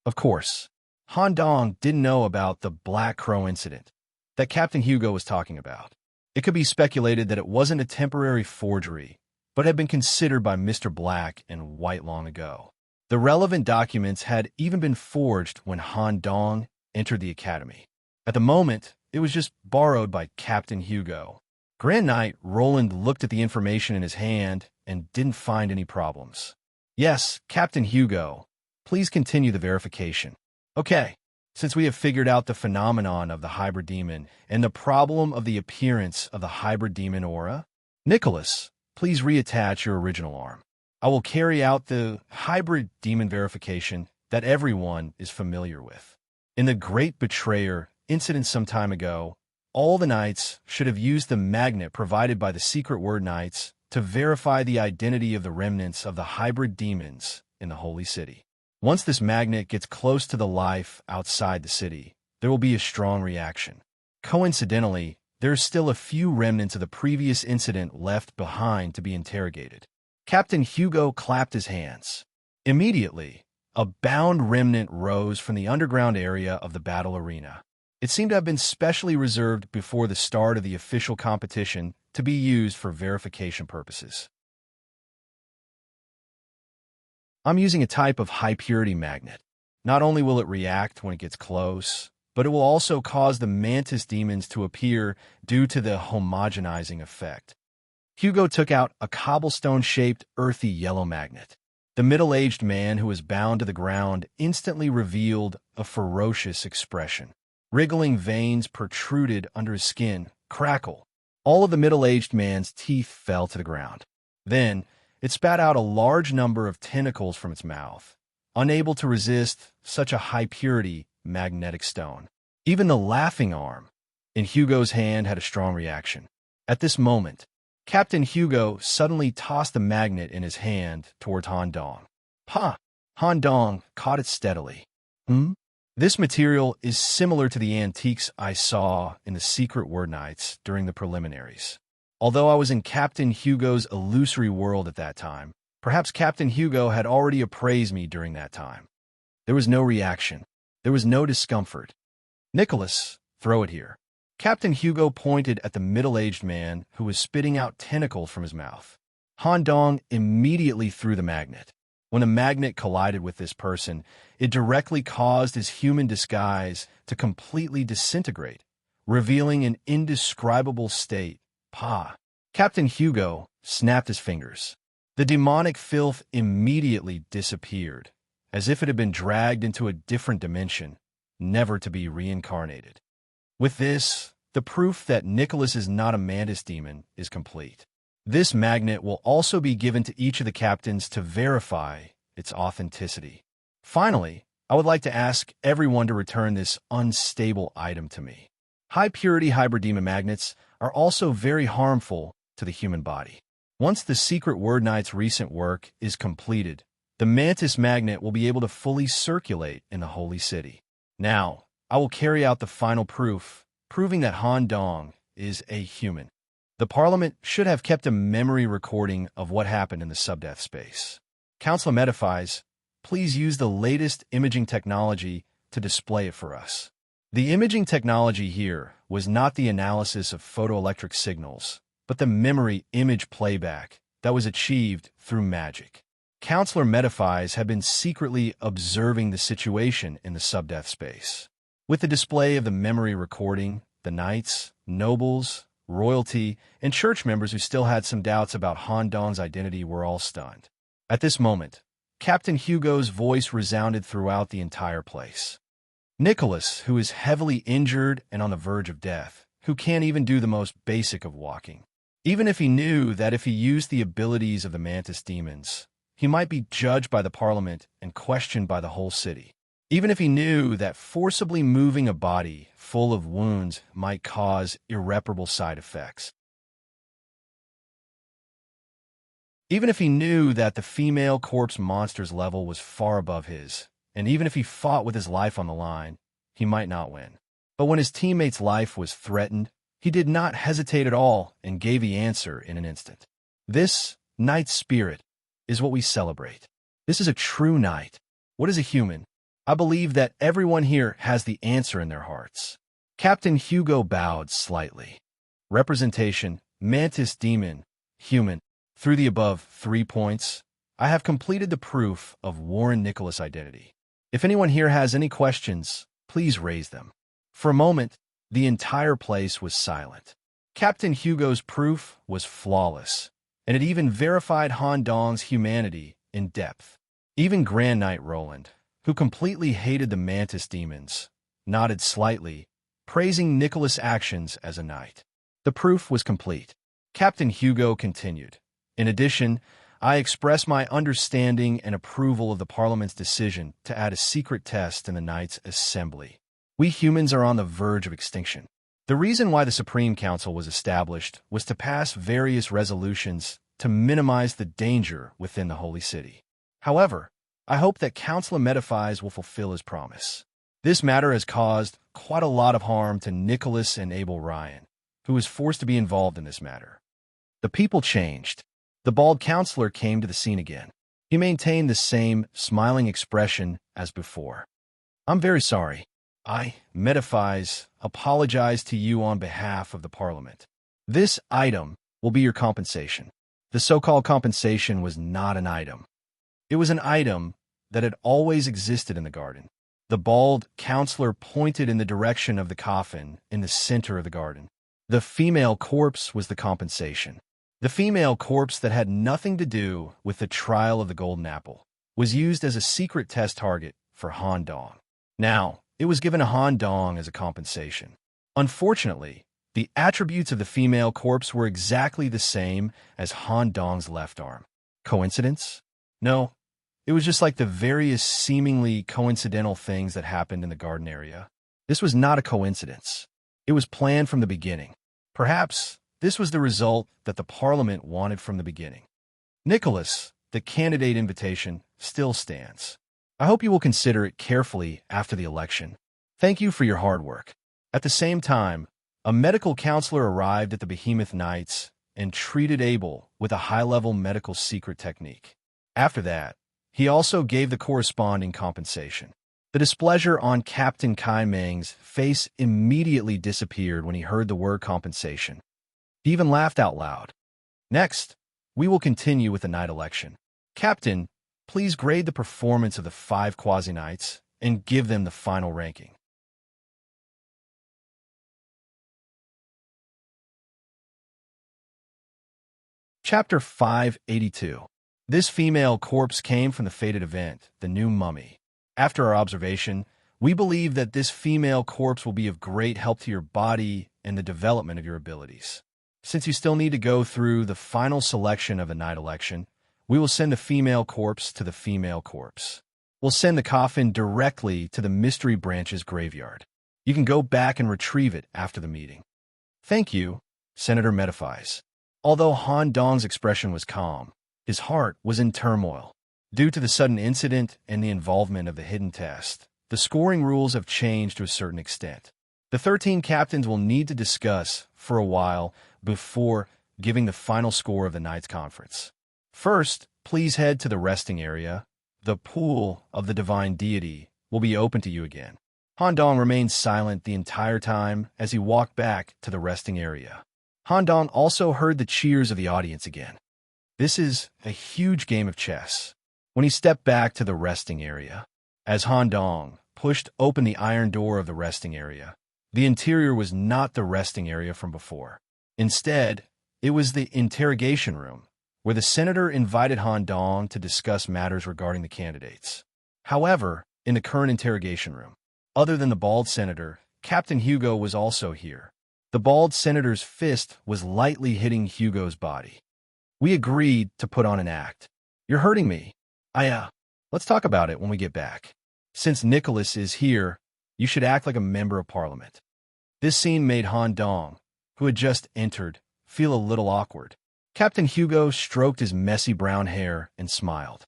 Of course, Han Dong didn't know about the Black Crow incident that Captain Hugo was talking about. It could be speculated that it wasn't a temporary forgery, but had been considered by Mr. Black and White long ago. The relevant documents had even been forged when Han Dong entered the academy. At the moment, it was just borrowed by Captain Hugo. Grand Knight Roland looked at the information in his hand and didn't find any problems. Yes, Captain Hugo, please continue the verification. Okay, since we have figured out the phenomenon of the hybrid demon and the problem of the appearance of the hybrid demon aura, Nicholas, please reattach your original arm. I will carry out the hybrid demon verification that everyone is familiar with. In the Great Betrayer incident some time ago, all the knights should have used the magnet provided by the Secret Word Knights to verify the identity of the remnants of the hybrid demons in the Holy City. Once this magnet gets close to the life outside the city, there will be a strong reaction. Coincidentally, there are still a few remnants of the previous incident left behind to be interrogated. Captain Hugo clapped his hands. Immediately, a bound remnant rose from the underground area of the battle arena. It seemed to have been specially reserved before the start of the official competition to be used for verification purposes. I'm using a type of high-purity magnet. Not only will it react when it gets close, but it will also cause the mantis demons to appear due to the homogenizing effect. Hugo took out a cobblestone-shaped, earthy yellow magnet. The middle-aged man who was bound to the ground instantly revealed a ferocious expression. Wriggling veins protruded under his skin. Crackle. All of the middle-aged man's teeth fell to the ground. Then, it spat out a large number of tentacles from its mouth, unable to resist such a high-purity magnetic stone. Even the laughing arm in Hugo's hand had a strong reaction. At this moment, Captain Hugo suddenly tossed the magnet in his hand towards Han Dong. Ha! Han Dong caught it steadily. This material is similar to the antiques I saw in the Secret Word Knights during the preliminaries. Although I was in Captain Hugo's illusory world at that time, perhaps Captain Hugo had already appraised me during that time. There was no reaction. There was no discomfort. Nicholas, throw it here. Captain Hugo pointed at the middle-aged man who was spitting out tentacles from his mouth. Han Dong immediately threw the magnet. When the magnet collided with this person, it directly caused his human disguise to completely disintegrate, revealing an indescribable state. Pa! Captain Hugo snapped his fingers. The demonic filth immediately disappeared, as if it had been dragged into a different dimension, never to be reincarnated. With this, the proof that Nicholas is not a mantis demon is complete. This magnet will also be given to each of the captains to verify its authenticity. Finally, I would like to ask everyone to return this unstable item to me. High-purity hybrid demon magnets are also very harmful to the human body. Once the Secret Word Knight's recent work is completed, the mantis magnet will be able to fully circulate in the Holy City. Now, I will carry out the final proof, proving that Han Dong is a human. The Parliament should have kept a memory recording of what happened in the subdeath space. Councilor Metaphys, please use the latest imaging technology to display it for us. The imaging technology here was not the analysis of photoelectric signals, but the memory image playback that was achieved through magic. Councilor Metaphys had been secretly observing the situation in the subdeath space. With the display of the memory recording, the knights, nobles, royalty, and church members who still had some doubts about Han Dong's identity were all stunned. At this moment, Captain Hugo's voice resounded throughout the entire place. Nicholas, who is heavily injured and on the verge of death, who can't even do the most basic of walking. Even if he knew that if he used the abilities of the Mantis demons, he might be judged by the Parliament and questioned by the whole city. Even if he knew that forcibly moving a body full of wounds might cause irreparable side effects. Even if he knew that the female corpse monster's level was far above his, and even if he fought with his life on the line, he might not win. But when his teammate's life was threatened, he did not hesitate at all and gave the answer in an instant. This knight's spirit is what we celebrate. This is a true knight. What is a human? I believe that everyone here has the answer in their hearts. Captain Hugo bowed slightly. Representation, Mantis Demon, Human. Through the above 3 points, I have completed the proof of Warren Nicholas' identity. If anyone here has any questions, please raise them. For a moment, the entire place was silent. Captain Hugo's proof was flawless, and it even verified Han Dong's humanity in depth. Even Grand Knight Roland, who completely hated the Mantis demons, nodded slightly, praising Nicholas' actions as a knight. The proof was complete. Captain Hugo continued. In addition, I express my understanding and approval of the Parliament's decision to add a secret test in the Knights' Assembly. We humans are on the verge of extinction. The reason why the Supreme Council was established was to pass various resolutions to minimize the danger within the Holy City. However, I hope that Councilor Metaphys will fulfill his promise. This matter has caused quite a lot of harm to Nicholas and Abel Ryan, who was forced to be involved in this matter. The people changed. The bald counselor came to the scene again. He maintained the same smiling expression as before. I'm very sorry. I, Metaphys, apologize to you on behalf of the Parliament. This item will be your compensation. The so-called compensation was not an item. It was an item that had always existed in the garden. The bald counselor pointed in the direction of the coffin in the center of the garden. The female corpse was the compensation. The female corpse that had nothing to do with the trial of the golden apple was used as a secret test target for Han Dong. Now, it was given to Han Dong as a compensation. Unfortunately, the attributes of the female corpse were exactly the same as Han Dong's left arm. Coincidence? No. It was just like the various seemingly coincidental things that happened in the garden area. This was not a coincidence. It was planned from the beginning. Perhaps this was the result that the Parliament wanted from the beginning. Nicholas, the candidate invitation, still stands. I hope you will consider it carefully after the election. Thank you for your hard work. At the same time, a medical counselor arrived at the Behemoth Knights and treated Abel with a high-level medical secret technique. After that, he also gave the corresponding compensation. The displeasure on Captain Kai Meng's face immediately disappeared when he heard the word compensation. He even laughed out loud. Next, we will continue with the night election. Captain, please grade the performance of the 5 quasi-knights and give them the final ranking. Chapter 582. This female corpse came from the fated event, the new mummy. After our observation, we believe that this female corpse will be of great help to your body and the development of your abilities. Since you still need to go through the final selection of a night election, we will send the female corpse to the female corpse. We'll send the coffin directly to the Mystery Branch's graveyard. You can go back and retrieve it after the meeting. Thank you, Senator Metaphys. Although Han Dong's expression was calm, his heart was in turmoil. Due to the sudden incident and the involvement of the hidden test, the scoring rules have changed to a certain extent. The 13 captains will need to discuss for a while before giving the final score of the night's conference. First, please head to the resting area. The pool of the divine deity will be open to you again. Han Dong remained silent the entire time as he walked back to the resting area. Han Dong also heard the cheers of the audience again. This is a huge game of chess. When he stepped back to the resting area, as Han Dong pushed open the iron door of the resting area, the interior was not the resting area from before. Instead, it was the interrogation room, where the senator invited Han Dong to discuss matters regarding the candidates. However, in the current interrogation room, other than the bald senator, Captain Hugo was also here. The bald senator's fist was lightly hitting Hugo's body. We agreed to put on an act. You're hurting me. Let's talk about it when we get back. Since Nicholas is here, you should act like a member of parliament. This scene made Han Dong, who had just entered, feel a little awkward. Captain Hugo stroked his messy brown hair and smiled.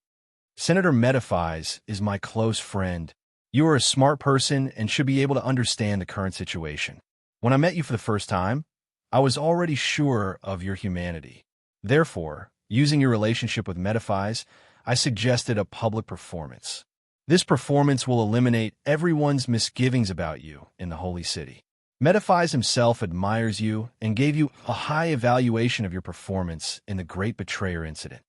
Senator Metaphys is my close friend. You are a smart person and should be able to understand the current situation. When I met you for the first time, I was already sure of your humanity. Therefore, using your relationship with Metaphys, I suggested a public performance. This performance will eliminate everyone's misgivings about you in the Holy City. Metaphys himself admires you and gave you a high evaluation of your performance in the Great Betrayer incident.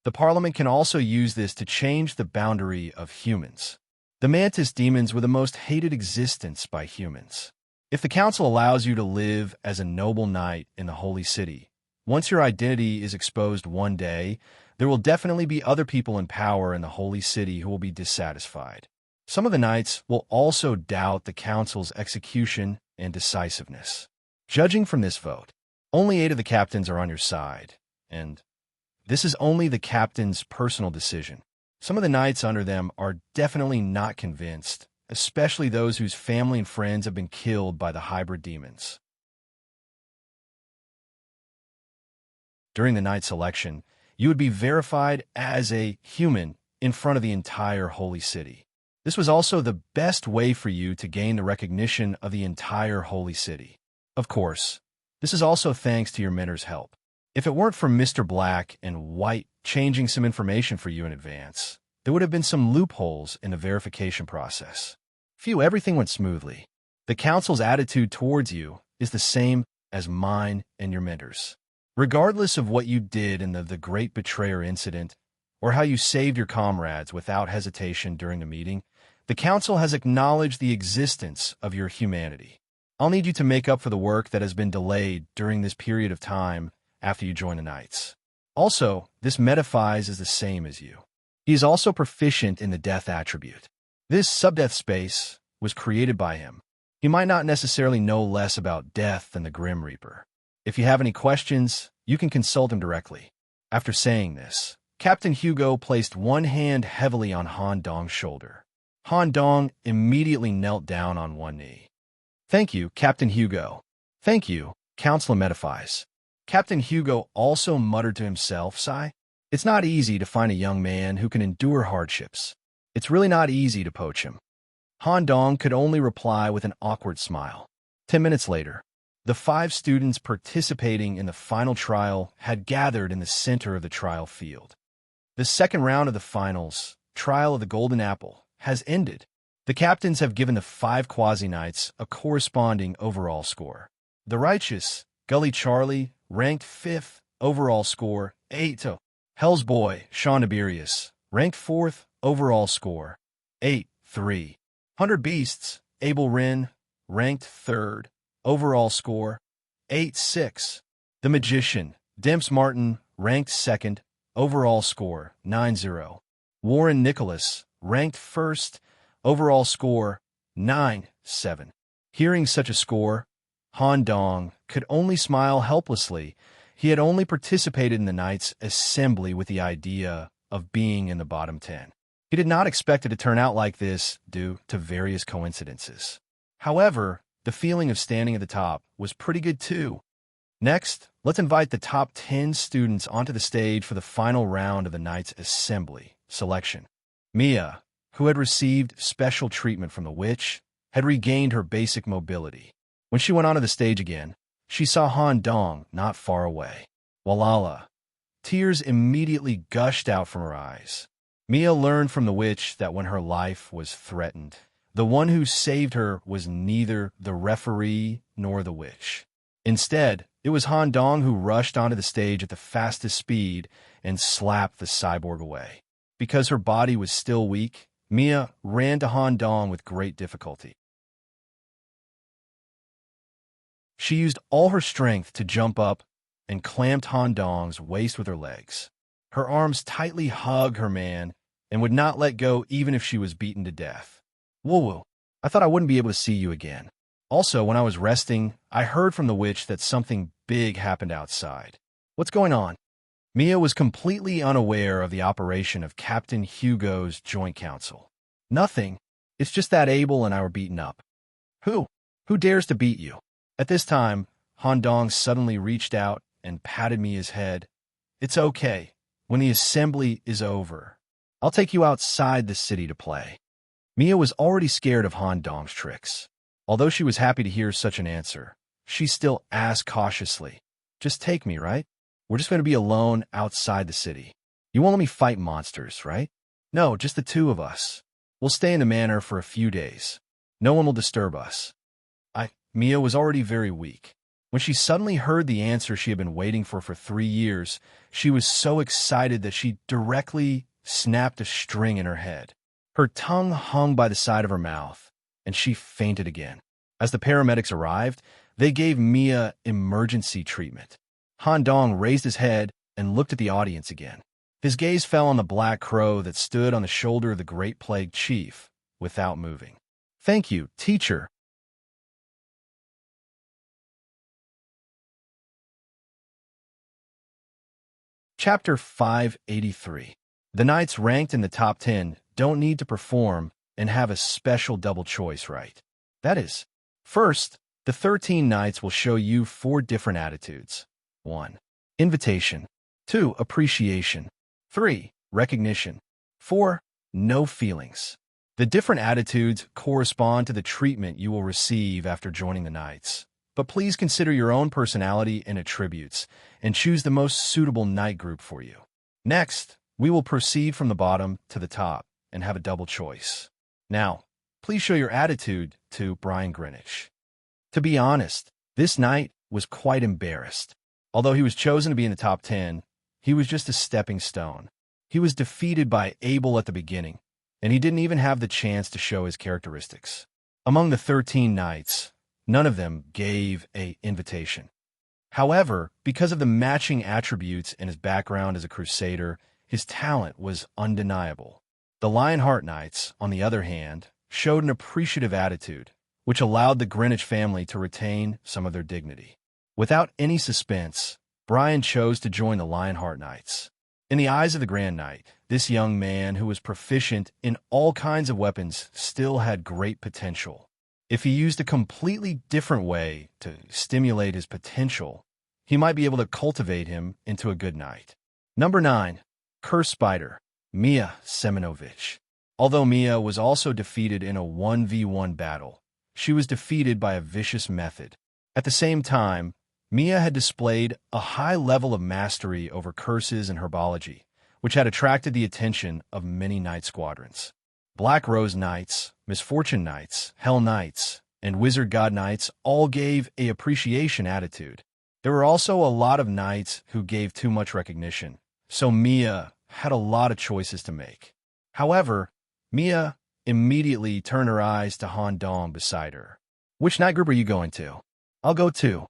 The Parliament can also use this to change the boundary of humans. The Mantis demons were the most hated existence by humans. If the Council allows you to live as a noble knight in the Holy City, once your identity is exposed one day, there will definitely be other people in power in the Holy City who will be dissatisfied. Some of the knights will also doubt the Council's execution and decisiveness. Judging from this vote, only 8 of the captains are on your side, and this is only the captain's personal decision. Some of the knights under them are definitely not convinced, especially those whose family and friends have been killed by the hybrid demons. During the knight selection, you would be verified as a human in front of the entire Holy City. This was also the best way for you to gain the recognition of the entire Holy City. Of course, this is also thanks to your mentor's help. If it weren't for Mr. Black and White changing some information for you in advance, there would have been some loopholes in the verification process. Everything went smoothly. The Council's attitude towards you is the same as mine and your mentors. Regardless of what you did in the Great Betrayer incident, or how you saved your comrades without hesitation during the meeting, the Council has acknowledged the existence of your humanity. I'll need you to make up for the work that has been delayed during this period of time after you join the Knights. Also, this Metaphys is the same as you. He is also proficient in the death attribute. This subdeath space was created by him. He might not necessarily know less about death than the Grim Reaper. If you have any questions, you can consult him directly. After saying this, Captain Hugo placed one hand heavily on Han Dong's shoulder. Han Dong immediately knelt down on one knee. Thank you, Captain Hugo. Thank you, Counselor Metaphys. Captain Hugo also muttered to himself, sigh. It's not easy to find a young man who can endure hardships. It's really not easy to poach him. Han Dong could only reply with an awkward smile. 10 minutes later, the 5 students participating in the final trial had gathered in the center of the trial field. The second round of the finals, Trial of the Golden Apple, has ended. The captains have given the 5 Quasi-Knights a corresponding overall score. The Righteous, Gully Charlie, ranked 5th, overall score, 8. Hell's Boy, Sean Tiberius, ranked 4th, overall score, 8-3. 100 Beasts, Abel Wren, ranked 3rd, overall score, 8-6. The Magician, Demps Martin, ranked 2nd, overall score, 9-0. Warren Nicholas, ranked 1st, overall score, 9-7. Hearing such a score, Han Dong could only smile helplessly. He had only participated in the Knights' assembly with the idea of being in the bottom 10. He did not expect it to turn out like this due to various coincidences. However, the feeling of standing at the top was pretty good too. Next, let's invite the top 10 students onto the stage for the final round of the Knights' assembly selection. Mia, who had received special treatment from the witch, had regained her basic mobility. When she went onto the stage again, she saw Han Dong not far away. Walala. Tears immediately gushed out from her eyes. Mia learned from the witch that when her life was threatened, the one who saved her was neither the referee nor the witch. Instead, it was Han Dong who rushed onto the stage at the fastest speed and slapped the cyborg away. Because her body was still weak, Mia ran to Han Dong with great difficulty. She used all her strength to jump up and clamped Han Dong's waist with her legs. Her arms tightly hugged her man and would not let go even if she was beaten to death. Woo-woo, I thought I wouldn't be able to see you again. Also, when I was resting, I heard from the witch that something big happened outside. What's going on? Mia was completely unaware of the operation of Captain Hugo's Joint Council. Nothing. It's just that Abel and I were beaten up. Who? Who dares to beat you? At this time, Han Dong suddenly reached out and patted Mia's head. It's okay. When the assembly is over, I'll take you outside the city to play. Mia was already scared of Han Dong's tricks. Although she was happy to hear such an answer, she still asked cautiously, just take me, right? We're just going to be alone outside the city. You won't let me fight monsters, right? No, just the two of us. We'll stay in the manor for a few days. No one will disturb us. Mia was already very weak. When she suddenly heard the answer she had been waiting for 3 years, she was so excited that she directly snapped a string in her head. Her tongue hung by the side of her mouth, and she fainted again. As the paramedics arrived, they gave Mia emergency treatment. Han Dong raised his head and looked at the audience again. His gaze fell on the black crow that stood on the shoulder of the Great Plague Chief, without moving. Thank you, teacher. Chapter 583. The knights ranked in the top 10 don't need to perform and have a special double choice right. That is, first, the 13 knights will show you 4 different attitudes. 1. Invitation. 2. Appreciation. 3. Recognition. 4. No feelings. The different attitudes correspond to the treatment you will receive after joining the knights. But please consider your own personality and attributes, and choose the most suitable knight group for you. Next, we will proceed from the bottom to the top and have a double choice. Now, please show your attitude to Brian Greenwich. To be honest, this knight was quite embarrassed. Although he was chosen to be in the top 10, he was just a stepping stone. He was defeated by Abel at the beginning, and he didn't even have the chance to show his characteristics. Among the 13 knights, none of them gave an invitation. However, because of the matching attributes and his background as a crusader, his talent was undeniable. The Lionheart Knights, on the other hand, showed an appreciative attitude, which allowed the Greenwich family to retain some of their dignity. Without any suspense, Brian chose to join the Lionheart Knights. In the eyes of the Grand Knight, this young man who was proficient in all kinds of weapons still had great potential. If he used a completely different way to stimulate his potential, he might be able to cultivate him into a good knight. Number 9. Curse Spider, Mia Semenovich. Although Mia was also defeated in a 1v1 battle, she was defeated by a vicious method. At the same time, Mia had displayed a high level of mastery over curses and herbology, which had attracted the attention of many knight squadrons. Black Rose Knights, Misfortune Knights, Hell Knights, and Wizard God Knights all gave a appreciation attitude. There were also a lot of knights who gave too much recognition, so Mia had a lot of choices to make. However, Mia immediately turned her eyes to Han Dong beside her. Which knight group are you going to? I'll go too.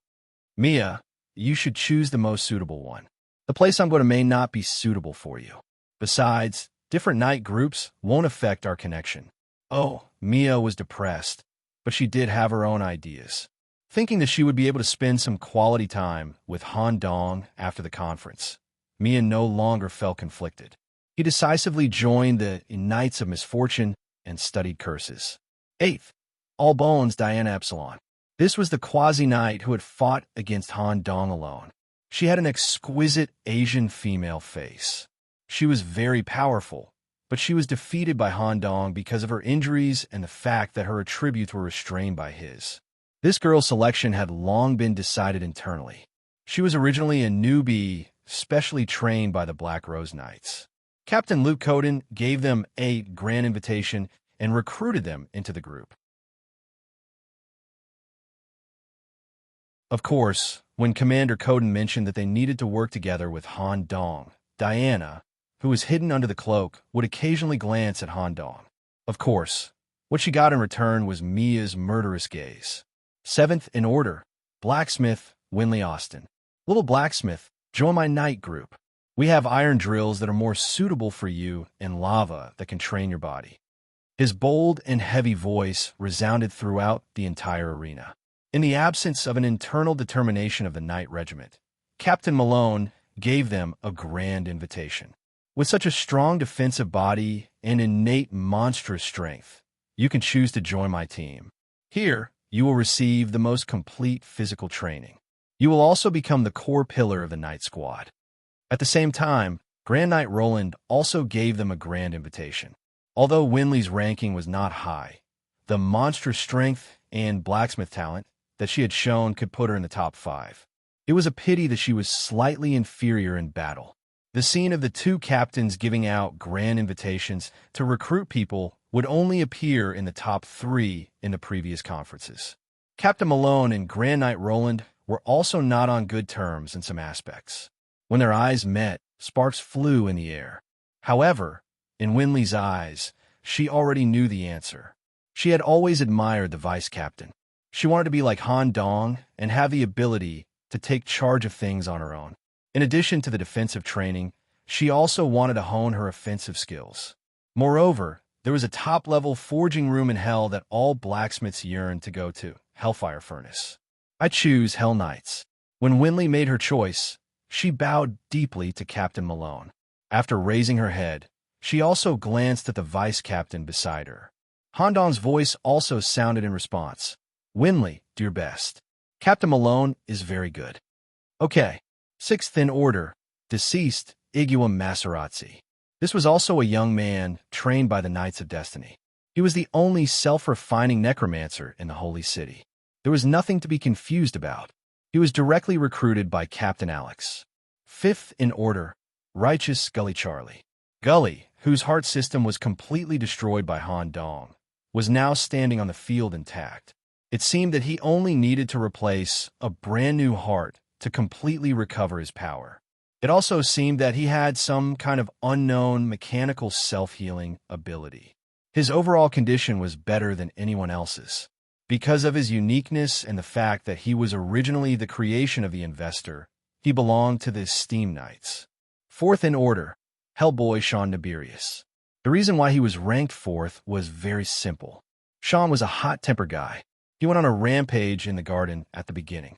Mia, you should choose the most suitable one. The place I'm going to may not be suitable for you. Besides, different knight groups won't affect our connection. Oh, Mia was depressed, but she did have her own ideas. Thinking that she would be able to spend some quality time with Han Dong after the conference, Mia no longer felt conflicted. He decisively joined the Knights of Misfortune and studied curses. 8th, All Bones Diana Epsilon. This was the quasi-knight who had fought against Han Dong alone. She had an exquisite Asian female face. She was very powerful, but she was defeated by Han Dong because of her injuries and the fact that her attributes were restrained by his. This girl's selection had long been decided internally. She was originally a newbie, specially trained by the Black Rose Knights. Captain Luke Coden gave them a grand invitation and recruited them into the group. Of course, when Commander Coden mentioned that they needed to work together with Han Dong, Diana, who was hidden under the cloak, would occasionally glance at Han Dong. Of course, what she got in return was Mia's murderous gaze. 7th in order, Blacksmith Winley Austin. Little Blacksmith, join my knight group. We have iron drills that are more suitable for you and lava that can train your body. His bold and heavy voice resounded throughout the entire arena. In the absence of an internal determination of the Knight Regiment, Captain Malone gave them a grand invitation. With such a strong defensive body and innate monstrous strength, you can choose to join my team. Here, you will receive the most complete physical training. You will also become the core pillar of the Knight Squad. At the same time, Grand Knight Roland also gave them a grand invitation. Although Winley's ranking was not high, the monstrous strength and blacksmith talent that she had shown could put her in the top 5. It was a pity that she was slightly inferior in battle. The scene of the two captains giving out grand invitations to recruit people would only appear in the top 3 in the previous conferences. Captain Malone and Grand Knight Roland were also not on good terms in some aspects. When their eyes met, sparks flew in the air. However, in Winley's eyes, she already knew the answer. She had always admired the vice captain. She wanted to be like Han Dong and have the ability to take charge of things on her own. In addition to the defensive training, she also wanted to hone her offensive skills. Moreover, there was a top-level forging room in Hell that all blacksmiths yearned to go to, Hellfire Furnace. I choose Hell Knights. When Winley made her choice, she bowed deeply to Captain Malone. After raising her head, she also glanced at the vice captain beside her. Han Dong's voice also sounded in response. Winley, do your best. Captain Malone is very good. Okay. 6th in order, deceased Iguam Maserazzi. This was also a young man trained by the Knights of Destiny. He was the only self-refining necromancer in the Holy City. There was nothing to be confused about. He was directly recruited by Captain Alex. 5th in order, righteous Gully Charlie. Gully, whose heart system was completely destroyed by Han Dong, was now standing on the field intact. It seemed that he only needed to replace a brand new heart to completely recover his power. It also seemed that he had some kind of unknown mechanical self-healing ability. His overall condition was better than anyone else's. Because of his uniqueness and the fact that he was originally the creation of the investor, he belonged to the Steam Knights. 4th in order, Hellboy Sean Nibirius. The reason why he was ranked 4th was very simple. Sean was a hot-tempered guy. He went on a rampage in the garden at the beginning.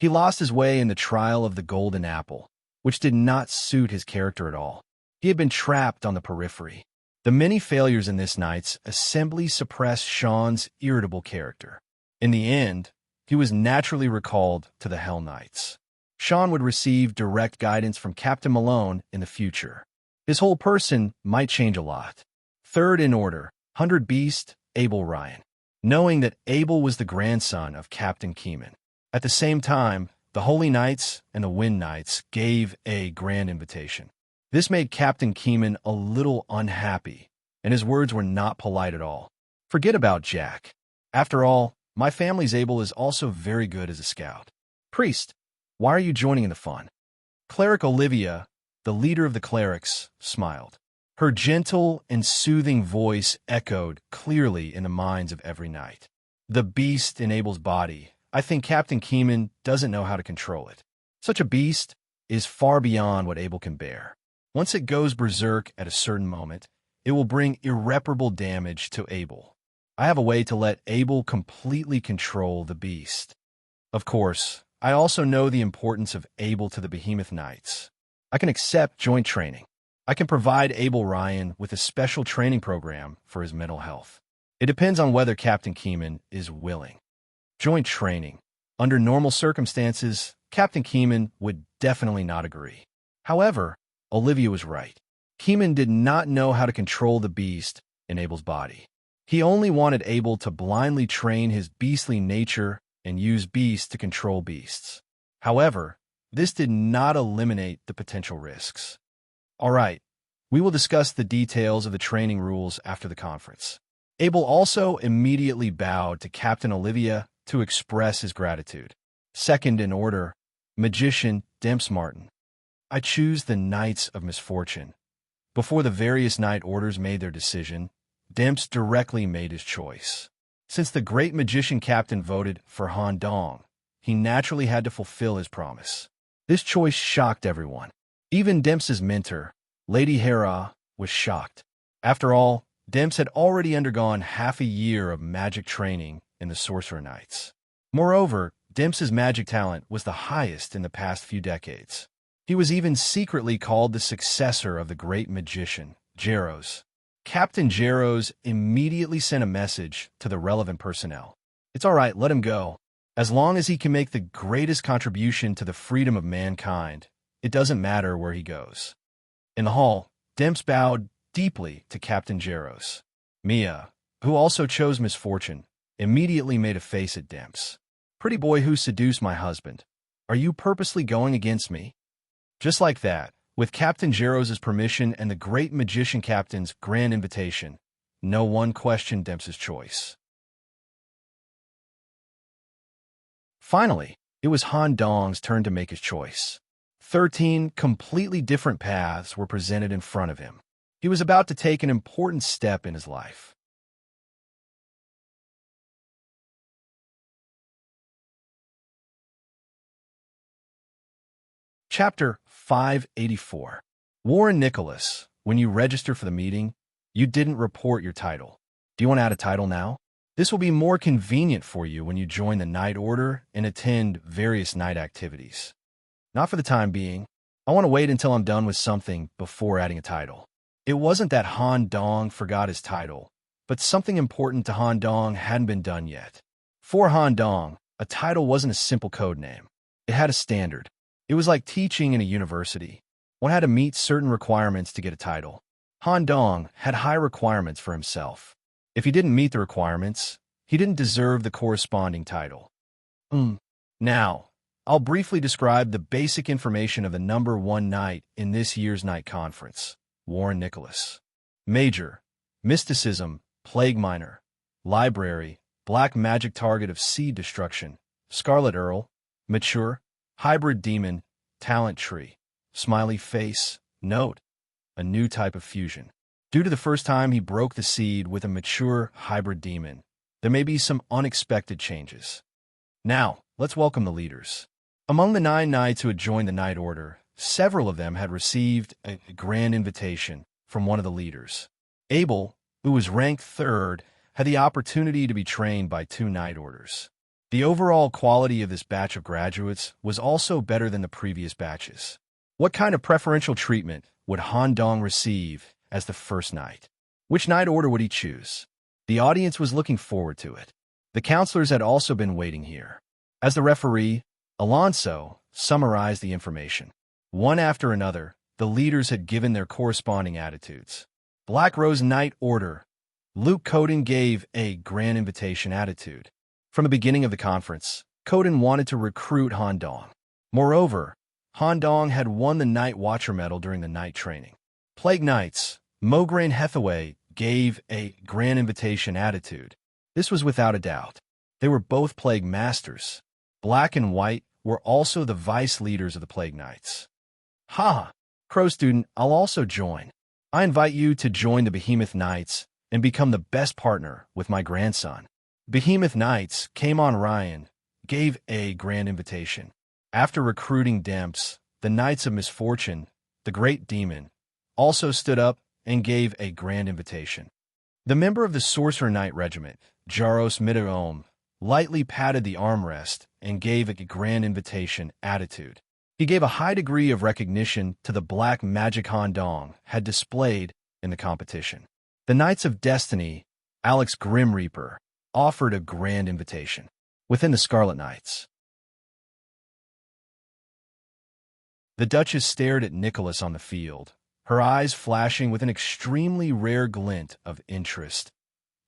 He lost his way in the trial of the Golden Apple, which did not suit his character at all. He had been trapped on the periphery. The many failures in this night's assembly suppressed Sean's irritable character. In the end, he was naturally recalled to the Hell Knights. Sean would receive direct guidance from Captain Malone in the future. His whole person might change a lot. 3rd in order, 100 Beast, Abel Ryan. Knowing that Abel was the grandson of Captain Keeman. At the same time, the Holy Knights and the Wind Knights gave a grand invitation. This made Captain Keeman a little unhappy, and his words were not polite at all. Forget about Jack. After all, my family's Abel is also very good as a scout. Priest, why are you joining in the fun? Cleric Olivia, the leader of the clerics, smiled. Her gentle and soothing voice echoed clearly in the minds of every knight. The beast in Abel's body. I think Captain Keeman doesn't know how to control it. Such a beast is far beyond what Abel can bear. Once it goes berserk at a certain moment, it will bring irreparable damage to Abel. I have a way to let Abel completely control the beast. Of course, I also know the importance of Abel to the Behemoth Knights. I can accept joint training. I can provide Abel Ryan with a special training program for his mental health. It depends on whether Captain Keeman is willing. Joint training. Under normal circumstances, Captain Keeman would definitely not agree. However, Olivia was right. Keeman did not know how to control the beast in Abel's body. He only wanted Abel to blindly train his beastly nature and use beasts to control beasts. However, this did not eliminate the potential risks. All right, we will discuss the details of the training rules after the conference. Abel also immediately bowed to Captain Olivia to express his gratitude. Second in order, Magician Demps Martin. I choose the Knights of Misfortune. Before the various Knight Orders made their decision, Demps directly made his choice. Since the great magician captain voted for Han Dong, he naturally had to fulfill his promise. This choice shocked everyone. Even Demps's mentor, Lady Hera, was shocked. After all, Demps had already undergone half a year of magic training in the Sorcerer Knights. Moreover, Demps's magic talent was the highest in the past few decades. He was even secretly called the successor of the great magician, Jaros. Captain Jaros immediately sent a message to the relevant personnel. It's all right, let him go. As long as he can make the greatest contribution to the freedom of mankind, it doesn't matter where he goes. In the hall, Demps bowed deeply to Captain Jaros. Mia, who also chose misfortune, immediately made a face at Demps. Pretty boy who seduced my husband. Are you purposely going against me? Just like that, with Captain Jaros's permission and the great magician captain's grand invitation, no one questioned Demps's choice. Finally, it was Han Dong's turn to make his choice. 13 completely different paths were presented in front of him. He was about to take an important step in his life. Chapter 584. Warren Nicholas, when you register for the meeting, you didn't report your title. Do you want to add a title now? This will be more convenient for you when you join the Knight Order and attend various night activities. Not for the time being. I want to wait until I'm done with something before adding a title. It wasn't that Han Dong forgot his title, but something important to Han Dong hadn't been done yet. For Han Dong, a title wasn't a simple code name. It had a standard. It was like teaching in a university. One had to meet certain requirements to get a title. Han Dong had high requirements for himself. If he didn't meet the requirements, he didn't deserve the corresponding title. Now, I'll briefly describe the basic information of the number 1 knight in this year's night conference, Warren Nicholas. Major, Mysticism, Plague Minor, Library, Black Magic Target of Seed Destruction, Scarlet Earl, Mature, Hybrid Demon, Talent Tree, Smiley Face, Note, a new type of fusion. Due to the first time he broke the seed with a mature hybrid demon, there may be some unexpected changes. Now, let's welcome the leaders. Among the 9 knights who had joined the Knight Order, several of them had received a grand invitation from one of the leaders. Abel, who was ranked 3rd, had the opportunity to be trained by 2 Knight Orders. The overall quality of this batch of graduates was also better than the previous batches. What kind of preferential treatment would Han Dong receive as the first knight? Which Knight Order would he choose? The audience was looking forward to it. The counselors had also been waiting here. As the referee, Alonso summarized the information. One after another, the leaders had given their corresponding attitudes. Black Rose Knight Order. Luke Coden gave a grand invitation attitude. From the beginning of the conference, Coden wanted to recruit Han Dong. Moreover, Han Dong had won the Night Watcher medal during the night training. Plague Knights, Mograine Hathaway gave a grand invitation attitude. This was without a doubt. They were both Plague Masters. Black and White were also the vice leaders of the Plague Knights. Ha! Crow Student, I'll also join. I invite you to join the Behemoth Knights and become the best partner with my grandson. Behemoth Knights came on Ryan, gave a grand invitation. After recruiting Demps, the Knights of Misfortune, the Great Demon, also stood up and gave a grand invitation. The member of the Sorcerer Knight Regiment, Jaros Midaom, lightly patted the armrest and gave a grand invitation attitude. He gave a high degree of recognition to the black magic Han Dong had displayed in the competition. The Knights of Destiny, Alex Grim Reaper, offered a grand invitation. Within the Scarlet Knights, The Duchess stared at Nicholas on the field, her eyes flashing with an extremely rare glint of interest,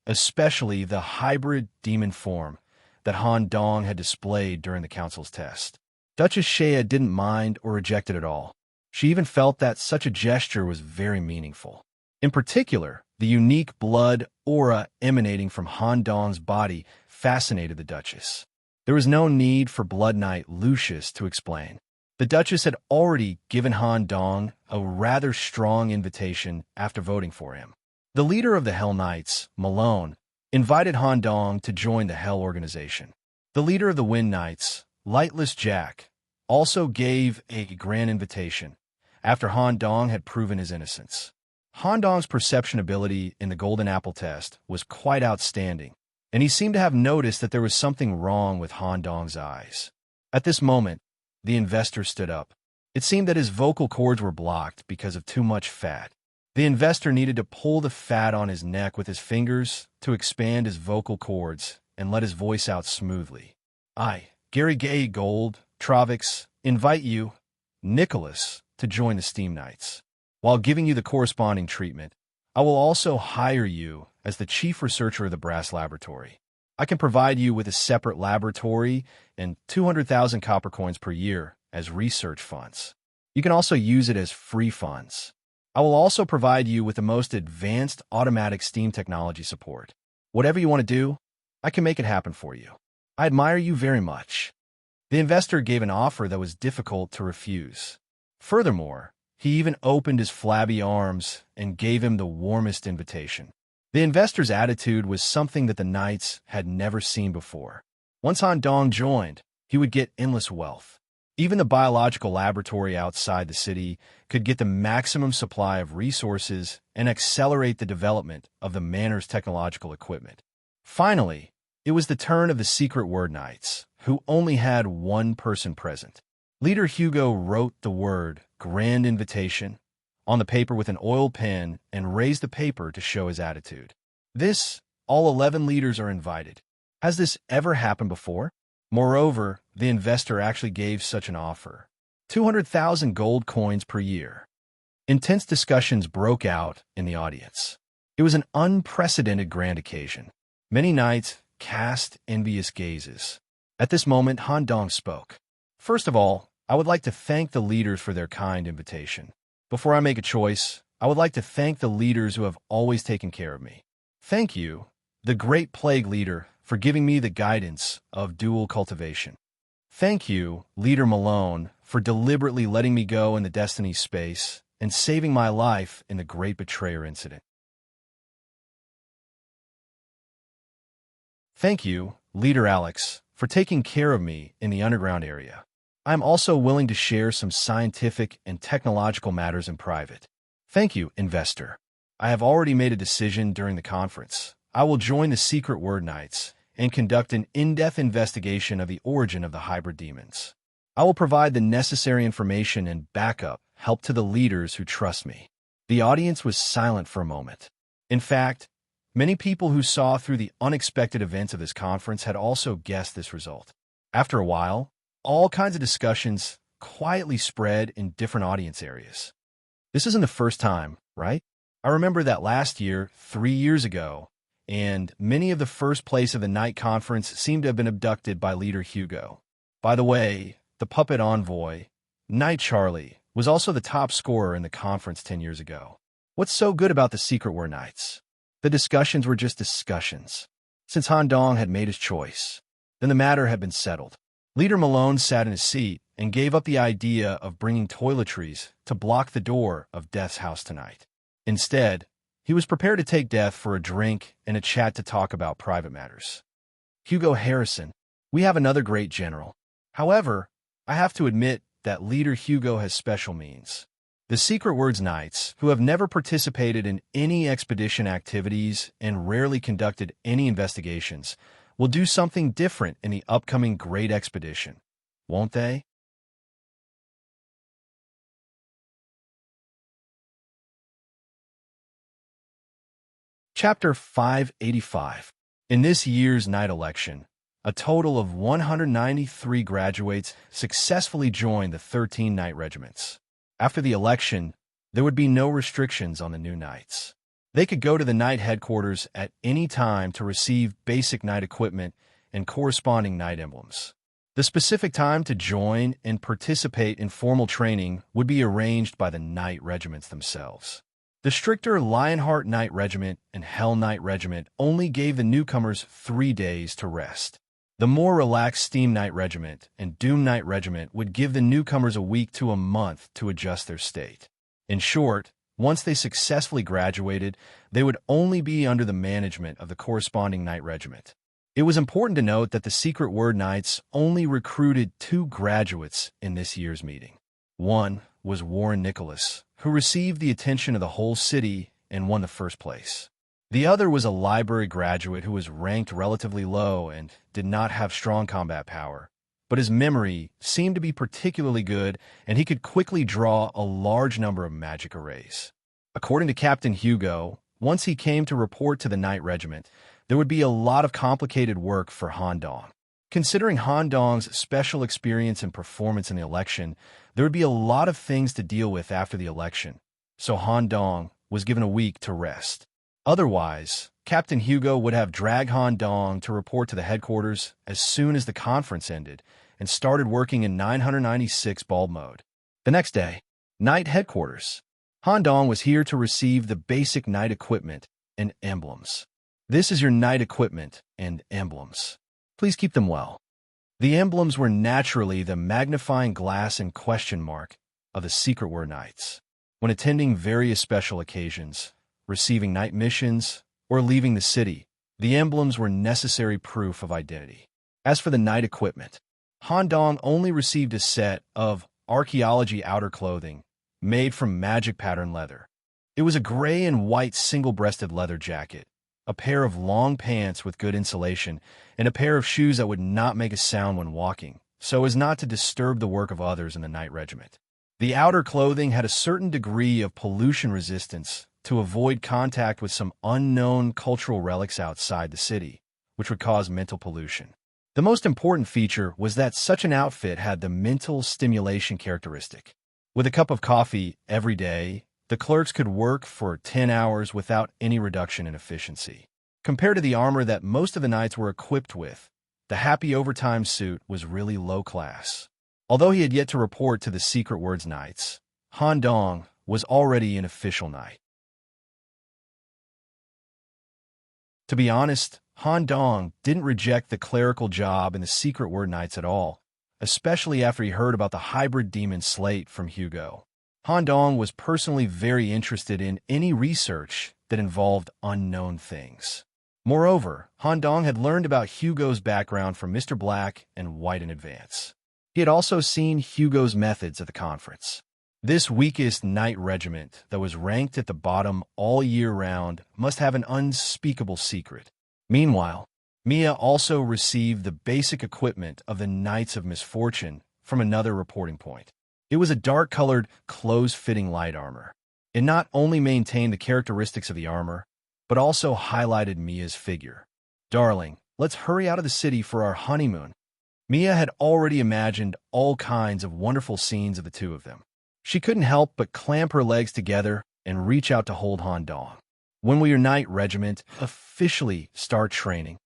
especially the hybrid demon form that Han Dong had displayed during the council's test. Duchess Shea didn't mind or reject it at all. She even felt that such a gesture was very meaningful. In particular, the unique blood aura emanating from Han Dong's body fascinated the Duchess. There was no need for Blood Knight Lucius to explain. The Duchess had already given Han Dong a rather strong invitation after voting for him. The leader of the Hell Knights, Malone, invited Han Dong to join the Hell organization. The leader of the Wind Knights, Lightless Jack, also gave a grand invitation after Han Dong had proven his innocence. Han Dong's perception ability in the Golden Apple test was quite outstanding, and he seemed to have noticed that there was something wrong with Han Dong's eyes. At this moment, the investor stood up. It seemed that his vocal cords were blocked because of too much fat. The investor needed to pull the fat on his neck with his fingers to expand his vocal cords and let his voice out smoothly. I, Gary Gay Gold, Travix, invite you, Nicholas, to join the Steam Knights. While giving you the corresponding treatment, I will also hire you as the chief researcher of the Brass Laboratory. I can provide you with a separate laboratory and 200,000 copper coins per year as research funds. You can also use it as free funds. I will also provide you with the most advanced automatic steam technology support. Whatever you want to do, I can make it happen for you. I admire you very much. The investor gave an offer that was difficult to refuse. Furthermore, he even opened his flabby arms and gave him the warmest invitation. The investor's attitude was something that the Knights had never seen before. Once Han Dong joined, he would get endless wealth. Even the biological laboratory outside the city could get the maximum supply of resources and accelerate the development of the manor's technological equipment. Finally, it was the turn of the Secret Word Knights, who only had one person present. Leader Hugo wrote the word "Grand Invitation" on the paper with an oil pen and raised the paper to show his attitude. All 11 leaders are invited. Has this ever happened before? Moreover, the investor actually gave such an offer. 200,000 gold coins per year. Intense discussions broke out in the audience. It was an unprecedented grand occasion. Many knights cast envious gazes. At this moment, Han Dong spoke. First of all, I would like to thank the leaders for their kind invitation. Before I make a choice, I would like to thank the leaders who have always taken care of me. Thank you, the Great Plague Leader, for giving me the guidance of dual cultivation. Thank you, Leader Malone, for deliberately letting me go in the Destiny space and saving my life in the Great Betrayer incident. Thank you, Leader Alex, for taking care of me in the underground area. I am also willing to share some scientific and technological matters in private. Thank you, Investor. I have already made a decision during the conference. I will join the Secret Word Knights and conduct an in-depth investigation of the origin of the hybrid demons. I will provide the necessary information and backup help to the leaders who trust me. The audience was silent for a moment. In fact, many people who saw through the unexpected events of this conference had also guessed this result. After a while, all kinds of discussions quietly spread in different audience areas. This isn't the first time, right? I remember that last year, 3 years ago, and many of the first place of the night conference seemed to have been abducted by Leader Hugo. By the way, the puppet envoy, Knight Charlie, was also the top scorer in the conference 10 years ago. What's so good about the Secret War Knights? The discussions were just discussions. Since Han Dong had made his choice, then the matter had been settled. Leader Malone sat in his seat and gave up the idea of bringing toiletries to block the door of Death's house tonight. Instead, he was prepared to take Death for a drink and a chat to talk about private matters. Hugo Harrison, we have another great general. However, I have to admit that Leader Hugo has special means. The Secret Words Knights, who have never participated in any expedition activities and rarely conducted any investigations, will do something different in the upcoming Great Expedition, won't they? Chapter 585. In this year's night election, A total of 193 graduates successfully joined the 13 night regiments. After the election, there would be no restrictions on the new knights. They could go to the knight headquarters at any time to receive basic knight equipment and corresponding knight emblems. The specific time to join and participate in formal training would be arranged by the knight regiments themselves. The stricter Lionheart Knight Regiment and Hell Knight Regiment only gave the newcomers 3 days to rest. The more relaxed Steam Knight Regiment and Doom Knight Regiment would give the newcomers a week to a month to adjust their state. In short, once they successfully graduated, they would only be under the management of the corresponding Knight Regiment. It was important to note that the Secret Word Knights only recruited 2 graduates in this year's meeting. One was Warren Nicholas, who received the attention of the whole city and won the first place. The other was a library graduate who was ranked relatively low and did not have strong combat power, but his memory seemed to be particularly good and he could quickly draw a large number of magic arrays. According to Captain Hugo, once he came to report to the Knight Regiment, there would be a lot of complicated work for Han Dong. Considering Han Dong's special experience and performance in the election, there would be a lot of things to deal with after the election, so Han Dong was given a week to rest. Otherwise, Captain Hugo would have dragged Han Dong to report to the headquarters as soon as the conference ended and started working in 996 bulb mode. The next day, Knight Headquarters. Han Dong was here to receive the basic Knight equipment and emblems. This is your Knight equipment and emblems. Please keep them well. The emblems were naturally the magnifying glass and question mark of the Secret Word Knights. When attending various special occasions, receiving night missions, or leaving the city, the emblems were necessary proof of identity. As for the Knight equipment, Han Dong only received a set of archaeology outer clothing made from magic pattern leather. It was a gray and white single-breasted leather jacket, a pair of long pants with good insulation, and a pair of shoes that would not make a sound when walking, so as not to disturb the work of others in the Knight Regiment. The outer clothing had a certain degree of pollution resistance to avoid contact with some unknown cultural relics outside the city, which would cause mental pollution. The most important feature was that such an outfit had the mental stimulation characteristic. With a cup of coffee every day, the clerks could work for 10 hours without any reduction in efficiency. Compared to the armor that most of the knights were equipped with, the happy overtime suit was really low class. Although he had yet to report to the Secret Words Knights, Han Dong was already an official knight. To be honest, Han Dong didn't reject the clerical job in the Secret Word Knights at all, especially after he heard about the hybrid demon slate from Hugo. Han Dong was personally very interested in any research that involved unknown things. Moreover, Han Dong had learned about Hugo's background from Mr. Black and White in advance. He had also seen Hugo's methods at the conference. This weakest knight regiment that was ranked at the bottom all year round must have an unspeakable secret. Meanwhile, Mia also received the basic equipment of the Knights of Misfortune from another reporting point. It was a dark-colored, close-fitting light armor. It not only maintained the characteristics of the armor, but also highlighted Mia's figure. "Darling, let's hurry out of the city for our honeymoon." Mia had already imagined all kinds of wonderful scenes of the two of them. She couldn't help but clamp her legs together and reach out to hold Han Dong. "When will your knight regiment officially start training?"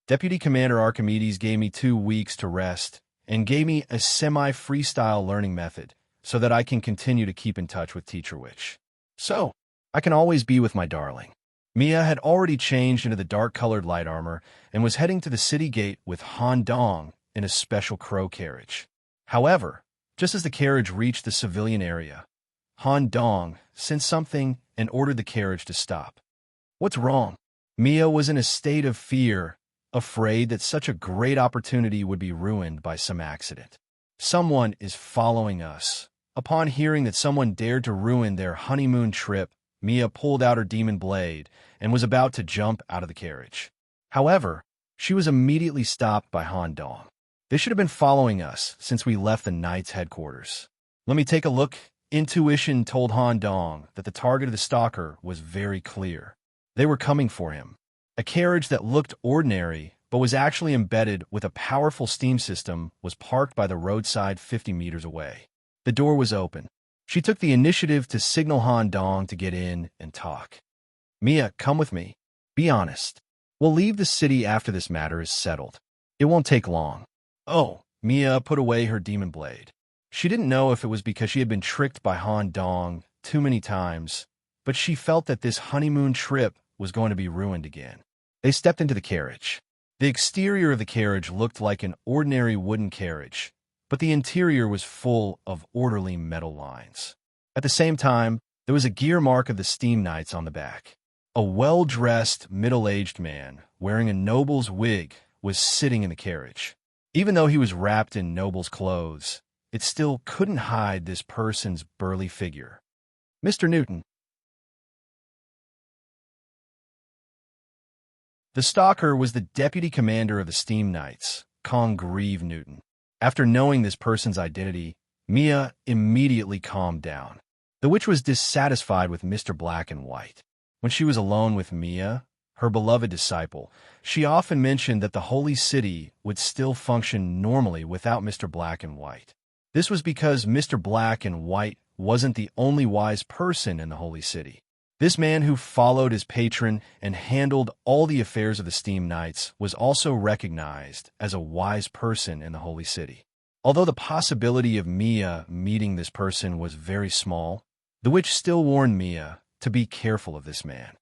Deputy Commander Archimedes gave me 2 weeks to rest and gave me a semi-freestyle learning method so that I can continue to keep in touch with Teacher Witch. So, I can always be with my darling. Mia had already changed into the dark-colored light armor and was heading to the city gate with Han Dong in a special crow carriage. However, just as the carriage reached the civilian area, Han Dong sensed something and ordered the carriage to stop. "What's wrong?" Mia was in a state of fear, afraid that such a great opportunity would be ruined by some accident. "Someone is following us." Upon hearing that someone dared to ruin their honeymoon trip, Mia pulled out her demon blade and was about to jump out of the carriage. However, she was immediately stopped by Han Dong. "They should have been following us since we left the Knight's headquarters." "Let me take a look." Intuition told Han Dong that the target of the stalker was very clear. They were coming for him. A carriage that looked ordinary but was actually embedded with a powerful steam system, was parked by the roadside 50 meters away. The door was open. She took the initiative to signal Han Dong to get in and talk. Mia, come with me. Be honest. We'll leave the city after this matter is settled. It won't take long. Oh, Mia put away her demon blade. She didn't know if it was because she had been tricked by Han Dong too many times, but she felt that this honeymoon trip was going to be ruined again. They stepped into the carriage. The exterior of the carriage looked like an ordinary wooden carriage, but the interior was full of orderly metal lines. At the same time, there was a gear mark of the Steam Knights on the back. A well-dressed, middle-aged man, wearing a noble's wig, was sitting in the carriage. Even though he was wrapped in noble's clothes, it still couldn't hide this person's burly figure. Mr. Newton. The stalker was the deputy commander of the Steam Knights, Congreve Newton. After knowing this person's identity, Mia immediately calmed down. The witch was dissatisfied with Mr. Black and White. When she was alone with Mia, her beloved disciple, she often mentioned that the Holy City would still function normally without Mr. Black and White. This was because Mr. Black and White wasn't the only wise person in the Holy City. This man who followed his patron and handled all the affairs of the Steam Knights was also recognized as a wise person in the Holy City. Although the possibility of Mia meeting this person was very small, the witch still warned Mia to be careful of this man.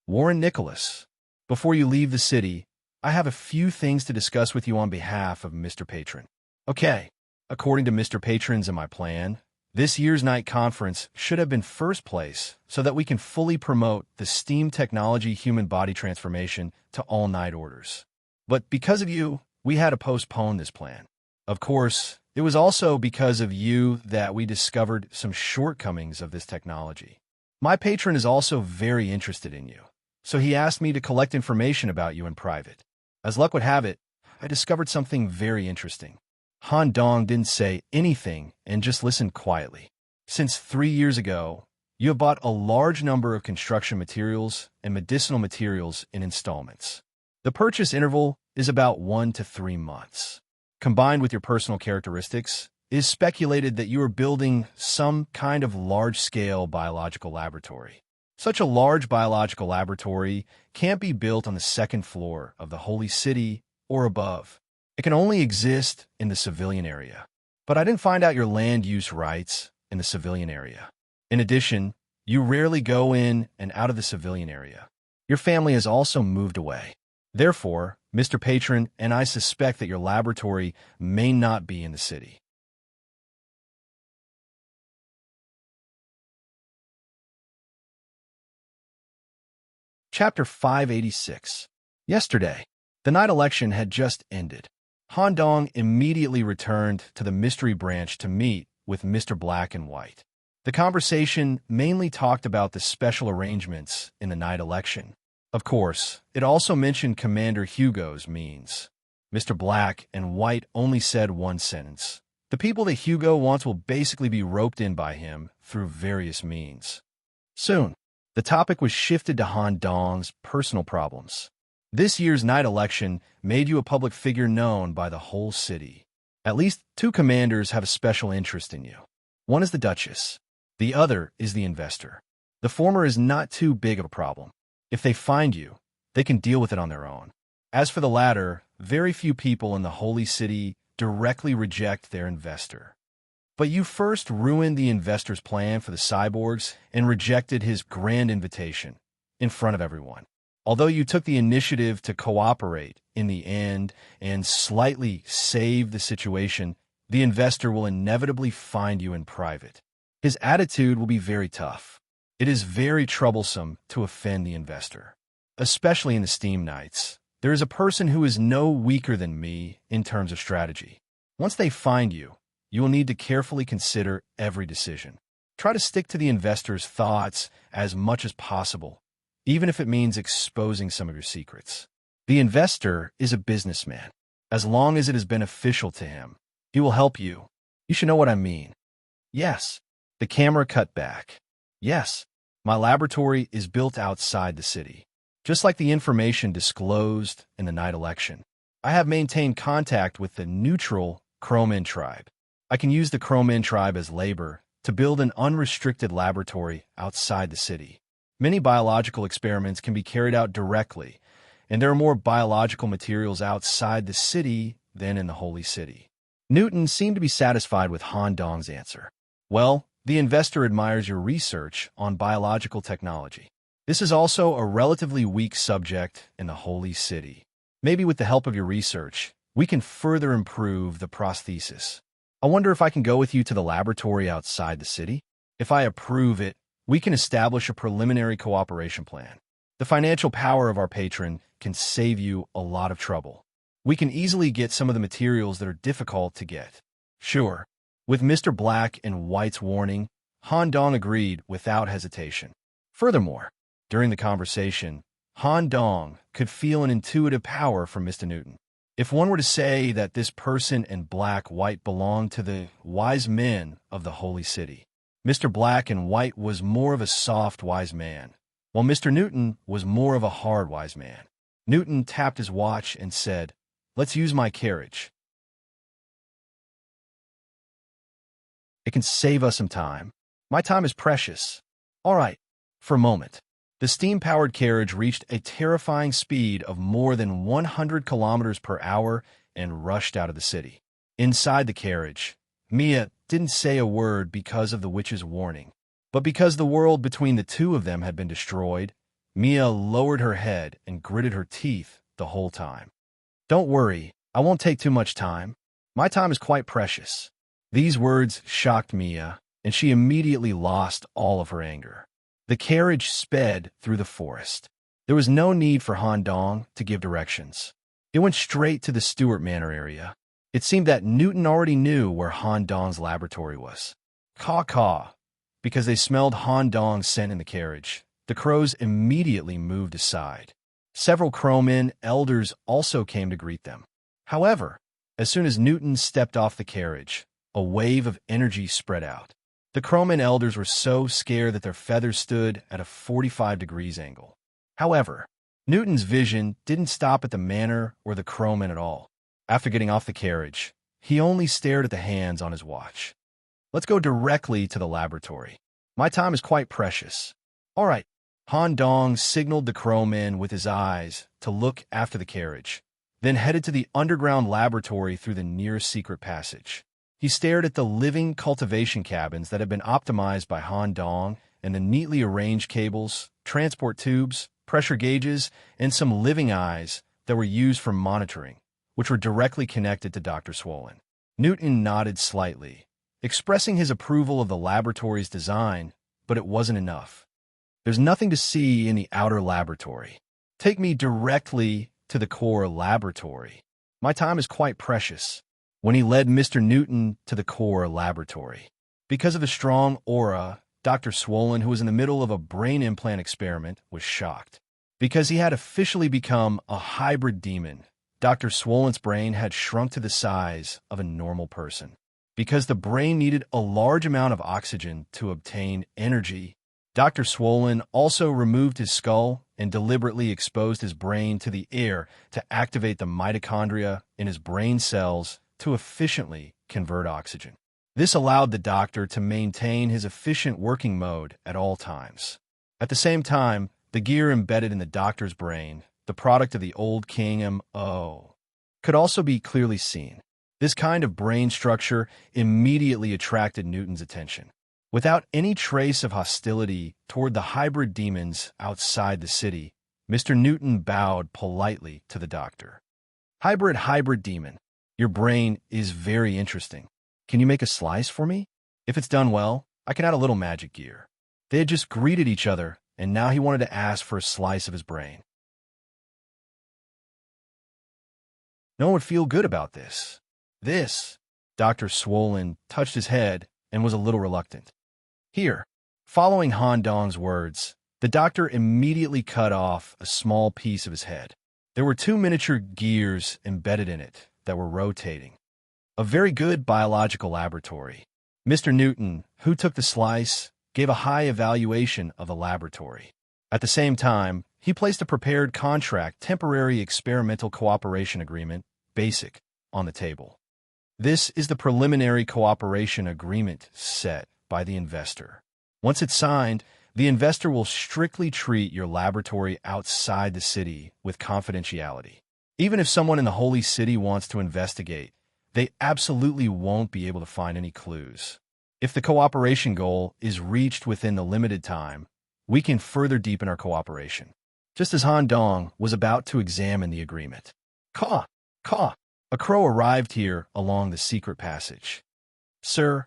Warren Nicholas, before you leave the city, I have a few things to discuss with you on behalf of Mr. Patron. Okay, according to Mr. Patron's and my plan, this year's night conference should have been first place so that we can fully promote the STEAM technology human body transformation to all night orders. But because of you, we had to postpone this plan. Of course, it was also because of you that we discovered some shortcomings of this technology. My patron is also very interested in you, so he asked me to collect information about you in private. As luck would have it, I discovered something very interesting. Han Dong didn't say anything and just listened quietly. Since 3 years ago, you have bought a large number of construction materials and medicinal materials in installments. The purchase interval is about 1 to 3 months. Combined with your personal characteristics, it is speculated that you are building some kind of large-scale biological laboratory. Such a large biological laboratory can't be built on the second floor of the Holy City or above. It can only exist in the civilian area. But I didn't find out your land use rights in the civilian area. In addition, you rarely go in and out of the civilian area. Your family has also moved away. Therefore, Mr. Patron and I suspect that your laboratory may not be in the city. Chapter 586. Yesterday, the night election had just ended. Han Dong immediately returned to the mystery branch to meet with Mr. Black and White. The conversation mainly talked about the special arrangements in the night election. Of course, it also mentioned Commander Hugo's means. Mr. Black and White only said one sentence. The people that Hugo wants will basically be roped in by him through various means. Soon, the topic was shifted to Han Dong's personal problems. This year's night election made you a public figure known by the whole city. At least 2 commanders have a special interest in you. One is the Duchess. The other is the investor. The former is not too big of a problem. If they find you, they can deal with it on their own. As for the latter, very few people in the Holy City directly reject their investor. But you first ruined the investor's plan for the cyborgs and rejected his grand invitation in front of everyone. Although you took the initiative to cooperate in the end and slightly save the situation, the investor will inevitably find you in private. His attitude will be very tough. It is very troublesome to offend the investor. Especially in the Steam Knights, there is a person who is no weaker than me in terms of strategy. Once they find you, you will need to carefully consider every decision. Try to stick to the investor's thoughts as much as possible, even if it means exposing some of your secrets. The investor is a businessman. As long as it is beneficial to him, he will help you. You should know what I mean. Yes. The camera cut back. Yes. My laboratory is built outside the city. just like the information disclosed in the night election. I have maintained contact with the neutral Chromin tribe. I can use the Chromin tribe as labor to build an unrestricted laboratory outside the city. Many biological experiments can be carried out directly, and there are more biological materials outside the city than in the Holy City. Newton seemed to be satisfied with Han Dong's answer. Well, the investor admires your research on biological technology. This is also a relatively weak subject in the Holy City. Maybe with the help of your research, we can further improve the prosthesis. I wonder if I can go with you to the laboratory outside the city? If I approve it, we can establish a preliminary cooperation plan. The financial power of our patron can save you a lot of trouble. We can easily get some of the materials that are difficult to get. Sure. With Mr. Black and White's warning, Han Dong agreed without hesitation. Furthermore, during the conversation, Han Dong could feel an intuitive power from Mr. Newton. If one were to say that this person in black-white belonged to the wise men of the Holy City, Mr. Black and White was more of a soft wise man, while Mr. Newton was more of a hard wise man. Newton tapped his watch and said, "Let's use my carriage. It can save us some time. My time is precious." All right, for a moment. The steam-powered carriage reached a terrifying speed of more than 100 kilometers per hour and rushed out of the city. Inside the carriage, Mia didn't say a word because of the witch's warning. But because the world between the two of them had been destroyed, Mia lowered her head and gritted her teeth the whole time. "Don't worry, I won't take too much time. My time is quite precious." These words shocked Mia, and she immediately lost all of her anger. The carriage sped through the forest. There was no need for Han Dong to give directions. It went straight to the Stewart Manor area. It seemed that Newton already knew where Han Dong's laboratory was. Caw-caw. Because they smelled Han Dong's scent in the carriage, the crows immediately moved aside. Several crowmen elders also came to greet them. However, as soon as Newton stepped off the carriage, a wave of energy spread out. The crowmen elders were so scared that their feathers stood at a 45 degrees angle. However, Newton's vision didn't stop at the manor or the crowmen at all. After getting off the carriage, he only stared at the hands on his watch. "Let's go directly to the laboratory. My time is quite precious." All right. Han Dong signaled the crowmen with his eyes to look after the carriage, then headed to the underground laboratory through the nearest secret passage. He stared at the living cultivation cabins that had been optimized by Han Dong and the neatly arranged cables, transport tubes, pressure gauges, and some living eyes that were used for monitoring, which were directly connected to Dr. Swollen. Newton nodded slightly, expressing his approval of the laboratory's design, but it wasn't enough. "There's nothing to see in the outer laboratory. Take me directly to the core laboratory. My time is quite precious." When he led Mr. Newton to the core laboratory. Because of his strong aura, Dr. Swollen, who was in the middle of a brain implant experiment, was shocked. Because he had officially become a hybrid demon, Dr. Swollen's brain had shrunk to the size of a normal person. Because the brain needed a large amount of oxygen to obtain energy, Dr. Swollen also removed his skull and deliberately exposed his brain to the air to activate the mitochondria in his brain cells to efficiently convert oxygen. This allowed the doctor to maintain his efficient working mode at all times. At the same time, the gear embedded in the doctor's brain, the product of the old King M.O., could also be clearly seen. This kind of brain structure immediately attracted Newton's attention. Without any trace of hostility toward the hybrid demons outside the city, Mr. Newton bowed politely to the doctor. Hybrid demon. Your brain is very interesting. Can you make a slice for me? If it's done well, I can add a little magic gear." They had just greeted each other, and now he wanted to ask for a slice of his brain. No one would feel good about this. Dr. Swollen touched his head and was a little reluctant. "Here." Following Han Dong's words, the doctor immediately cut off a small piece of his head. There were 2 miniature gears embedded in it that were rotating. A very good biological laboratory. Mr. Newton, who took the slice, gave a high evaluation of the laboratory. At the same time, he placed a prepared contract, temporary experimental cooperation agreement, BASIC, on the table. This is the preliminary cooperation agreement set by the investor. Once it's signed, the investor will strictly treat your laboratory outside the city with confidentiality. Even if someone in the Holy City wants to investigate, they absolutely won't be able to find any clues. If the cooperation goal is reached within the limited time, we can further deepen our cooperation. Just as Han Dong was about to examine the agreement, caw, caw, a crow arrived here along the secret passage. Sir,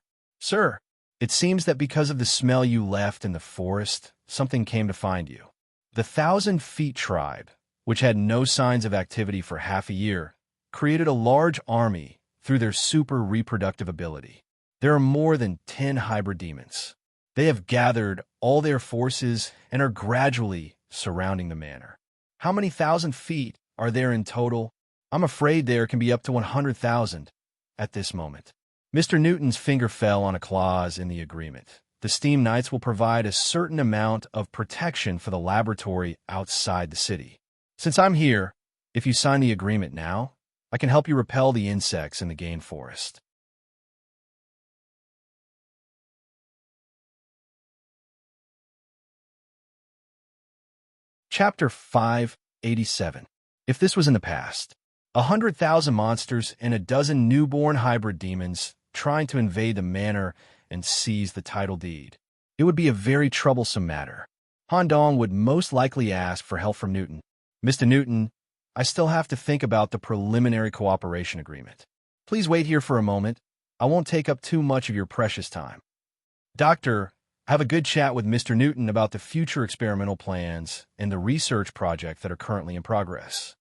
it seems that because of the smell you left in the forest, something came to find you. The 1,000 Feet tribe, which had no signs of activity for half a year, created a large army through their super reproductive ability. There are more than 10 hybrid demons. They have gathered all their forces and are gradually surrounding the manor. How many 1,000 feet are there in total? I'm afraid there can be up to 100,000 at this moment. Mr. Newton's finger fell on a clause in the agreement. The Steam Knights will provide a certain amount of protection for the laboratory outside the city. Since I'm here, if you sign the agreement now, I can help you repel the insects in the Gain Forest. Chapter 587. If this was in the past, 100,000 monsters and a dozen newborn hybrid demons trying to invade the manor and seize the title deed. It would be a very troublesome matter. Han Dong would most likely ask for help from Newton. Mr. Newton, I still have to think about the preliminary cooperation agreement. Please wait here for a moment. I won't take up too much of your precious time. Doctor, have a good chat with Mr. Newton about the future experimental plans and the research project that are currently in progress.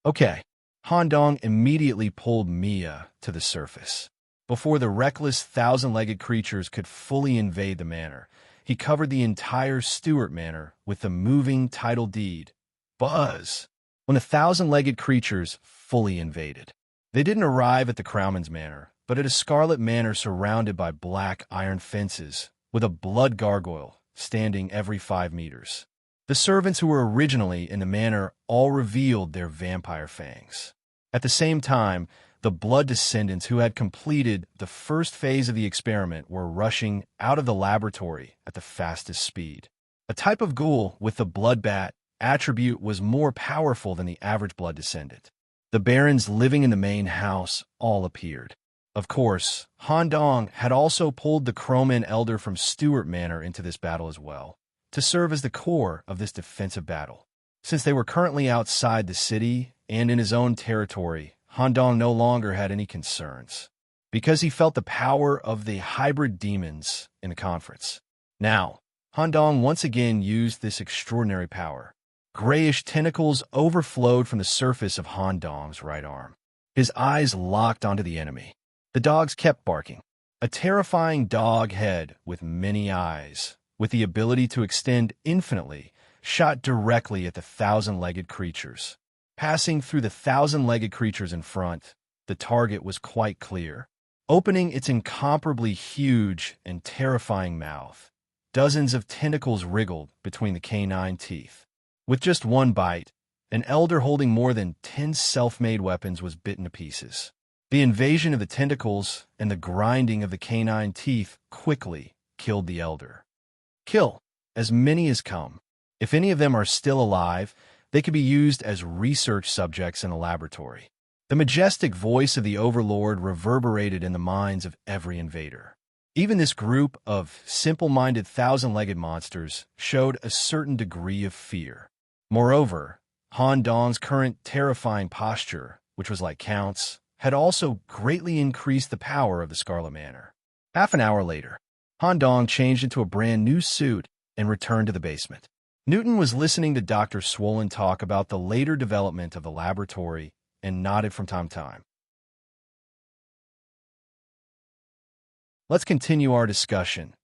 Okay. Han Dong immediately pulled Mia to the surface. Before the reckless 1,000-legged creatures could fully invade the manor, he covered the entire Stewart Manor with the moving title deed, Buzz, when the 1,000-legged creatures fully invaded. They didn't arrive at the Crowman's Manor, but at a scarlet manor surrounded by black iron fences, with a blood gargoyle standing every 5 meters. The servants who were originally in the manor all revealed their vampire fangs. At the same time, the blood descendants who had completed the first phase of the experiment were rushing out of the laboratory at the fastest speed. A type of ghoul with the bloodbat attribute was more powerful than the average blood descendant. The barons living in the main house all appeared. Of course, Han Dong had also pulled the Crowman Elder from Stewart Manor into this battle as well, to serve as the core of this defensive battle. Since they were currently outside the city and in his own territory, Han Dong no longer had any concerns, because he felt the power of the hybrid demons in the conference. Now, Han Dong once again used this extraordinary power. Grayish tentacles overflowed from the surface of Han Dong's right arm. His eyes locked onto the enemy. The dogs kept barking. A terrifying dog head with many eyes, with the ability to extend infinitely, shot directly at the 1,000-legged creatures. Passing through the 1,000-legged creatures in front, the target was quite clear. Opening its incomparably huge and terrifying mouth, dozens of tentacles wriggled between the canine teeth. With just one bite, an elder holding more than 10 self-made weapons was bitten to pieces. The invasion of the tentacles and the grinding of the canine teeth quickly killed the elder. Kill as many as come. If any of them are still alive, they could be used as research subjects in a laboratory. The majestic voice of the Overlord reverberated in the minds of every invader. Even this group of simple-minded 1,000-legged monsters showed a certain degree of fear. Moreover, Han Dong's current terrifying posture, which was like Count's, had also greatly increased the power of the Scarlet Manor. Half an hour later, Han Dong changed into a brand new suit and returned to the basement. Newton was listening to Dr. Swollen talk about the later development of the laboratory and nodded from time to time. Let's continue our discussion.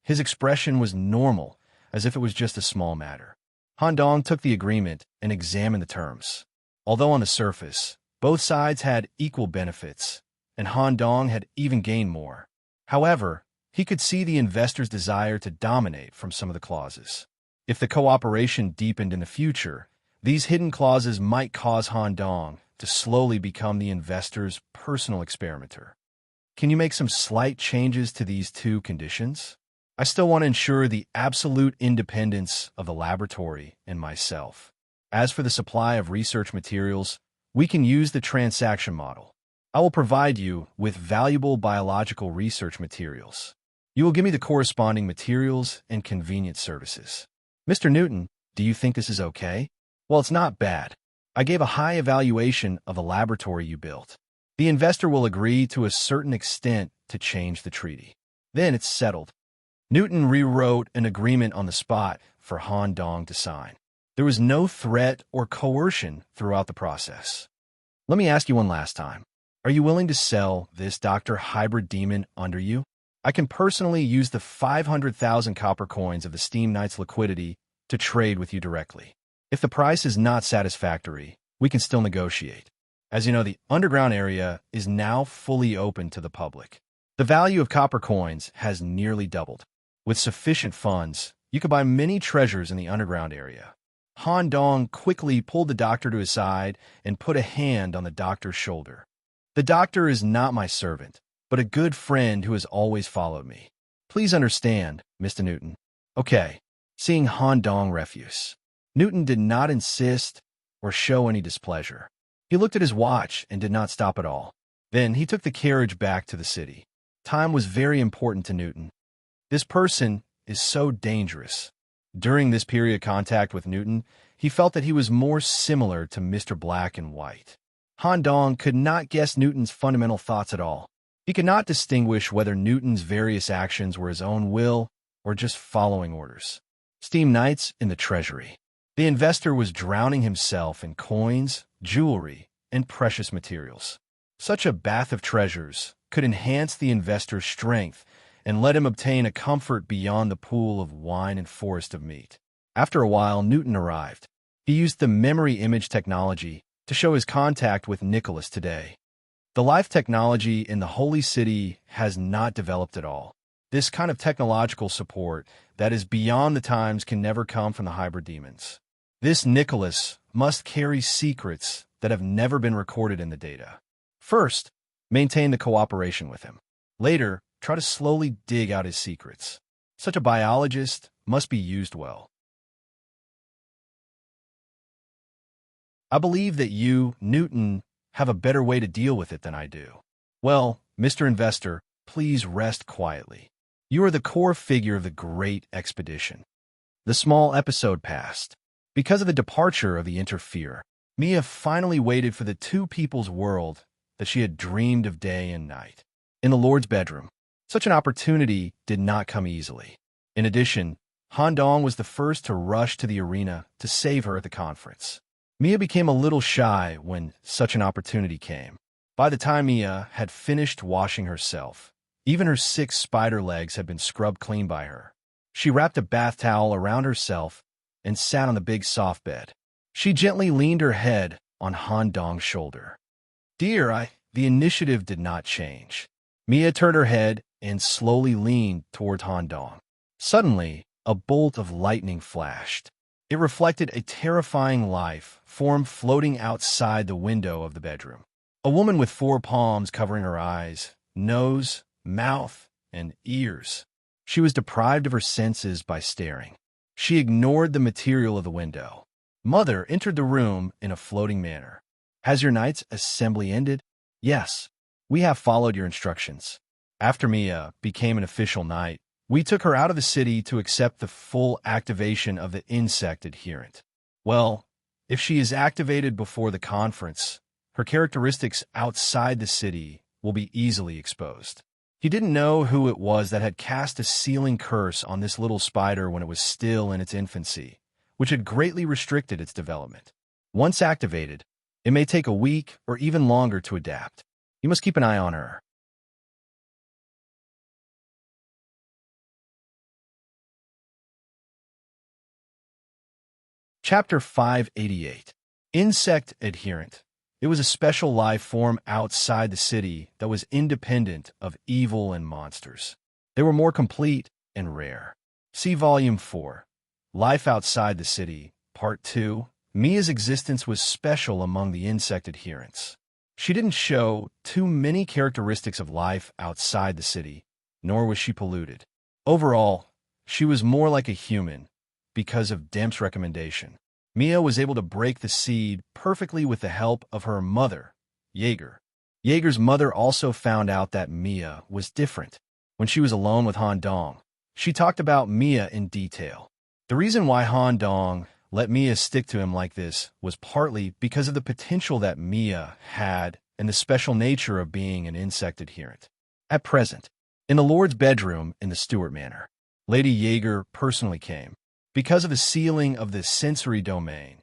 His expression was normal, as if it was just a small matter. Han Dong took the agreement and examined the terms. Although on the surface, both sides had equal benefits, and Han Dong had even gained more. However, he could see the investor's desire to dominate from some of the clauses. If the cooperation deepened in the future, these hidden clauses might cause Han Dong to slowly become the investor's personal experimenter. Can you make some slight changes to these two conditions? I still want to ensure the absolute independence of the laboratory and myself. As for the supply of research materials, we can use the transaction model. I will provide you with valuable biological research materials. You will give me the corresponding materials and convenient services. Mr. Newton, do you think this is okay? Well, it's not bad. I gave a high evaluation of the laboratory you built. The investor will agree to a certain extent to change the treaty. Then it's settled. Newton rewrote an agreement on the spot for Han Dong to sign. There was no threat or coercion throughout the process. Let me ask you one last time. Are you willing to sell this Dr. Hybrid Demon under you? I can personally use the 500,000 copper coins of the Steam Knight's liquidity to trade with you directly. If the price is not satisfactory, we can still negotiate. As you know, the underground area is now fully open to the public. The value of copper coins has nearly doubled. With sufficient funds, you could buy many treasures in the underground area. Han Dong quickly pulled the doctor to his side and put a hand on the doctor's shoulder. The doctor is not my servant, but a good friend who has always followed me. Please understand, Mr. Newton. Okay, seeing Han Dong refuse. Newton did not insist or show any displeasure. He looked at his watch and did not stop at all. Then he took the carriage back to the city. Time was very important to Newton. This person is so dangerous. During this period of contact with Newton, he felt that he was more similar to Mr. Black and White. Han Dong could not guess Newton's fundamental thoughts at all. He could not distinguish whether Newton's various actions were his own will or just following orders. Steam Knights in the treasury. The investor was drowning himself in coins, jewelry, and precious materials. Such a bath of treasures could enhance the investor's strength and let him obtain a comfort beyond the pool of wine and forest of meat. After a while, Newton arrived. He used the memory image technology to show his contact with Nicholas today. The life technology in the Holy City has not developed at all. This kind of technological support that is beyond the times can never come from the hybrid demons. This Nicholas must carry secrets that have never been recorded in the data. First, maintain the cooperation with him. Later, try to slowly dig out his secrets. Such a biologist must be used well. I believe that you, Newton, have a better way to deal with it than I do. Well, Mr. Investor, please rest quietly. You are the core figure of the great expedition. The small episode passed. Because of the departure of the interferer, Mia finally waited for the two people's world that she had dreamed of day and night. In the Lord's bedroom, such an opportunity did not come easily. In addition, Han Dong was the first to rush to the arena to save her at the conference. Mia became a little shy when such an opportunity came. By the time Mia had finished washing herself, even her 6 spider legs had been scrubbed clean by her. She wrapped a bath towel around herself and sat on the big soft bed. She gently leaned her head on Han Dong's shoulder. "Dear, the initiative did not change." Mia turned her head and slowly leaned toward Han Dong. Suddenly, a bolt of lightning flashed. It reflected a terrifying life form floating outside the window of the bedroom. A woman with 4 palms covering her eyes, nose, mouth, and ears. She was deprived of her senses by staring. She ignored the material of the window. Mother entered the room in a floating manner. "Has your night's assembly ended?" "Yes. We have followed your instructions." After Mia became an official knight, we took her out of the city to accept the full activation of the insect adherent. Well, if she is activated before the conference, her characteristics outside the city will be easily exposed. He didn't know who it was that had cast a sealing curse on this little spider when it was still in its infancy, which had greatly restricted its development. Once activated, it may take a week or even longer to adapt. You must keep an eye on her. Chapter 588. Insect Adherent. It was a special life form outside the city that was independent of evil and monsters. They were more complete and rare. See Volume 4. Life Outside the City, Part 2. Mia's existence was special among the insect adherents. She didn't show too many characteristics of life outside the city, nor was she polluted. Overall, she was more like a human because of Demp's recommendation. Mia was able to break the seed perfectly with the help of her mother, Jaeger. Jaeger's mother also found out that Mia was different. When she was alone with Han Dong, she talked about Mia in detail. The reason why Han Dong let Mia stick to him like this was partly because of the potential that Mia had and the special nature of being an insect adherent. At present, in the Lord's bedroom in the Stuart Manor, Lady Jaeger personally came. Because of the sealing of the sensory domain,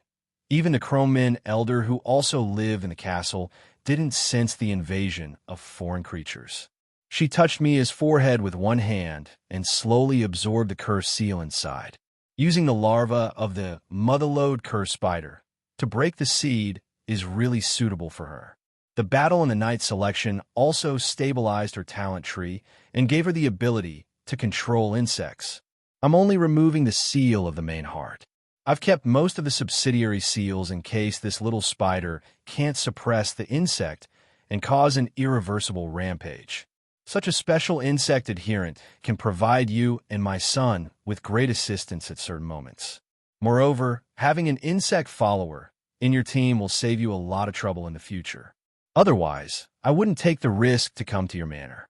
even the Crowmen elder who also lived in the castle didn't sense the invasion of foreign creatures. She touched Mia's forehead with one hand and slowly absorbed the cursed seal inside. Using the larva of the motherlode cursed spider to break the seed is really suitable for her. The battle in the night selection also stabilized her talent tree and gave her the ability to control insects. I'm only removing the seal of the main heart. I've kept most of the subsidiary seals in case this little spider can't suppress the insect and cause an irreversible rampage. Such a special insect adherent can provide you and my son with great assistance at certain moments. Moreover, having an insect follower in your team will save you a lot of trouble in the future. Otherwise, I wouldn't take the risk to come to your manor.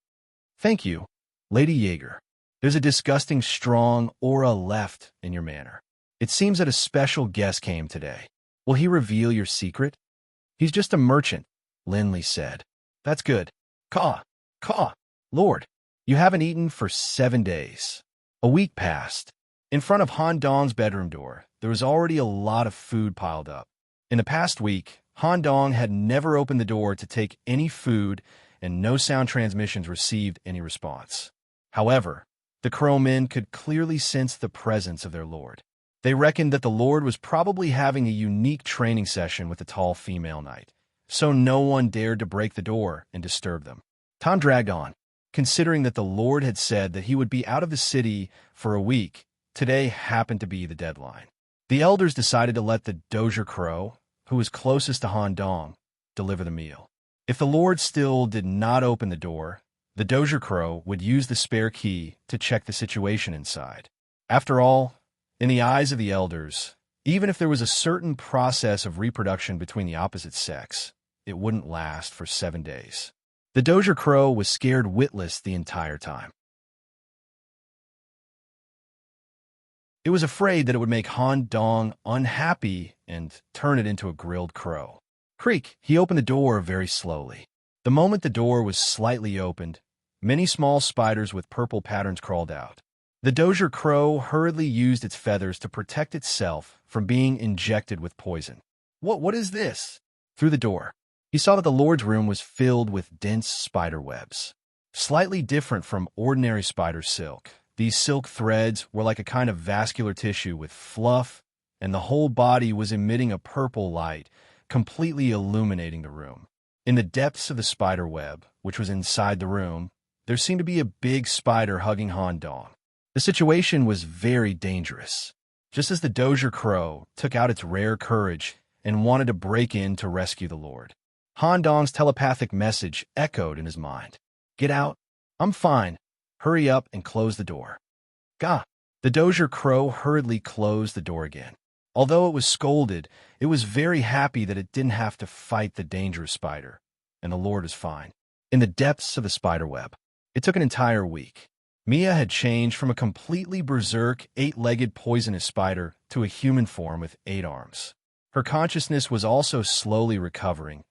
Thank you, Lady Jaeger. There's a disgusting strong aura left in your manor. It seems that a special guest came today. Will he reveal your secret? He's just a merchant, Linley said. That's good. Caw, caw. Lord, you haven't eaten for 7 days. A week passed. In front of Han Dong's bedroom door, there was already a lot of food piled up. In the past week, Han Dong had never opened the door to take any food, and no sound transmissions received any response. However, the Crowmen could clearly sense the presence of their lord. They reckoned that the lord was probably having a unique training session with the tall female knight, so no one dared to break the door and disturb them. Time dragged on. Considering that the lord had said that he would be out of the city for a week, today happened to be the deadline. The elders decided to let the Dozier Crow, who was closest to Han Dong, deliver the meal. If the lord still did not open the door, the Dozier Crow would use the spare key to check the situation inside. After all, in the eyes of the elders, even if there was a certain process of reproduction between the opposite sex, it wouldn't last for 7 days. The Dozier Crow was scared witless the entire time. It was afraid that it would make Han Dong unhappy and turn it into a grilled crow. Creak, he opened the door very slowly. The moment the door was slightly opened, many small spiders with purple patterns crawled out. The Dozier Crow hurriedly used its feathers to protect itself from being injected with poison. What is this? Through the door, he saw that the Lord's room was filled with dense spider webs. Slightly different from ordinary spider silk, these silk threads were like a kind of vascular tissue with fluff, and the whole body was emitting a purple light, completely illuminating the room. In the depths of the spider web, which was inside the room, there seemed to be a big spider hugging Han Dong. The situation was very dangerous. Just as the Dozier Crow took out its rare courage and wanted to break in to rescue the Lord, Han Dong's telepathic message echoed in his mind. Get out. I'm fine. Hurry up and close the door. Gah! The Dozier Crow hurriedly closed the door again. Although it was scolded, it was very happy that it didn't have to fight the dangerous spider, and the Lord was fine. In the depths of the spider web, it took an entire week. Mia had changed from a completely berserk, 8-legged poisonous spider to a human form with 8 arms. Her consciousness was also slowly recovering,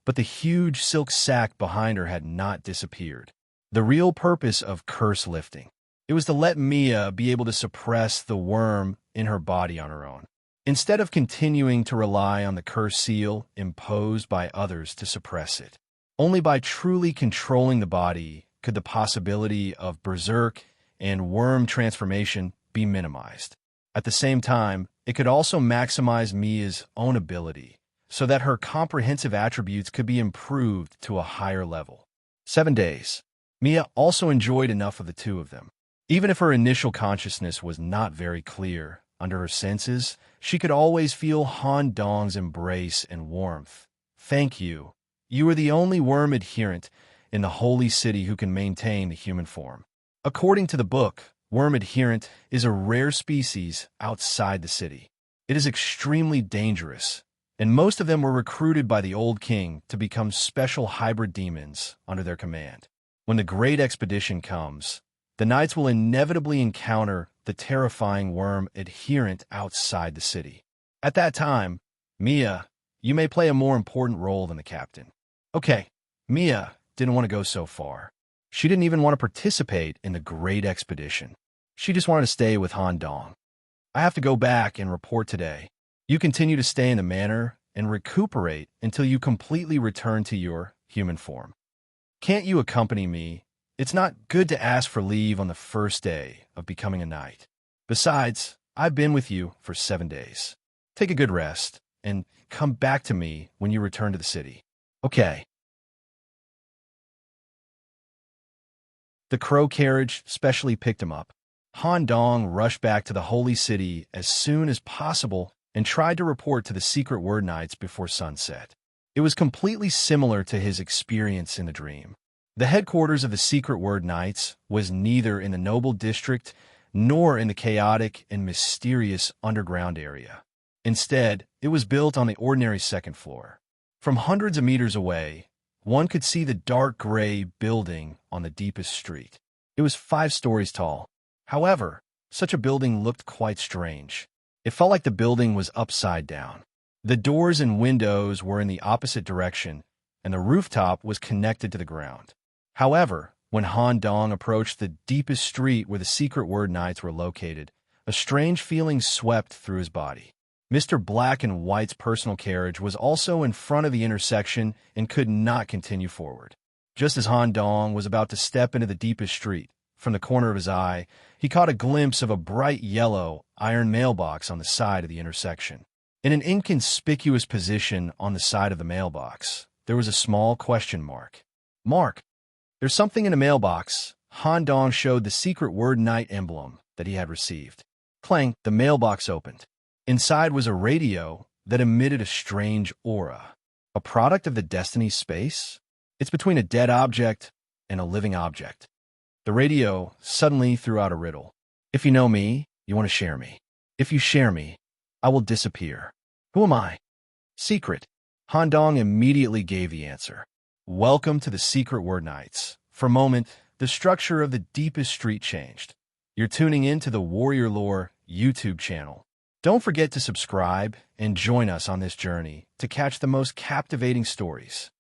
but the huge silk sack behind her had not disappeared. The real purpose of curse lifting, it was to let Mia be able to suppress the worm in her body on her own. Instead of continuing to rely on the curse seal imposed by others to suppress it. Only by truly controlling the body could the possibility of berserk and worm transformation be minimized. At the same time, it could also maximize Mia's own ability so that her comprehensive attributes could be improved to a higher level. 7 days. Mia also enjoyed enough of the two of them. Even if her initial consciousness was not very clear, Under her senses, she could always feel Han Dong's embrace and warmth. Thank you. You are the only worm adherent in the holy city who can maintain the human form. According to the book, worm adherent is a rare species outside the city. It is extremely dangerous, and most of them were recruited by the old king to become special hybrid demons under their command. When the great expedition comes, the knights will inevitably encounter the terrifying worm adherent outside the city. At that time, Mia, you may play a more important role than the captain. Okay, Mia didn't want to go so far. She didn't even want to participate in the great expedition. She just wanted to stay with Han Dong. I have to go back and report today. You continue to stay in the manor and recuperate until you completely return to your human form. Can't you accompany me? It's not good to ask for leave on the first day of becoming a knight. Besides, I've been with you for 7 days. Take a good rest and come back to me when you return to the city. Okay. The crow carriage specially picked him up. Han Dong rushed back to the holy city as soon as possible and tried to report to the secret word knights before sunset. It was completely similar to his experience in the dream. The headquarters of the secret word knights was neither in the noble district nor in the chaotic and mysterious underground area. Instead, it was built on the ordinary second floor. From hundreds of meters away, one could see the dark gray building on the deepest street. It was 5 stories tall. However, such a building looked quite strange. It felt like the building was upside down. The doors and windows were in the opposite direction, and the rooftop was connected to the ground. However, when Han Dong approached the deepest street where the secret word knights were located, a strange feeling swept through his body. Mr. Black and White's personal carriage was also in front of the intersection and could not continue forward. Just as Han Dong was about to step into the deepest street, from the corner of his eye, he caught a glimpse of a bright yellow iron mailbox on the side of the intersection. In an inconspicuous position on the side of the mailbox, there was a small question mark. Mark, there's something in the mailbox. Han Dong showed the secret word knight emblem that he had received. Clang, the mailbox opened. Inside was a radio that emitted a strange aura. A product of the destiny space? It's between a dead object and a living object. The radio suddenly threw out a riddle. If you know me, you want to share me. If you share me, I will disappear. Who am I? Secret. Han Dong immediately gave the answer. Welcome to the Secret Word Knights. For a moment, the structure of the deepest street changed. You're tuning in to the Warrior Lore YouTube channel. Don't forget to subscribe and join us on this journey to catch the most captivating stories.